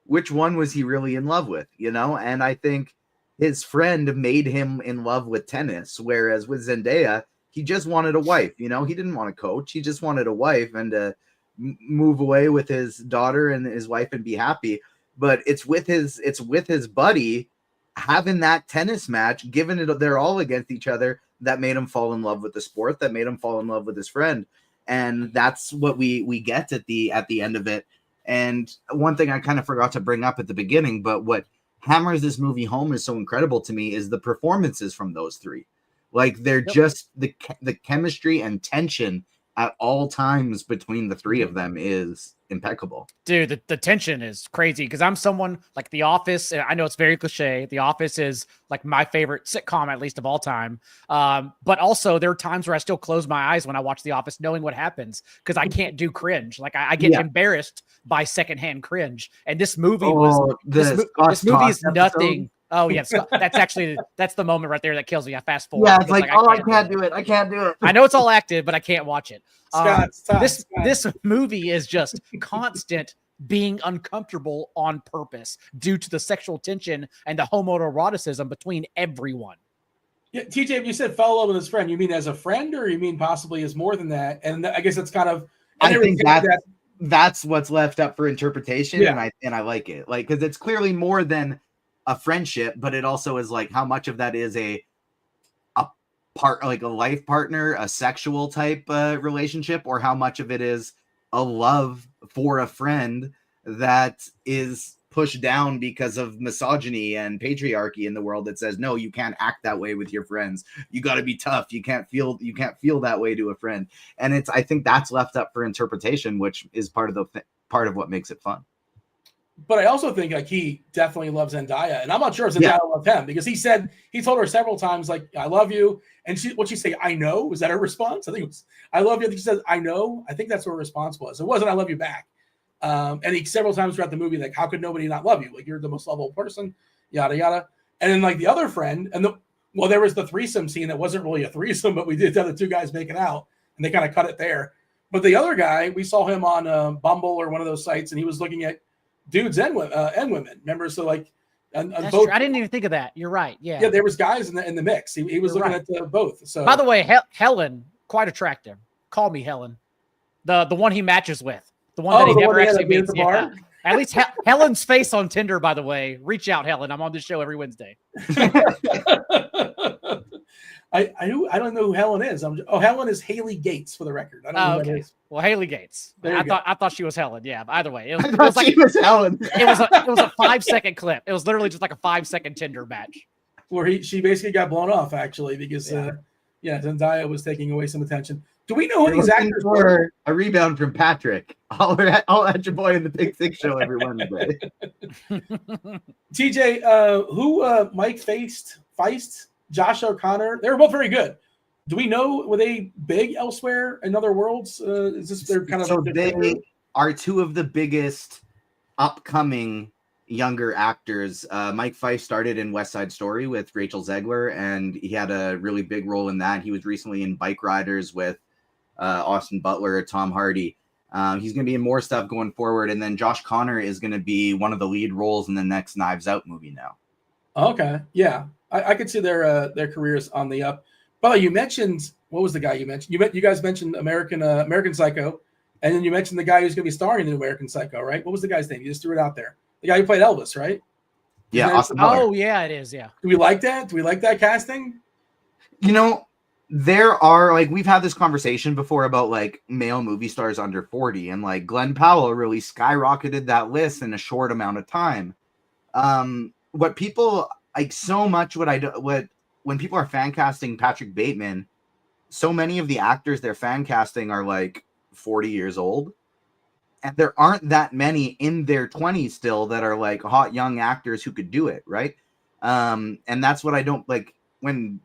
really in love with? And I think his friend made him in love with tennis, whereas with Zendaya, he just wanted a wife. He didn't want a coach. He just wanted a wife and to move away with his daughter and his wife and be happy. But it's with his buddy having that tennis match, given it they're all against each other, that made him fall in love with the sport, that made him fall in love with his friend. And that's what we get at the end of it. And one thing I kind of forgot to bring up at the beginning, but what hammers this movie home is so incredible to me is the performances from those three. Like they're just the chemistry and tension at all times between the three of them is impeccable. Dude, the tension is crazy because I'm someone like The Office. And I know it's very cliche. The Office is like my favorite sitcom, at least of all time. But also there are times where I still close my eyes when I watch The Office, knowing what happens because I can't do cringe. Like I get embarrassed by secondhand cringe. And this movie this movie is nothing. Oh yeah, that's the moment right there that kills me. I fast forward. Yeah, it's like I can't do it. I can't do it. I know it's all acted, but I can't watch it. Scott. This movie is just constant being uncomfortable on purpose due to the sexual tension and the homoeroticism between everyone. Yeah, TJ, if you said fell in love with his friend, you mean as a friend, or you mean possibly as more than that? And I guess that's kind of. I think that's what's left up for interpretation, yeah. and I like it, like because it's clearly more than a friendship, but it also is like how much of that is a part, like a life partner, a sexual type relationship, or how much of it is a love for a friend that is pushed down because of misogyny and patriarchy in the world that says, no, you can't act that way with your friends. You got to be tough. You can't feel that way to a friend. And I think that's left up for interpretation, which is part of what makes it fun. But I also think like he definitely loves Zendaya, and I'm not sure if Zendaya loved him because he told her several times like I love you, and what'd she say? I know. Was that her response? I think it was I love you. I think she said I know. I think that's what her response was. It wasn't I love you back. And he several times throughout the movie like how could nobody not love you? Like you're the most lovable person. Yada yada. And then like the other friend there was the threesome scene that wasn't really a threesome, but we did the other two guys making out, and they kind of cut it there. But the other guy, we saw him on Bumble or one of those sites, and he was looking at dudes and women. Remember, so like, and both. True. I didn't even think of that. You're right. Yeah. Yeah, there was guys in the mix. He was looking at both. So, by the way, Helen, quite attractive. Call me Helen. The one he matches with, the one that he never actually meets. Yeah. At least Helen's face on Tinder. By the way, reach out, Helen. I'm on this show every Wednesday. I don't know who Helen is. Helen is Haley Gates for the record. I don't know who that is. Well, Haley Gates. I thought she was Helen. Yeah. But either way, it was like she was Helen. It was a 5-second clip. It was literally just like a 5-second Tinder match where she basically got blown off actually because Zendaya was taking away some attention. Do we know who these actors were? A rebound from Patrick. I'll at your boy in the Big Six show every Wednesday. TJ, who Mike Feist, Josh O'Connor, they were both very good. Do we know, were they big elsewhere in other worlds? Is this their kind of so they are two of the biggest upcoming younger actors. Mike Feist started in West Side Story with Rachel Zegler, and he had a really big role in that. He was recently in Bike Riders with Austin Butler, Tom Hardy. He's going to be in more stuff going forward. And then Josh Connor is going to be one of the lead roles in the next Knives Out movie now. Okay. Yeah. I could see their careers on the up. But you mentioned, what was the guy you mentioned? You guys mentioned American Psycho, and then you mentioned the guy who's going to be starring in American Psycho, right? What was the guy's name? You just threw it out there. The guy who played Elvis, right? Yeah. Austin Butler. Oh, yeah, it is. Yeah. Do we like that? Do we like that casting? There are we've had this conversation before about male movie stars under 40, and Glenn Powell really skyrocketed that list in a short amount of time. What people like so much, when people are fan casting Patrick Bateman, so many of the actors they're fan casting are like 40 years old. And there aren't that many in their 20s still that are like hot young actors who could do it, right? And that's what I don't like. When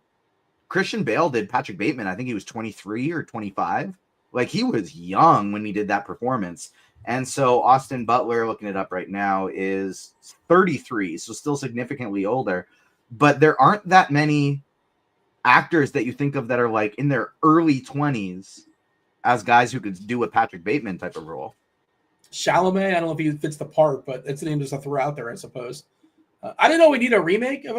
Christian Bale did Patrick Bateman, I think he was 23 or 25. Like, he was young when he did that performance. And so Austin Butler, looking it up right now, is 33, so still significantly older. But there aren't that many actors that you think of that are like in their early 20s as guys who could do a Patrick Bateman type of role. Chalamet, I don't know if he fits the part, but it's a name just to throw out there, I suppose. I didn't know we need a remake of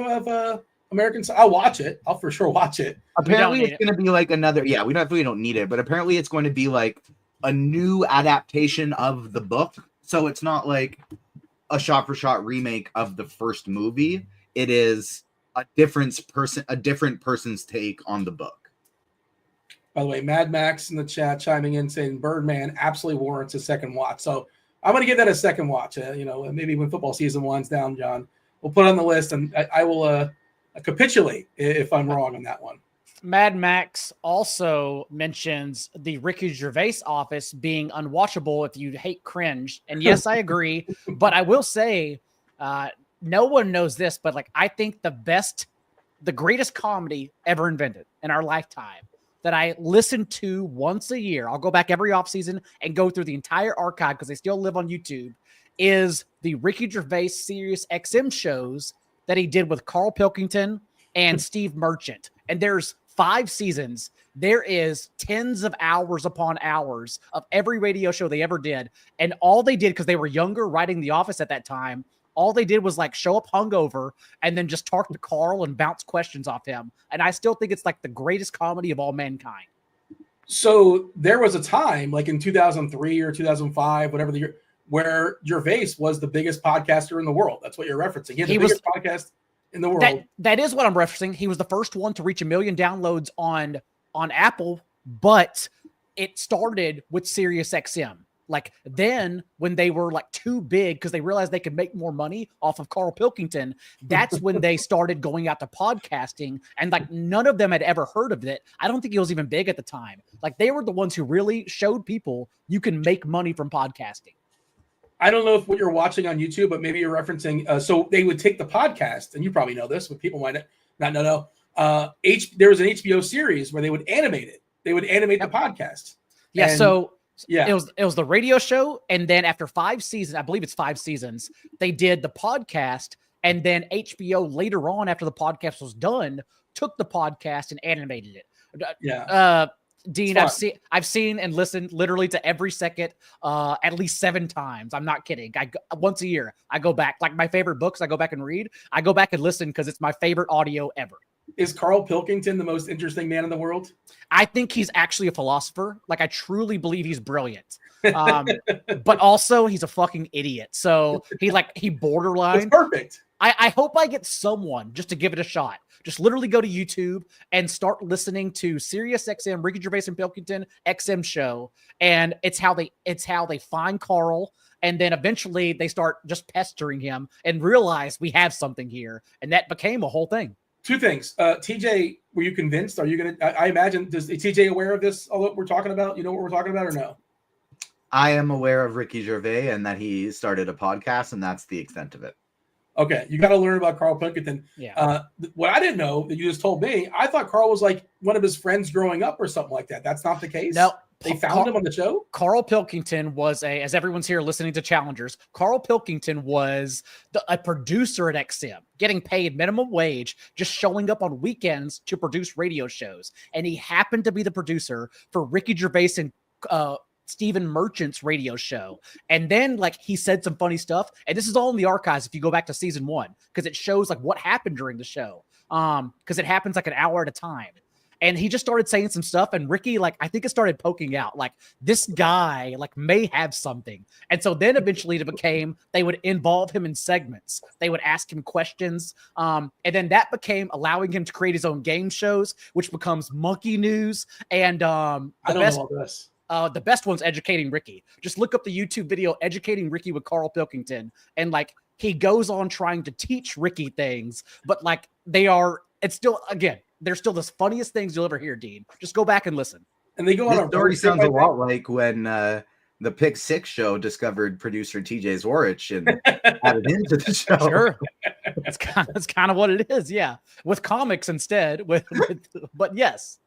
American. I'll watch it. I'll for sure watch it. Apparently, it's going to be like another. Yeah, we don't need it, but apparently, it's going to be like a new adaptation of the book. So it's not like a shot-for-shot remake of the first movie. It is a different person's take on the book. By the way, Mad Max in the chat chiming in saying Birdman absolutely warrants a second watch. So I'm going to give that a second watch. Maybe when football season winds down, John, we'll put it on the list, and I will capitulate if I'm wrong on that one. Mad Max also mentions the Ricky Gervais office being unwatchable if you hate cringe. And yes, I agree. But I will say, no one knows this, but like I think the greatest comedy ever invented in our lifetime that I listen to once a year, I'll go back every offseason and go through the entire archive because they still live on YouTube, is the Ricky Gervais Sirius XM shows that he did with Carl Pilkington and Steve Merchant. And there's 5 seasons. There is tens of hours upon hours of every radio show they ever did. And all they did, because they were younger writing The Office at that time, all they did was like show up hungover and then just talk to Carl and bounce questions off him. And I still think it's like the greatest comedy of all mankind. So there was a time like in 2003 or 2005, whatever the year, where Gervais was the biggest podcaster in the world. That's what you're referencing. He had the biggest podcast in the world. That is what I'm referencing. He was the first one to reach 1 million downloads on Apple, but it started with Sirius XM. Like then when they were like too big because they realized they could make more money off of Carl Pilkington, that's when they started going out to podcasting, and like none of them had ever heard of it. I don't think it was even big at the time. Like they were the ones who really showed people you can make money from podcasting. I don't know if what you're watching on YouTube, but maybe you're referencing. So they would take the podcast, and you probably know this, but people might not know. There was an HBO series where they would animate it. They would animate the podcast. Yeah. And so yeah, it was the radio show, and then after 5 seasons, I believe it's 5 seasons, they did the podcast, and then HBO later on, after the podcast was done, took the podcast and animated it. Yeah. Dean, I've seen and listened literally to every second at least 7 times. I'm not kidding. Once a year, I go back. Like my favorite books, I go back and read. I go back and listen because it's my favorite audio ever. Is Carl Pilkington the most interesting man in the world? I think he's actually a philosopher. Like I truly believe he's brilliant. But also he's a fucking idiot. So he borderline. That's perfect. I hope I get someone just to give it a shot. Just literally go to YouTube and start listening to Sirius XM, Ricky Gervais and Pilkington XM show. And it's how they find Carl. And then eventually they start just pestering him and realize we have something here. And that became a whole thing. 2 things. TJ, were you convinced? Are you going to, I imagine, is TJ aware of this, all that we're talking about? You know what we're talking about or no? I am aware of Ricky Gervais and that he started a podcast, and that's the extent of it. Okay. You got to learn about Carl Pilkington. Yeah. What I didn't know that you just told me, I thought Carl was like one of his friends growing up or something like that. That's not the case. No. They found him on the show? Carl Pilkington was as everyone's here listening to Challengers, Carl Pilkington was a producer at XM, getting paid minimum wage, just showing up on weekends to produce radio shows. And he happened to be the producer for Ricky Gervais and Stephen Merchant's radio show. And then like he said some funny stuff. And this is all in the archives if you go back to season 1, because it shows like what happened during the show. Because it happens like an hour at a time. And he just started saying some stuff, and Ricky, like, I think it started poking out, like, this guy, like, may have something. And so then eventually it became, they would involve him in segments. They would ask him questions. And then that became allowing him to create his own game shows, which becomes Monkey News. And I don't know all this. The best one's Educating Ricky. Just look up the YouTube video, Educating Ricky with Carl Pilkington. And, like, he goes on trying to teach Ricky things, but like it's still, again, they're still the funniest things you'll ever hear, Dean. Just go back and listen. And they go on This a story sounds a lot like when the Pick Six show discovered producer TJ Zworich and added into the show. Sure. That's kind of what it is. Yeah. With comics instead, but yes.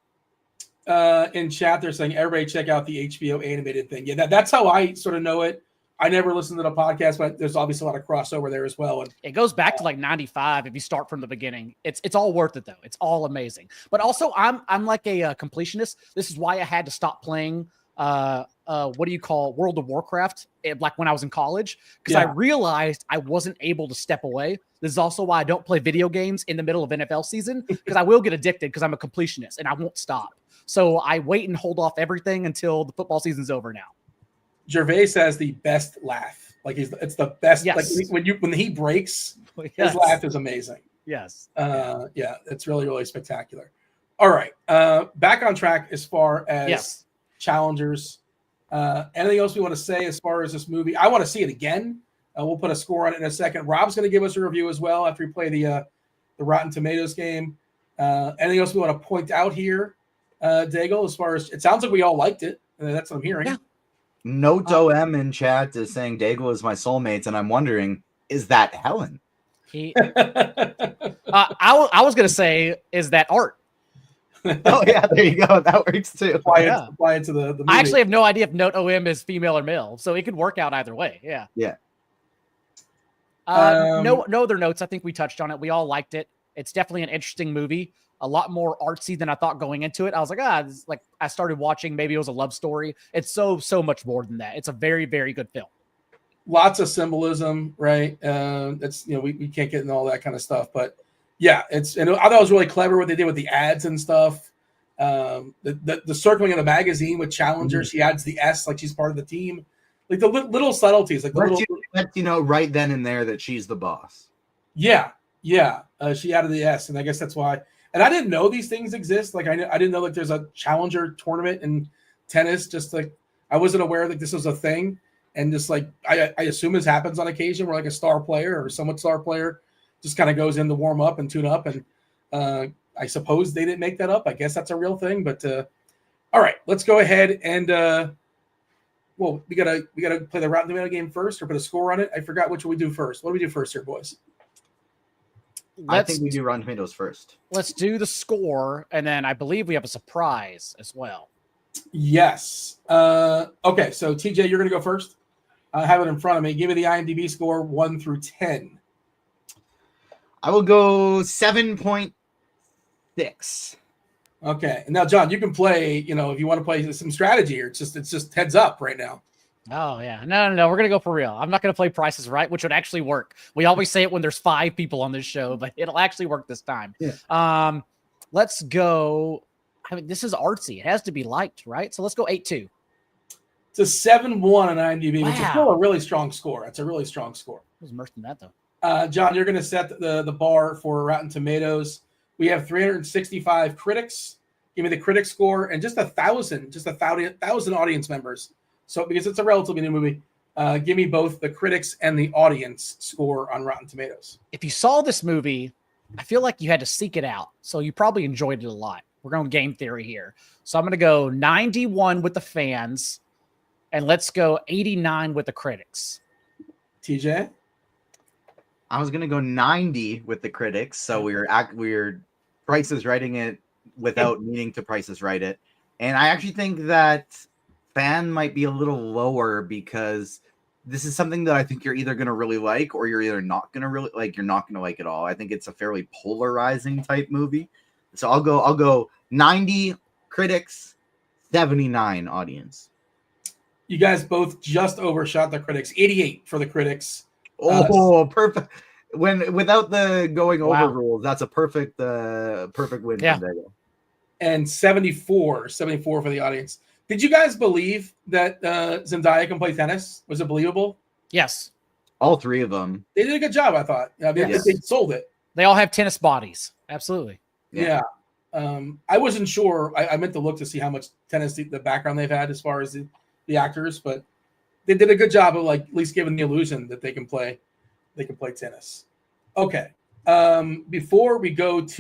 In chat, they're saying everybody check out the HBO animated thing. Yeah, that's how I sort of know it. I never listened to the podcast, but there's obviously a lot of crossover there as well. And it goes back to like 95 if you start from the beginning. It's all worth it though. It's all amazing. But also I'm like a completionist. This is why I had to stop playing what do you call World of Warcraft like when I was in college, because I realized I wasn't able to step away. This is also why I don't play video games in the middle of NFL season, because I will get addicted because I'm a completionist and I won't stop. So I wait and hold off everything until the football season's over now. Gervais has the best laugh. Like it's the best. Yes. Like when he breaks, his laugh is amazing. Yes. Yeah, it's really, really spectacular. All right. Back on track as far as challengers. Anything else we want to say as far as this movie? I want to see it again. We'll put a score on it in a second. Rob's going to give us a review as well after we play the Rotten Tomatoes game. Anything else we want to point out here, Daigle, as far as it sounds like we all liked it. That's what I'm hearing. Yeah. NotOM in chat is saying Daigle is my soulmate, and I'm wondering, is that Helen? I was going to say, is that Art? Oh yeah, there you go. That works too. Apply it to the movie. I actually have no idea if NotOM is female or male, so it could work out either way. Yeah. Yeah. No other notes. I think we touched on it. We all liked it. It's definitely an interesting movie. A lot more artsy than I thought going into it. I was like, this is like I started watching. Maybe it was a love story. It's so much more than that. It's a very, very good film. Lots of symbolism, right? It's we can't get into all that kind of stuff, but yeah, and I thought it was really clever what they did with the ads and stuff. The circling of the magazine with challengers. She adds the S like she's part of the team. Like the little subtleties, like lets you know right then and there that she's the boss. Yeah. She added the S, and I guess that's why. And I didn't know these things exist. Like I didn't know like there's a challenger tournament in tennis. Just like I wasn't aware that this was a thing. And just like I assume this happens on occasion, where like a star player or somewhat star player just kind of goes in to warm up and tune up. And I suppose they didn't make that up. I guess that's a real thing. But all right, let's go ahead and we gotta play the Rotten Tomato game first, or put a score on it. I forgot which we do first. What do we do first here, boys? I think we do Rotten Tomatoes first. Let's do the score, and then I believe we have a surprise as well. Yes. Okay, so TJ, you're going to go first. I have it in front of me. Give me the IMDb score 1 through 10. I will go 7.6. Okay. And now, John, you can play, if you want to play some strategy here. It's just heads up right now. Oh, yeah. No. We're going to go for real. I'm not going to play Price is Right, which would actually work. We always say it when there's 5 people on this show, but it'll actually work this time. Yeah. Let's go. I mean, this is artsy. It has to be liked, right? So let's go 8-2. It's a 7-1 on IMDb, which is still a really strong score. It's a really strong score. It was worse than that, though. John, you're going to set the bar for Rotten Tomatoes. We have 365 critics. Give me the critic score, and just 1,000 audience members. So because it's a relatively new movie, give me both the critics and the audience score on Rotten Tomatoes. If you saw this movie, I feel like you had to seek it out. So you probably enjoyed it a lot. We're going game theory here. So I'm going to go 91 with the fans, and let's go 89 with the critics. TJ? I was going to go 90 with the critics. So we're Price is writing it without needing to Price is Right it. And I actually think that fan might be a little lower, because this is something that I think you're either going to really like, or you're either not going to really like. You're not going to like it all. I think it's a fairly polarizing type movie. So I'll go 90 critics, 79 audience. You guys both just overshot the critics. 88 for the critics. Oh, perfect. Without the going over rules, that's a perfect win. Yeah. For Daigle. And 74 for the audience. Did you guys believe that Zendaya can play tennis? Was it believable? Yes. All 3 of them. They did a good job, I thought. They sold it. They all have tennis bodies. Absolutely. Yeah. I wasn't sure. I meant to look to see how much tennis the background they've had as far as the actors, but they did a good job of at least giving the illusion that they can play they can play tennis. Okay. Before we give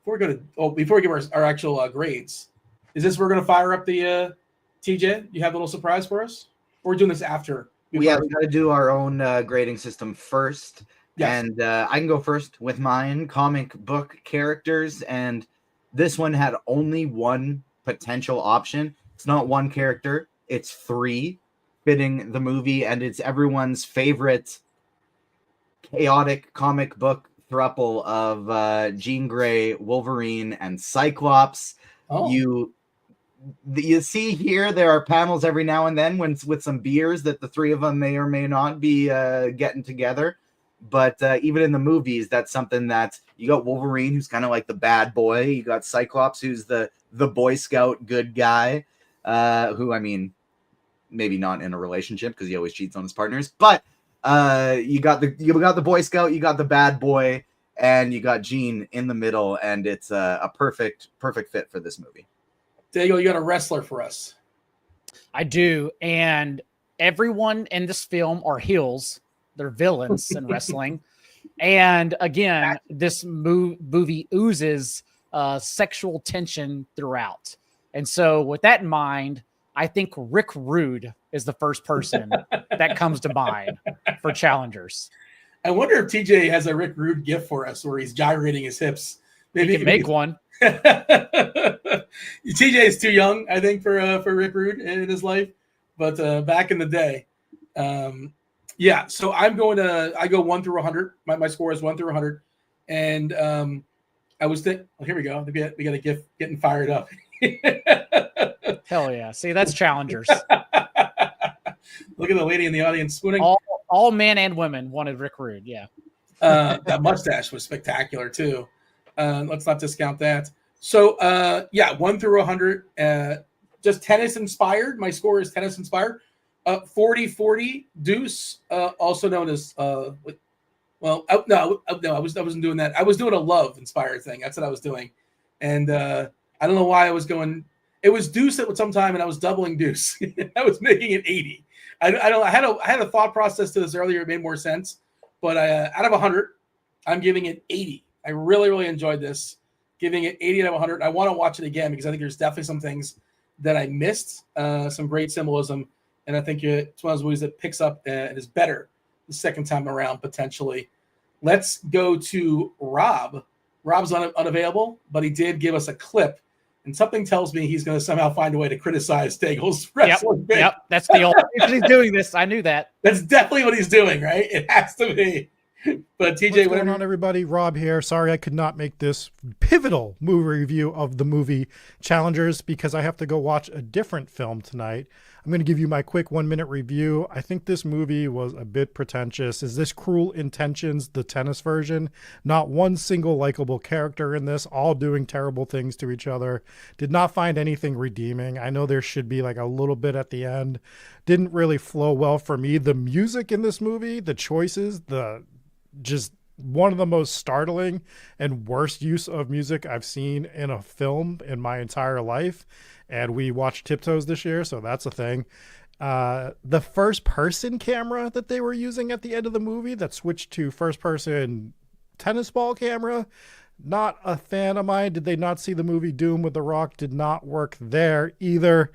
our actual grades, is this we're going to fire up the TJ? You have a little surprise for us? Or we're doing this after? We got to do our own grading system first. Yes. And I can go first with mine, comic book characters. And this one had only one potential option. It's not one character. It's 3 fitting the movie. And it's everyone's favorite chaotic comic book throuple of Jean Grey, Wolverine, and Cyclops. Oh. You see here, there are panels every now and then with some beers that the 3 of them may or may not be getting together. But even in the movies, that's something that you got Wolverine, who's kind of like the bad boy. You got Cyclops, who's the Boy Scout good guy, who, I mean, maybe not in a relationship because he always cheats on his partners. But you got the Boy Scout, you got the bad boy, and you got Jean in the middle, and it's a perfect fit for this movie. Daigle, you got a wrestler for us. I do, and everyone in this film are heels. They're villains in wrestling. And again, this movie oozes sexual tension throughout. And so with that in mind, I think Rick Rude is the first person that comes to mind for challengers. I wonder if TJ has a Rick Rude gift for us where he's gyrating his hips. Maybe he can make one. TJ is too young, I think, for Rick Rude in his life. But back in the day, yeah. So I go 1 through 100. My score is 1 through 100, and I was thinking, well, here we go. We got a gift getting fired up. Hell yeah! See, that's challengers. Look at the lady in the audience swooning. All men and women wanted Rick Rude. Yeah. That mustache was spectacular too. Let's not discount that. So, 1 through 100, just tennis inspired. My score is tennis inspired. 40-40 deuce, also known as I wasn't doing that. I was doing a love inspired thing. That's what I was doing, and I don't know why I was going. It was deuce at some time, and I was doubling deuce. I was making it 80. I had a thought process to this earlier. It made more sense, but out of 100, I'm giving it 80. I really, really enjoyed this, giving it 80 out of 100. I want to watch it again because I think there's definitely some things that I missed, some great symbolism, and I think it's one of those movies that picks up and is better the second time around, potentially. Let's go to Rob. Rob's unavailable, but he did give us a clip, and something tells me he's going to somehow find a way to criticize Daigle's wrestling. Yep, that's the old. He's doing this. I knew that. That's definitely what he's doing, right? It has to be. But TJ, what's going on, everybody? Rob here. Sorry I could not make this pivotal movie review of the movie Challengers because I have to go watch a different film tonight. I'm going to give you my quick 1-minute review. I think this movie was a bit pretentious. Is this Cruel Intentions, the tennis version? Not one single likable character in this, all doing terrible things to each other. Did not find anything redeeming. I know there should be like a little bit at the end. Didn't really flow well for me. The music in this movie, the choices, just one of the most startling and worst use of music I've seen in a film in my entire life. And we watched Tiptoes this year, so that's a thing. The first-person camera that they were using at the end of the movie that switched to first-person tennis ball camera, not a fan of mine. Did they not see the movie Doom with The Rock? Did not work there either.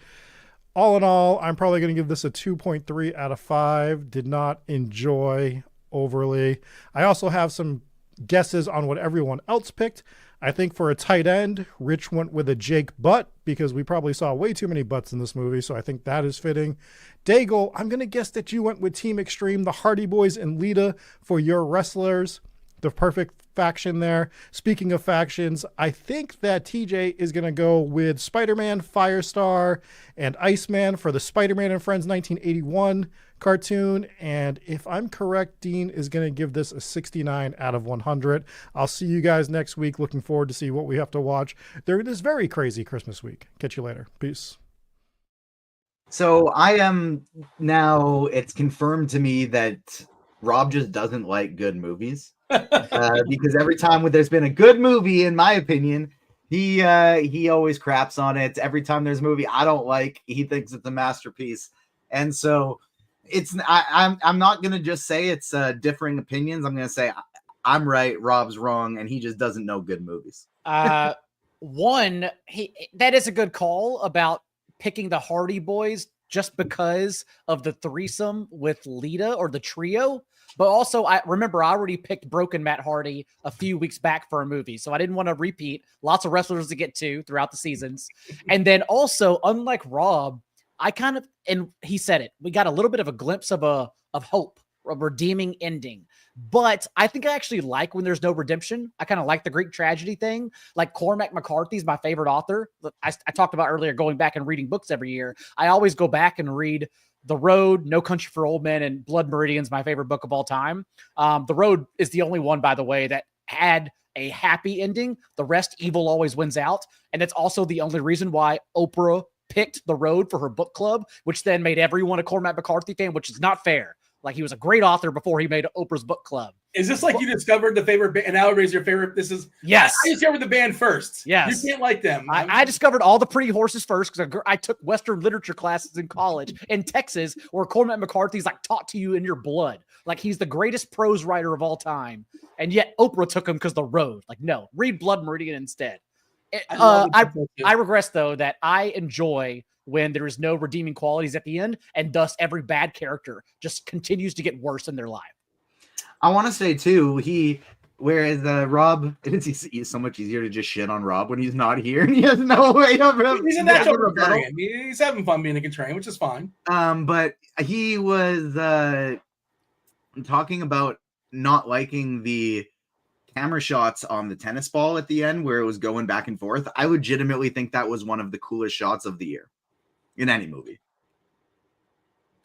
All in all, I'm probably going to give this a 2.3 out of 5. Did not enjoy overly. I also have some guesses on what everyone else picked. I think for a tight end, Rich went with a Jake Butt because we probably saw way too many butts in this movie, so I think that is fitting. Daigle, I'm going to guess that you went with Team Extreme, the Hardy Boys and Lita for your wrestlers. The perfect faction there. Speaking of factions, I think that TJ is going to go with Spider-Man, Firestar, and Iceman for the Spider-Man and Friends 1981 cartoon. And if I'm correct, Dean is going to give this a 69 out of 100. I'll see you guys next week. Looking forward to see what we have to watch during this very crazy Christmas week. Catch you later. Peace. So I am now, it's confirmed to me that Rob just doesn't like good movies. Because every time there's been a good movie, in my opinion, he always craps on it. Every time there's a movie I don't like, he thinks it's a masterpiece. And so I'm not gonna just say it's differing opinions. I'm gonna say I'm right, Rob's wrong, and he just doesn't know good movies. That is a good call about picking the Hardy Boys just because of the threesome with Lita or the trio. But also, I already picked Broken Matt Hardy a few weeks back for a movie, so I didn't want to repeat. Lots of wrestlers to get to throughout the seasons. And then also, unlike Rob, and he said it, we got a little bit of a glimpse of hope, a redeeming ending. But I think I actually like when there's no redemption. I kind of like the Greek tragedy thing. Like Cormac McCarthy's my favorite author. I talked about earlier going back and reading books every year. I always go back and read The Road, No Country for Old Men, and Blood Meridian's my favorite book of all time. The Road is the only one, by the way, that had a happy ending. The rest, evil always wins out. And that's also the only reason why Oprah picked The Road for her book club, which then made everyone a Cormac McCarthy fan, which is not fair. Like, he was a great author before he made Oprah's book club. Is this like you discovered the favorite band, and now everybody's your favorite? This is yes. I discovered the band first. Yes, you can't like them. I discovered all the pretty horses first because I took Western literature classes in college in Texas, where Cormac McCarthy's like taught to you in your blood. Like, he's the greatest prose writer of all time, and yet Oprah took him because The Road. Like, no, read Blood Meridian instead. I regress though that I enjoy when there is no redeeming qualities at the end, and thus every bad character just continues to get worse in their life. I want to say too, whereas Rob, it's so much easier to just shit on Rob when he's not here and he has no way of. He's a natural rebuttal. He's having fun being a contrarian, which is fine. But he was talking about not liking the camera shots on the tennis ball at the end where it was going back and forth. I legitimately think that was one of the coolest shots of the year in any movie.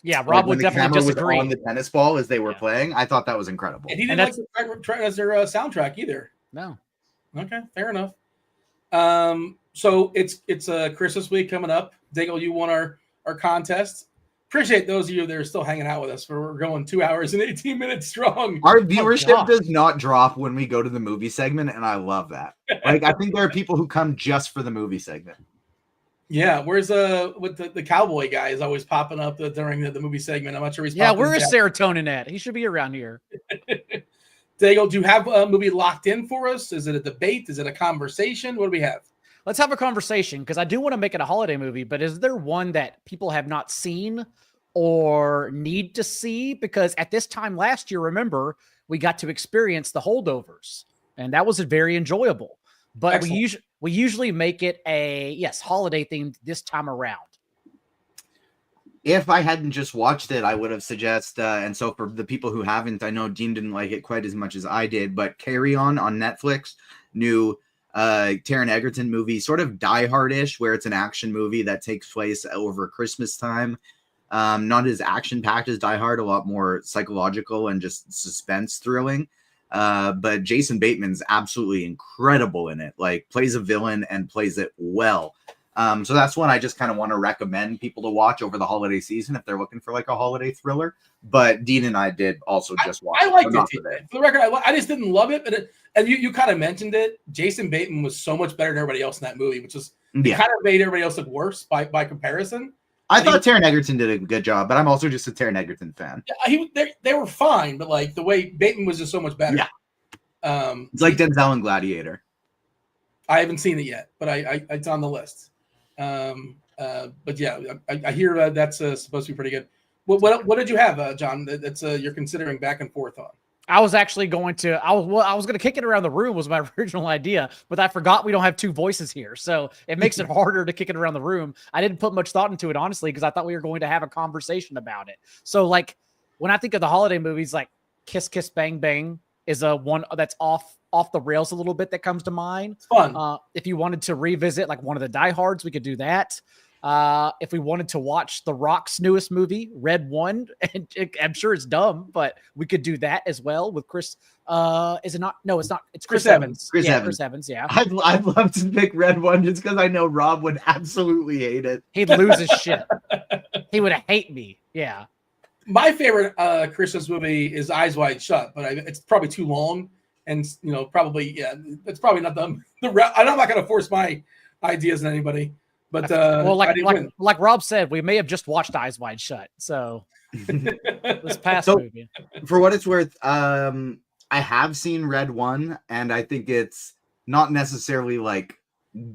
Yeah, Rob would definitely disagree. On the tennis ball as they were playing, I thought that was incredible. And he didn't like the as their soundtrack either. No. Okay, fair enough. So it's Christmas week coming up. Daigle, you won our contest. Appreciate those of you that are still hanging out with us. We're going 2 hours and 18 minutes strong. Our viewership does not drop when we go to the movie segment, and I love that. Like, I think there are people who come just for the movie segment. Yeah, where's with the cowboy guy is always popping up during the movie segment. I'm not sure he's where is Serotonin at? He should be around here. Daigle, do you have a movie locked in for us? Is it a debate? Is it a conversation? What do we have? Let's have a conversation, because I do want to make it a holiday movie, but is there one that people have not seen or need to see? Because at this time last year, remember, we got to experience The Holdovers, and that was very enjoyable. But excellent. we usually make it holiday themed this time around. If I hadn't just watched it, I would have suggested, and so for the people who haven't, I know Dean didn't like it quite as much as I did, but Carry On Netflix, new Taron Egerton movie, sort of Die Hard-ish, where it's an action movie that takes place over Christmas time. Not as action-packed as Die Hard, a lot more psychological and just suspense thrilling. But Jason Bateman's absolutely incredible in it, like plays a villain and plays it well. So that's one I just kind of want to recommend people to watch over the holiday season if they're looking for like a holiday thriller. But Dean and I did also just watch it. I liked it. For the record, I just didn't love it. But and you kind of mentioned it. Jason Bateman was so much better than everybody else in that movie, which was kind of made everybody else look worse by comparison. I thought Taron Egerton did a good job, but I'm also just a Taron Egerton fan. Yeah, they were fine, but like the way Bateman was just so much better. Yeah. It's like Denzel in Gladiator. I haven't seen it yet, but it's on the list. But yeah, I hear that's supposed to be pretty good. What did you have, John? That's you're considering back and forth on. I was actually going to. I was going to kick it around the room. Was my original idea, but I forgot we don't have two voices here, so it makes it harder to kick it around the room. I didn't put much thought into it, honestly, because I thought we were going to have a conversation about it. So, like, when I think of the holiday movies, like Kiss Kiss Bang Bang is a one that's off the rails a little bit that comes to mind. It's fun. If you wanted to revisit like one of the Die Hards, we could do that. If we wanted to watch The Rock's newest movie, Red One, and I'm sure it's dumb, but we could do that as well with Chris. Is it not? No, it's not. It's Chris Evans. Chris Evans. Yeah. I'd love to pick Red One just because I know Rob would absolutely hate it. He'd lose his shit. He would hate me. Yeah. My favorite Christmas movie is Eyes Wide Shut, but it's probably too long, and probably it's probably not the I'm not going to force my ideas on anybody. But like Rob said, we may have just watched Eyes Wide Shut. So This past So- movie. For what it's worth, I have seen Red 1, and I think it's not necessarily like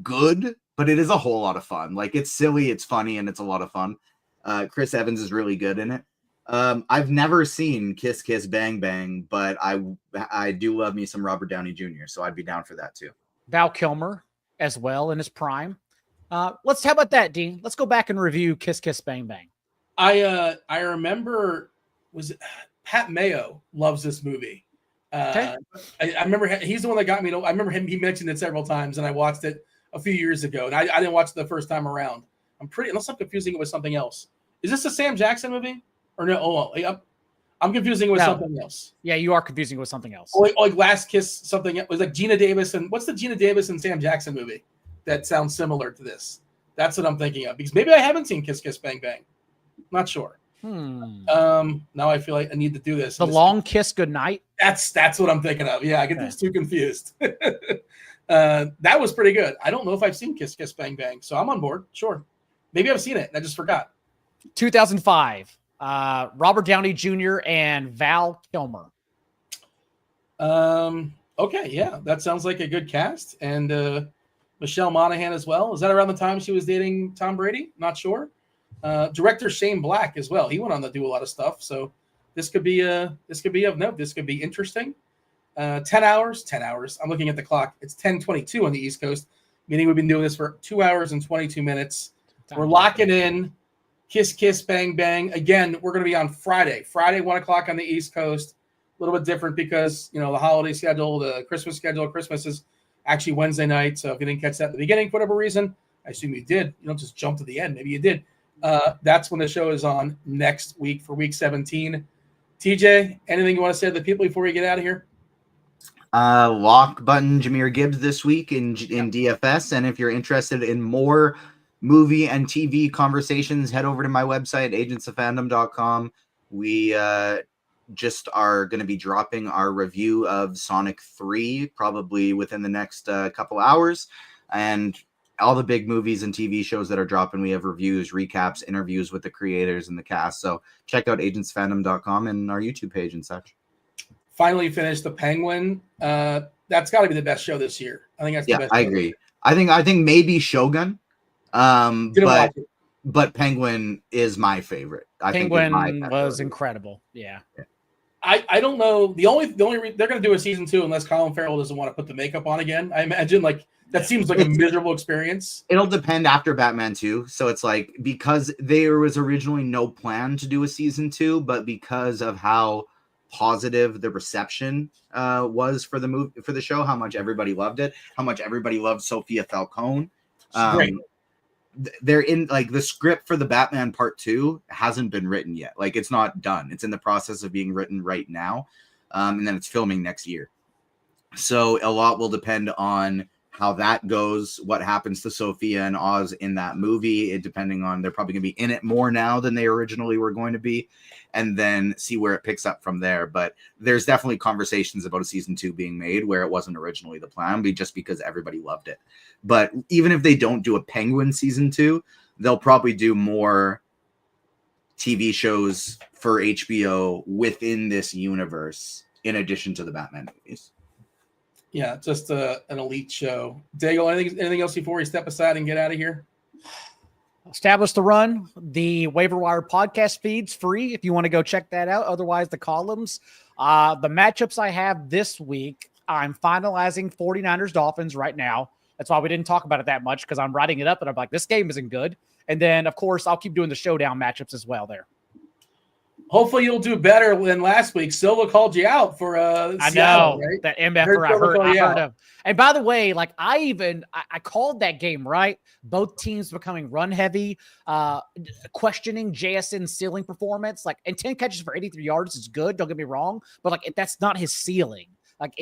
good, but it is a whole lot of fun. Like, it's silly, it's funny, and it's a lot of fun. Chris Evans is really good in it. I've never seen Kiss Kiss Bang Bang, but I do love me some Robert Downey Jr., so I'd be down for that too. Val Kilmer as well in his prime. How about that, Dean? Let's go back and review Kiss Kiss Bang Bang. I remember, was it Pat Mayo loves this movie. Okay. I remember he's the one that got me to. I remember him. He mentioned it several times, and I watched it a few years ago. And I didn't watch it the first time around. Unless I'm confusing it with something else. Is this a Sam Jackson movie or no? Oh, I'm confusing it with something else. Yeah, you are confusing it with something else. Like Last Kiss, something. It was like Gina Davis and what's the Gina Davis and Sam Jackson movie that sounds similar to this? That's what I'm thinking of because maybe I haven't seen Kiss Kiss Bang Bang. Not sure. Now I feel like I need to do this. The Long Kiss Goodnight. That's what I'm thinking of. Yeah, I get these two confused. That was pretty good. I don't know if I've seen Kiss Kiss Bang Bang, so I'm on board. Sure. Maybe I've seen it and I just forgot. 2005. Robert Downey Jr. and Val Kilmer. Okay, yeah, that sounds like a good cast. And Michelle Monaghan as well. Is that around the time she was dating Tom Brady? Not sure. Director Shane Black as well. He went on to do a lot of stuff. So this could be of note. This could be interesting. 10 hours. I'm looking at the clock. It's 10:22 on the East Coast, meaning we've been doing this for 2 hours and 22 minutes. We're locking in Kiss Kiss Bang Bang. Again, we're going to be on Friday, 1 o'clock on the East Coast. A little bit different because, the holiday schedule, the Christmas schedule. Christmas is actually Wednesday night. So if you didn't catch that at the beginning for whatever reason, I assume you did. You don't just jump to the end. Maybe you did. That's when the show is on next week for week 17. TJ, anything you want to say to the people before we get out of here? Lock button Jahmyr Gibbs this week in DFS. And if you're interested in more movie and TV conversations, head over to my website, agentsoffandom.com. We just are going to be dropping our review of Sonic 3 probably within the next couple hours. And all the big movies and TV shows that are dropping, we have reviews, recaps, interviews with the creators and the cast. So check out agentsfandom.com and our YouTube page and such. Finally finished The Penguin. That's got to be the best show this year. I think that's the best. I agree. I think maybe Shogun. But Penguin is my favorite. Penguin was incredible. Yeah. I don't know. The only they're going to do a season 2 unless Colin Farrell doesn't want to put the makeup on again. I imagine that seems like a miserable experience. It'll depend after Batman 2. So it's like, because there was originally no plan to do a season 2, but because of how positive the reception was for the movie, for the show, how much everybody loved it, how much everybody loved Sophia Falcone. Great. They're in the script for the Batman Part 2 hasn't been written yet. It's not done. It's in the process of being written right now. And then it's filming next year. So a lot will depend on how that goes, what happens to Sophia and Oz in that movie, depending on, they're probably going to be in it more now than they originally were going to be, and then see where it picks up from there. But there's definitely conversations about a season 2 being made where it wasn't originally the plan, just because everybody loved it. But even if they don't do a Penguin season 2, they'll probably do more TV shows for HBO within this universe, in addition to the Batman movies. Yeah, just an elite show. Daigle, anything else before we step aside and get out of here? Establish the Run. The Waiver Wire podcast feed's free if you want to go check that out. Otherwise, the columns. The matchups I have this week, I'm finalizing 49ers Dolphins right now. That's why we didn't talk about it that much, because I'm writing it up and I'm like, this game isn't good. And then, of course, I'll keep doing the showdown matchups as well there. Hopefully you'll do better than last week. Silva called you out for I Seattle, know, right? that MFer I heard of. And by the way, I called that game, right? Both teams becoming run heavy, questioning JSN's ceiling performance. And 10 catches for 83 yards is good, don't get me wrong, but that's not his ceiling.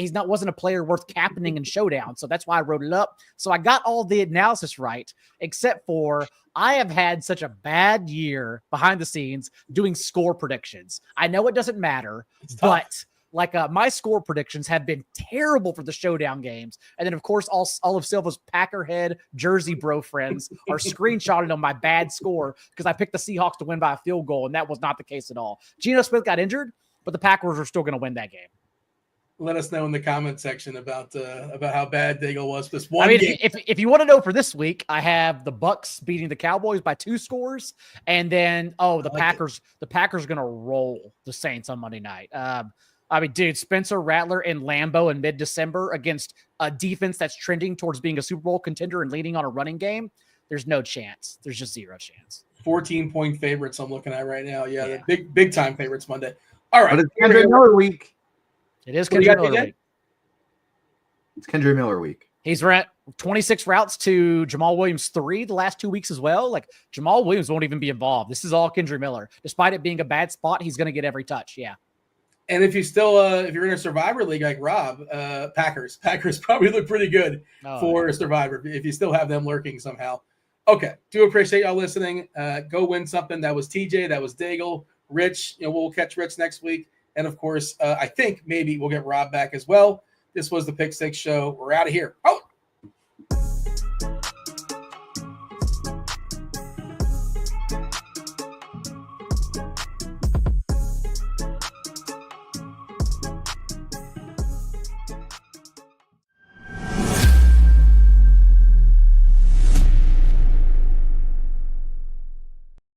Wasn't a player worth captaining in showdown. So that's why I wrote it up. So I got all the analysis right, except for I have had such a bad year behind the scenes doing score predictions. I know it doesn't matter, but Like my score predictions have been terrible for the showdown games. And then, of course, all of Silva's Packerhead Jersey bro friends are screenshotting on my bad score because I picked the Seahawks to win by a field goal, and that was not the case at all. Geno Smith got injured, but the Packers are still going to win that game. Let us know in the comment section about how bad Daigle was this one game. If you want to know for this week, I have the Bucks beating the Cowboys by 2 scores, and then the Packers are going to roll the Saints on Monday night. Dude, Spencer Rattler in Lambeau in mid-December against a defense that's trending towards being a Super Bowl contender and leaning on a running game. There's no chance. There's just 0 chance. 14-point favorites I'm looking at right now. Yeah. Big time favorites Monday. All right. But it's Kendra Miller week. It is Kendra Miller week. It's Kendra Miller week. He's ran 26 routes to Jamal Williams 3 the last 2 weeks as well. Like, Jamal Williams won't even be involved. This is all Kendra Miller. Despite it being a bad spot, he's going to get every touch. Yeah. And if you still, if you're in a Survivor league like Rob, Packers probably look pretty good for Survivor if you still have them lurking somehow. Okay, do appreciate y'all listening. Go win something. That was TJ. That was Daigle. Rich. We'll catch Rich next week. And of course, I think maybe we'll get Rob back as well. This was the Pick Six Show. We're out of here. Oh.